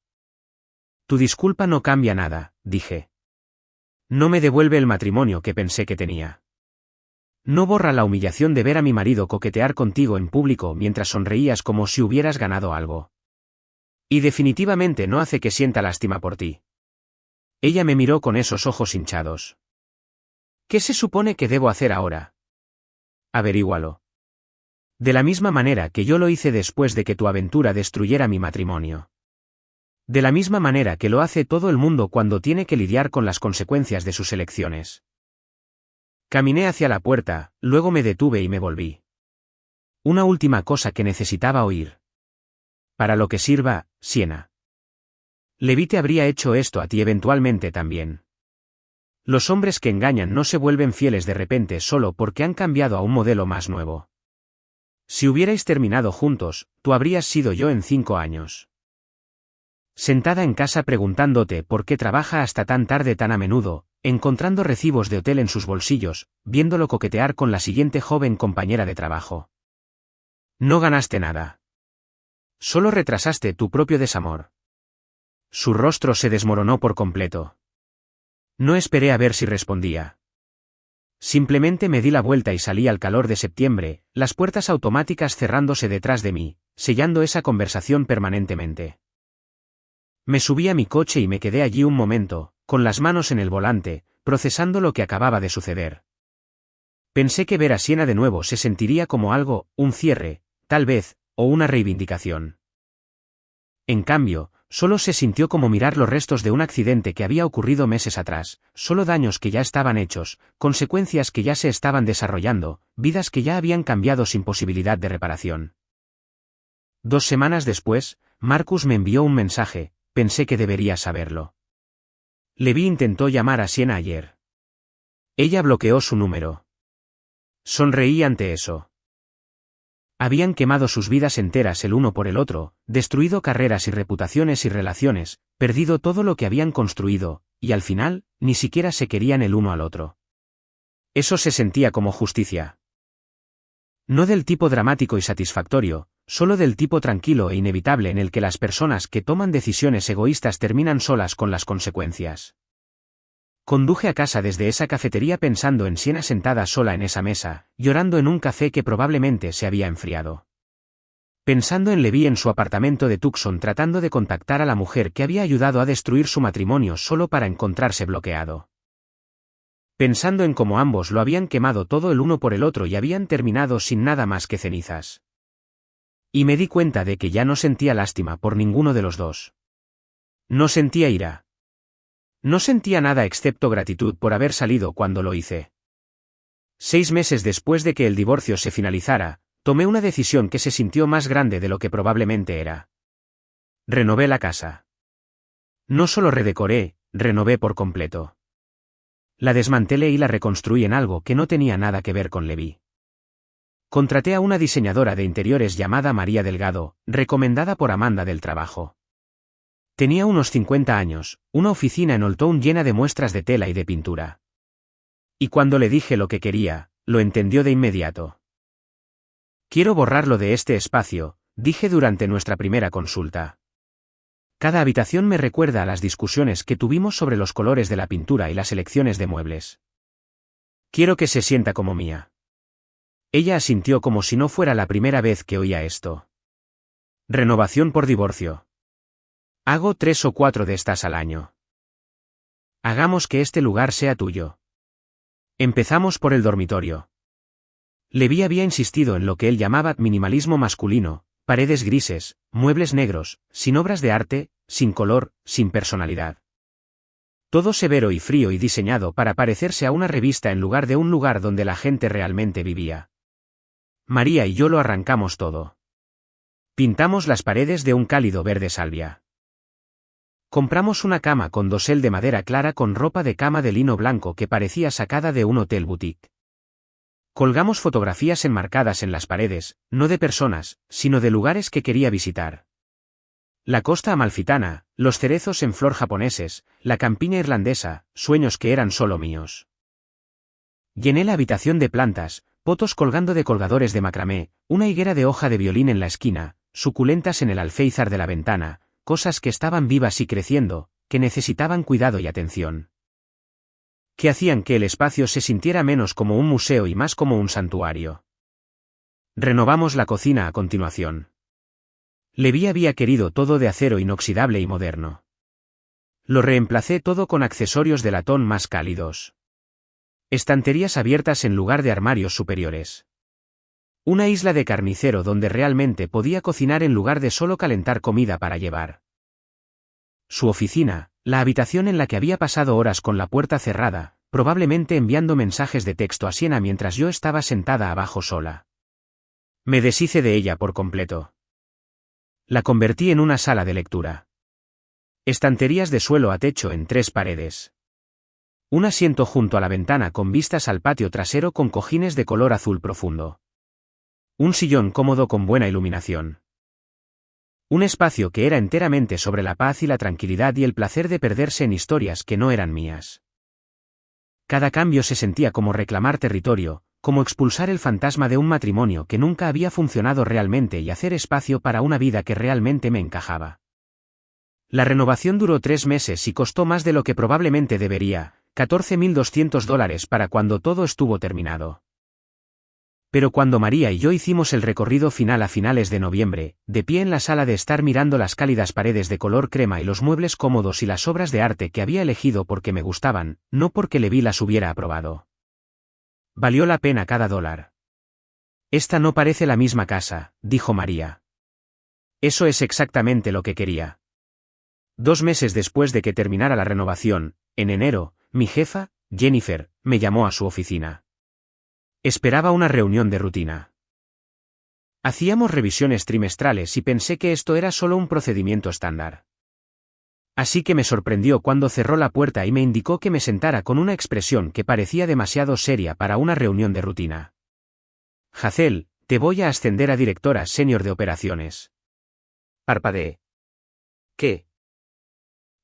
Tu disculpa no cambia nada, dije. No me devuelve el matrimonio que pensé que tenía. No borra la humillación de ver a mi marido coquetear contigo en público mientras sonreías como si hubieras ganado algo. Y definitivamente no hace que sienta lástima por ti. Ella me miró con esos ojos hinchados. ¿Qué se supone que debo hacer ahora? Averígualo. De la misma manera que yo lo hice después de que tu aventura destruyera mi matrimonio. De la misma manera que lo hace todo el mundo cuando tiene que lidiar con las consecuencias de sus elecciones. Caminé hacia la puerta, luego me detuve y me volví. Una última cosa que necesitaba oír. Para lo que sirva, Sienna. Levi te habría hecho esto a ti eventualmente también. Los hombres que engañan no se vuelven fieles de repente solo porque han cambiado a un modelo más nuevo. Si hubierais terminado juntos, tú habrías sido yo en 5 años. Sentada en casa preguntándote por qué trabaja hasta tan tarde tan a menudo, encontrando recibos de hotel en sus bolsillos, viéndolo coquetear con la siguiente joven compañera de trabajo. No ganaste nada. Solo retrasaste tu propio desamor. Su rostro se desmoronó por completo. No esperé a ver si respondía. Simplemente me di la vuelta y salí al calor de septiembre, las puertas automáticas cerrándose detrás de mí, sellando esa conversación permanentemente. Me subí a mi coche y me quedé allí un momento, con las manos en el volante, procesando lo que acababa de suceder. Pensé que ver a Sienna de nuevo se sentiría como algo, un cierre, tal vez, o una reivindicación. En cambio, solo se sintió como mirar los restos de un accidente que había ocurrido meses atrás, solo daños que ya estaban hechos, consecuencias que ya se estaban desarrollando, vidas que ya habían cambiado sin posibilidad de reparación. 2 semanas después, Marcus me envió un mensaje, pensé que debería saberlo. Levi intentó llamar a Sienna ayer. Ella bloqueó su número. Sonreí ante eso. Habían quemado sus vidas enteras el uno por el otro, destruido carreras y reputaciones y relaciones, perdido todo lo que habían construido, y al final, ni siquiera se querían el uno al otro. Eso se sentía como justicia. No del tipo dramático y satisfactorio, solo del tipo tranquilo e inevitable en el que las personas que toman decisiones egoístas terminan solas con las consecuencias. Conduje a casa desde esa cafetería pensando en Siena sentada sola en esa mesa, llorando en un café que probablemente se había enfriado. Pensando en Levi en su apartamento de Tucson tratando de contactar a la mujer que había ayudado a destruir su matrimonio solo para encontrarse bloqueado. Pensando en cómo ambos lo habían quemado todo el uno por el otro y habían terminado sin nada más que cenizas. Y me di cuenta de que ya no sentía lástima por ninguno de los dos. No sentía ira. No sentía nada excepto gratitud por haber salido cuando lo hice. 6 meses después de que el divorcio se finalizara, tomé una decisión que se sintió más grande de lo que probablemente era. Renové la casa. No solo redecoré, renové por completo. La desmantelé y la reconstruí en algo que no tenía nada que ver con Levi. Contraté a una diseñadora de interiores llamada María Delgado, recomendada por Amanda del trabajo. Tenía unos 50 años, una oficina en Old Town llena de muestras de tela y de pintura. Y cuando le dije lo que quería, lo entendió de inmediato. Quiero borrarlo de este espacio, dije durante nuestra primera consulta. Cada habitación me recuerda a las discusiones que tuvimos sobre los colores de la pintura y las elecciones de muebles. Quiero que se sienta como mía. Ella asintió como si no fuera la primera vez que oía esto. Renovación por divorcio. Hago 3 o 4 de estas al año. Hagamos que este lugar sea tuyo. Empezamos por el dormitorio. Levi había insistido en lo que él llamaba minimalismo masculino, paredes grises, muebles negros, sin obras de arte, sin color, sin personalidad. Todo severo y frío y diseñado para parecerse a una revista en lugar de un lugar donde la gente realmente vivía. María y yo lo arrancamos todo. Pintamos las paredes de un cálido verde salvia. Compramos una cama con dosel de madera clara con ropa de cama de lino blanco que parecía sacada de un hotel boutique. Colgamos fotografías enmarcadas en las paredes, no de personas, sino de lugares que quería visitar. La costa amalfitana, los cerezos en flor japoneses, la campiña irlandesa, sueños que eran solo míos. Llené la habitación de plantas, potos colgando de colgadores de macramé, una higuera de hoja de violín en la esquina, suculentas en el alféizar de la ventana, cosas que estaban vivas y creciendo, que necesitaban cuidado y atención. Que hacían que el espacio se sintiera menos como un museo y más como un santuario. Renovamos la cocina a continuación. Levi había querido todo de acero inoxidable y moderno. Lo reemplacé todo con accesorios de latón más cálidos. Estanterías abiertas en lugar de armarios superiores. Una isla de carnicero donde realmente podía cocinar en lugar de solo calentar comida para llevar. Su oficina, la habitación en la que había pasado horas con la puerta cerrada, probablemente enviando mensajes de texto a Siena mientras yo estaba sentada abajo sola. Me deshice de ella por completo. La convertí en una sala de lectura. Estanterías de suelo a techo en 3 paredes. Un asiento junto a la ventana con vistas al patio trasero con cojines de color azul profundo. Un sillón cómodo con buena iluminación. Un espacio que era enteramente sobre la paz y la tranquilidad y el placer de perderse en historias que no eran mías. Cada cambio se sentía como reclamar territorio, como expulsar el fantasma de un matrimonio que nunca había funcionado realmente y hacer espacio para una vida que realmente me encajaba. La renovación duró 3 meses y costó más de lo que probablemente debería, $14,200 para cuando todo estuvo terminado. Pero cuando María y yo hicimos el recorrido final a finales de noviembre, de pie en la sala de estar mirando las cálidas paredes de color crema y los muebles cómodos y las obras de arte que había elegido porque me gustaban, no porque Levi las hubiera aprobado. Valió la pena cada dólar. Esta no parece la misma casa, dijo María. Eso es exactamente lo que quería. 2 meses después de que terminara la renovación, en enero, mi jefa, Jennifer, me llamó a su oficina. Esperaba una reunión de rutina. Hacíamos revisiones trimestrales y pensé que esto era solo un procedimiento estándar. Así que me sorprendió cuando cerró la puerta y me indicó que me sentara con una expresión que parecía demasiado seria para una reunión de rutina. Hazel, te voy a ascender a directora senior de operaciones. Parpadeé. ¿Qué?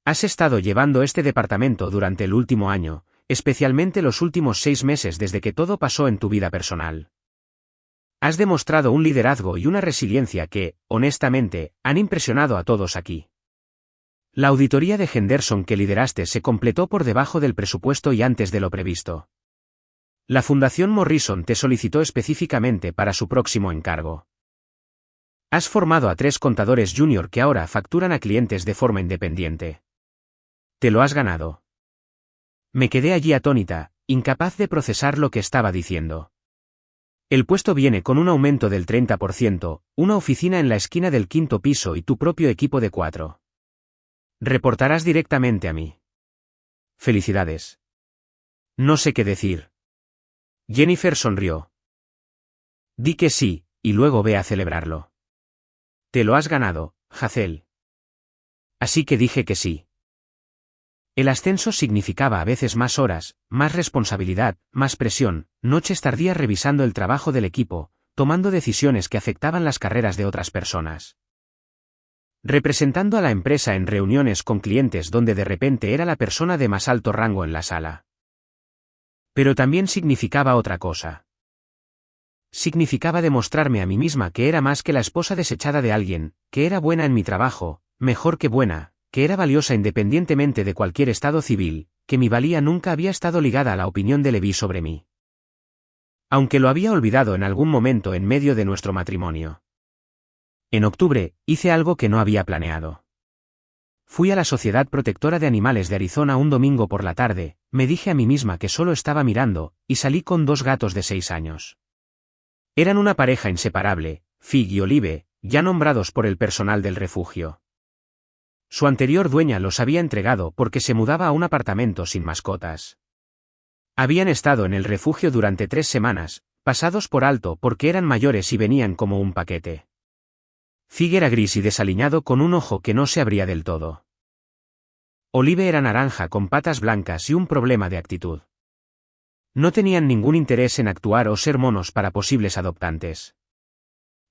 Has estado llevando este departamento durante el último año, especialmente los últimos 6 meses desde que todo pasó en tu vida personal. Has demostrado un liderazgo y una resiliencia que, honestamente, han impresionado a todos aquí. La auditoría de Henderson que lideraste se completó por debajo del presupuesto y antes de lo previsto. La Fundación Morrison te solicitó específicamente para su próximo encargo. Has formado a 3 contadores junior que ahora facturan a clientes de forma independiente. Te lo has ganado. Me quedé allí atónita, incapaz de procesar lo que estaba diciendo. El puesto viene con un aumento del 30%, una oficina en la esquina del 5.º piso y tu propio equipo de 4. Reportarás directamente a mí. Felicidades. No sé qué decir. Jennifer sonrió. Di que sí, y luego ve a celebrarlo. Te lo has ganado, Hazel. Así que dije que sí. El ascenso significaba a veces más horas, más responsabilidad, más presión, noches tardías revisando el trabajo del equipo, tomando decisiones que afectaban las carreras de otras personas. Representando a la empresa en reuniones con clientes donde de repente era la persona de más alto rango en la sala. Pero también significaba otra cosa. Significaba demostrarme a mí misma que era más que la esposa desechada de alguien, que era buena en mi trabajo, mejor que buena, que era valiosa independientemente de cualquier estado civil, que mi valía nunca había estado ligada a la opinión de Levi sobre mí. Aunque lo había olvidado en algún momento en medio de nuestro matrimonio. En octubre, hice algo que no había planeado. Fui a la Sociedad Protectora de Animales de Arizona un domingo por la tarde, me dije a mí misma que solo estaba mirando, y salí con 2 gatos de 6 años. Eran una pareja inseparable, Fig y Olive, ya nombrados por el personal del refugio. Su anterior dueña los había entregado porque se mudaba a un apartamento sin mascotas. Habían estado en el refugio durante 3 semanas, pasados por alto porque eran mayores y venían como un paquete. Fig era gris y desaliñado con un ojo que no se abría del todo. Olive era naranja con patas blancas y un problema de actitud. No tenían ningún interés en actuar o ser monos para posibles adoptantes.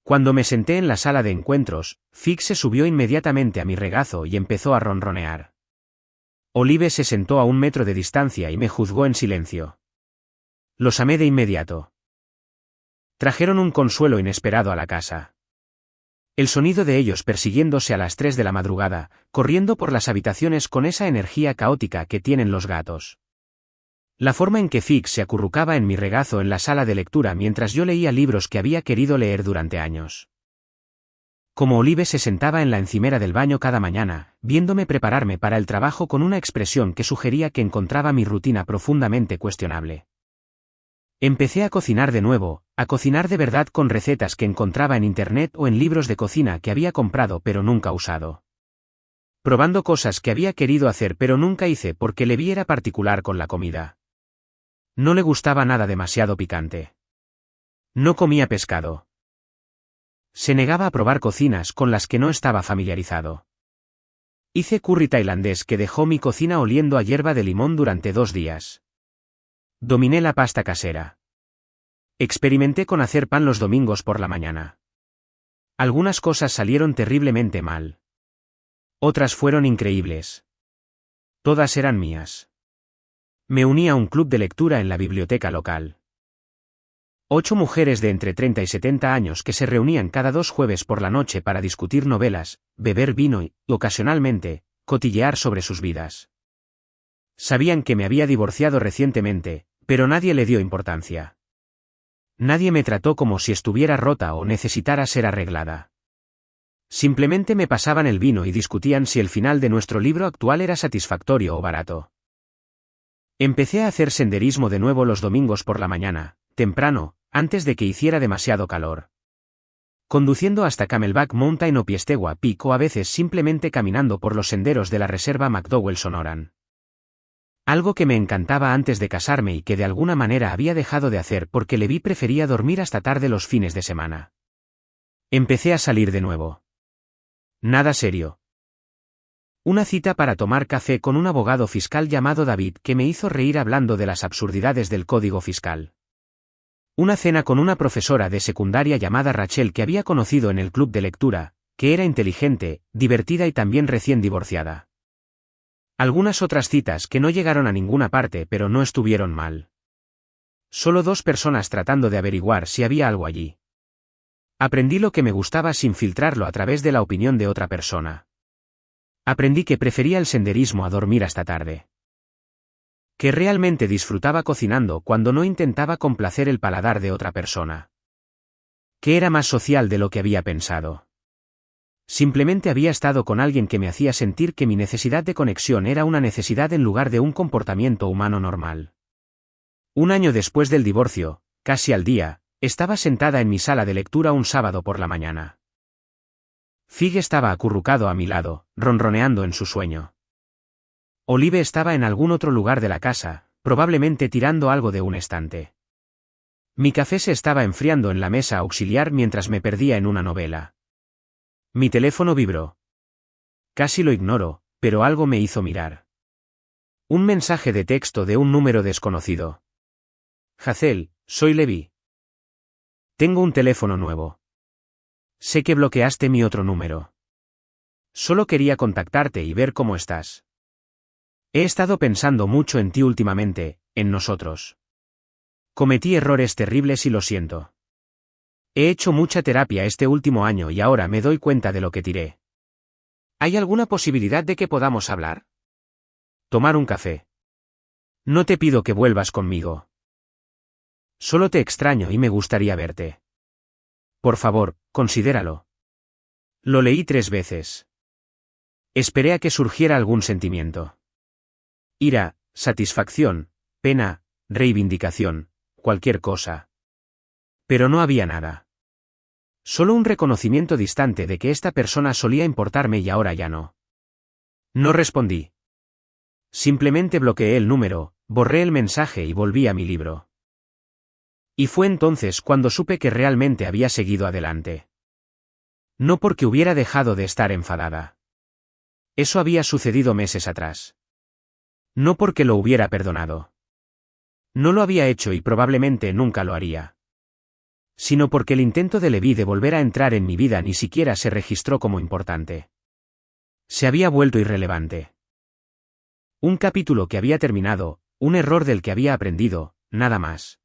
Cuando me senté en la sala de encuentros, Fig se subió inmediatamente a mi regazo y empezó a ronronear. Olive se sentó a 1 metro de distancia y me juzgó en silencio. Los amé de inmediato. Trajeron un consuelo inesperado a la casa. El sonido de ellos persiguiéndose a las 3 de la madrugada, corriendo por las habitaciones con esa energía caótica que tienen los gatos. La forma en que Fig se acurrucaba en mi regazo en la sala de lectura mientras yo leía libros que había querido leer durante años. Como Olive se sentaba en la encimera del baño cada mañana, viéndome prepararme para el trabajo con una expresión que sugería que encontraba mi rutina profundamente cuestionable. Empecé a cocinar de nuevo, a cocinar de verdad con recetas que encontraba en internet o en libros de cocina que había comprado pero nunca usado. Probando cosas que había querido hacer pero nunca hice porque Levi era particular con la comida. No le gustaba nada demasiado picante. No comía pescado. Se negaba a probar cocinas con las que no estaba familiarizado. Hice curry tailandés que dejó mi cocina oliendo a hierba de limón durante 2 días. Dominé la pasta casera. Experimenté con hacer pan los domingos por la mañana. Algunas cosas salieron terriblemente mal. Otras fueron increíbles. Todas eran mías. Me uní a un club de lectura en la biblioteca local. 8 mujeres de entre 30 y 70 años que se reunían cada 2 jueves por la noche para discutir novelas, beber vino y, ocasionalmente, cotillear sobre sus vidas. Sabían que me había divorciado recientemente, pero nadie le dio importancia. Nadie me trató como si estuviera rota o necesitara ser arreglada. Simplemente me pasaban el vino y discutían si el final de nuestro libro actual era satisfactorio o barato. Empecé a hacer senderismo de nuevo los domingos por la mañana, temprano, antes de que hiciera demasiado calor. Conduciendo hasta Camelback Mountain o Piestewa Peak o a veces simplemente caminando por los senderos de la reserva McDowell-Sonoran. Algo que me encantaba antes de casarme y que de alguna manera había dejado de hacer porque Levi prefería dormir hasta tarde los fines de semana. Empecé a salir de nuevo. Nada serio. Una cita para tomar café con un abogado fiscal llamado David que me hizo reír hablando de las absurdidades del código fiscal. Una cena con una profesora de secundaria llamada Rachel que había conocido en el club de lectura, que era inteligente, divertida y también recién divorciada. Algunas otras citas que no llegaron a ninguna parte pero no estuvieron mal. Solo 2 personas tratando de averiguar si había algo allí. Aprendí lo que me gustaba sin filtrarlo a través de la opinión de otra persona. Aprendí que prefería el senderismo a dormir hasta tarde. Que realmente disfrutaba cocinando cuando no intentaba complacer el paladar de otra persona. Que era más social de lo que había pensado. Simplemente había estado con alguien que me hacía sentir que mi necesidad de conexión era una necesidad en lugar de un comportamiento humano normal. Un año después del divorcio, casi al día, estaba sentada en mi sala de lectura un sábado por la mañana. Fig estaba acurrucado a mi lado, ronroneando en su sueño. Olive estaba en algún otro lugar de la casa, probablemente tirando algo de un estante. Mi café se estaba enfriando en la mesa auxiliar mientras me perdía en una novela. Mi teléfono vibró. Casi lo ignoro, pero algo me hizo mirar. Un mensaje de texto de un número desconocido. Hazel, soy Levi. Tengo un teléfono nuevo. Sé que bloqueaste mi otro número. Solo quería contactarte y ver cómo estás. He estado pensando mucho en ti últimamente, en nosotros. Cometí errores terribles y lo siento. He hecho mucha terapia este último año y ahora me doy cuenta de lo que tiré. ¿Hay alguna posibilidad de que podamos hablar? Tomar un café. No te pido que vuelvas conmigo. Solo te extraño y me gustaría verte. Por favor, considéralo. Lo leí 3 veces. Esperé a que surgiera algún sentimiento. Ira, satisfacción, pena, reivindicación, cualquier cosa. Pero no había nada. Solo un reconocimiento distante de que esta persona solía importarme y ahora ya no. No respondí. Simplemente bloqueé el número, borré el mensaje y volví a mi libro. Y fue entonces cuando supe que realmente había seguido adelante. No porque hubiera dejado de estar enfadada. Eso había sucedido meses atrás. No porque lo hubiera perdonado. No lo había hecho y probablemente nunca lo haría. Sino porque el intento de Levi de volver a entrar en mi vida ni siquiera se registró como importante. Se había vuelto irrelevante. Un capítulo que había terminado, un error del que había aprendido, nada más.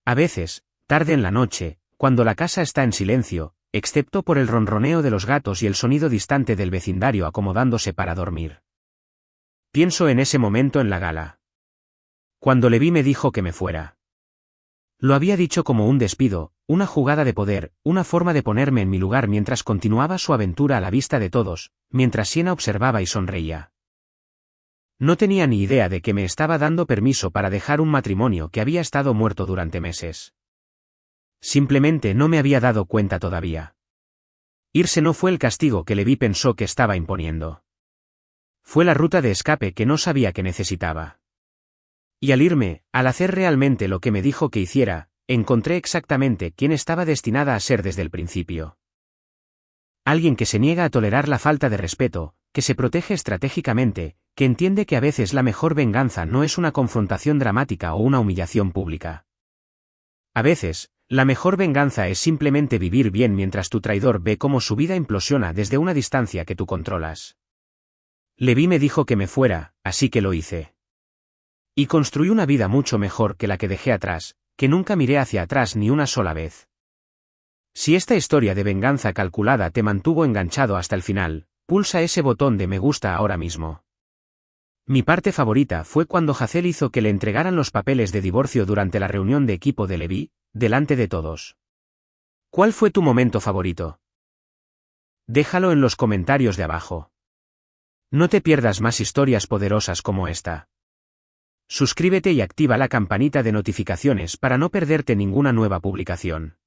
A veces, tarde en la noche, cuando la casa está en silencio, excepto por el ronroneo de los gatos y el sonido distante del vecindario acomodándose para dormir. Pienso en ese momento en la gala. Cuando Levi me dijo que me fuera. Lo había dicho como un despido, una jugada de poder, una forma de ponerme en mi lugar mientras continuaba su aventura a la vista de todos, mientras Sienna observaba y sonreía. No tenía ni idea de que me estaba dando permiso para dejar un matrimonio que había estado muerto durante meses. Simplemente no me había dado cuenta todavía. Irse no fue el castigo que Levi pensó que estaba imponiendo. Fue la ruta de escape que no sabía que necesitaba. Y al irme, al hacer realmente lo que me dijo que hiciera, encontré exactamente quién estaba destinada a ser desde el principio. Alguien que se niega a tolerar la falta de respeto, que se protege estratégicamente, que entiende que a veces la mejor venganza no es una confrontación dramática o una humillación pública. A veces, la mejor venganza es simplemente vivir bien mientras tu traidor ve cómo su vida implosiona desde una distancia que tú controlas. Levi me dijo que me fuera, así que lo hice. Y construí una vida mucho mejor que la que dejé atrás, que nunca miré hacia atrás ni una sola vez. Si esta historia de venganza calculada te mantuvo enganchado hasta el final, pulsa ese botón de me gusta ahora mismo. Mi parte favorita fue cuando Hazel hizo que le entregaran los papeles de divorcio durante la reunión de equipo de Levi, delante de todos. ¿Cuál fue tu momento favorito? Déjalo en los comentarios de abajo. No te pierdas más historias poderosas como esta. Suscríbete y activa la campanita de notificaciones para no perderte ninguna nueva publicación.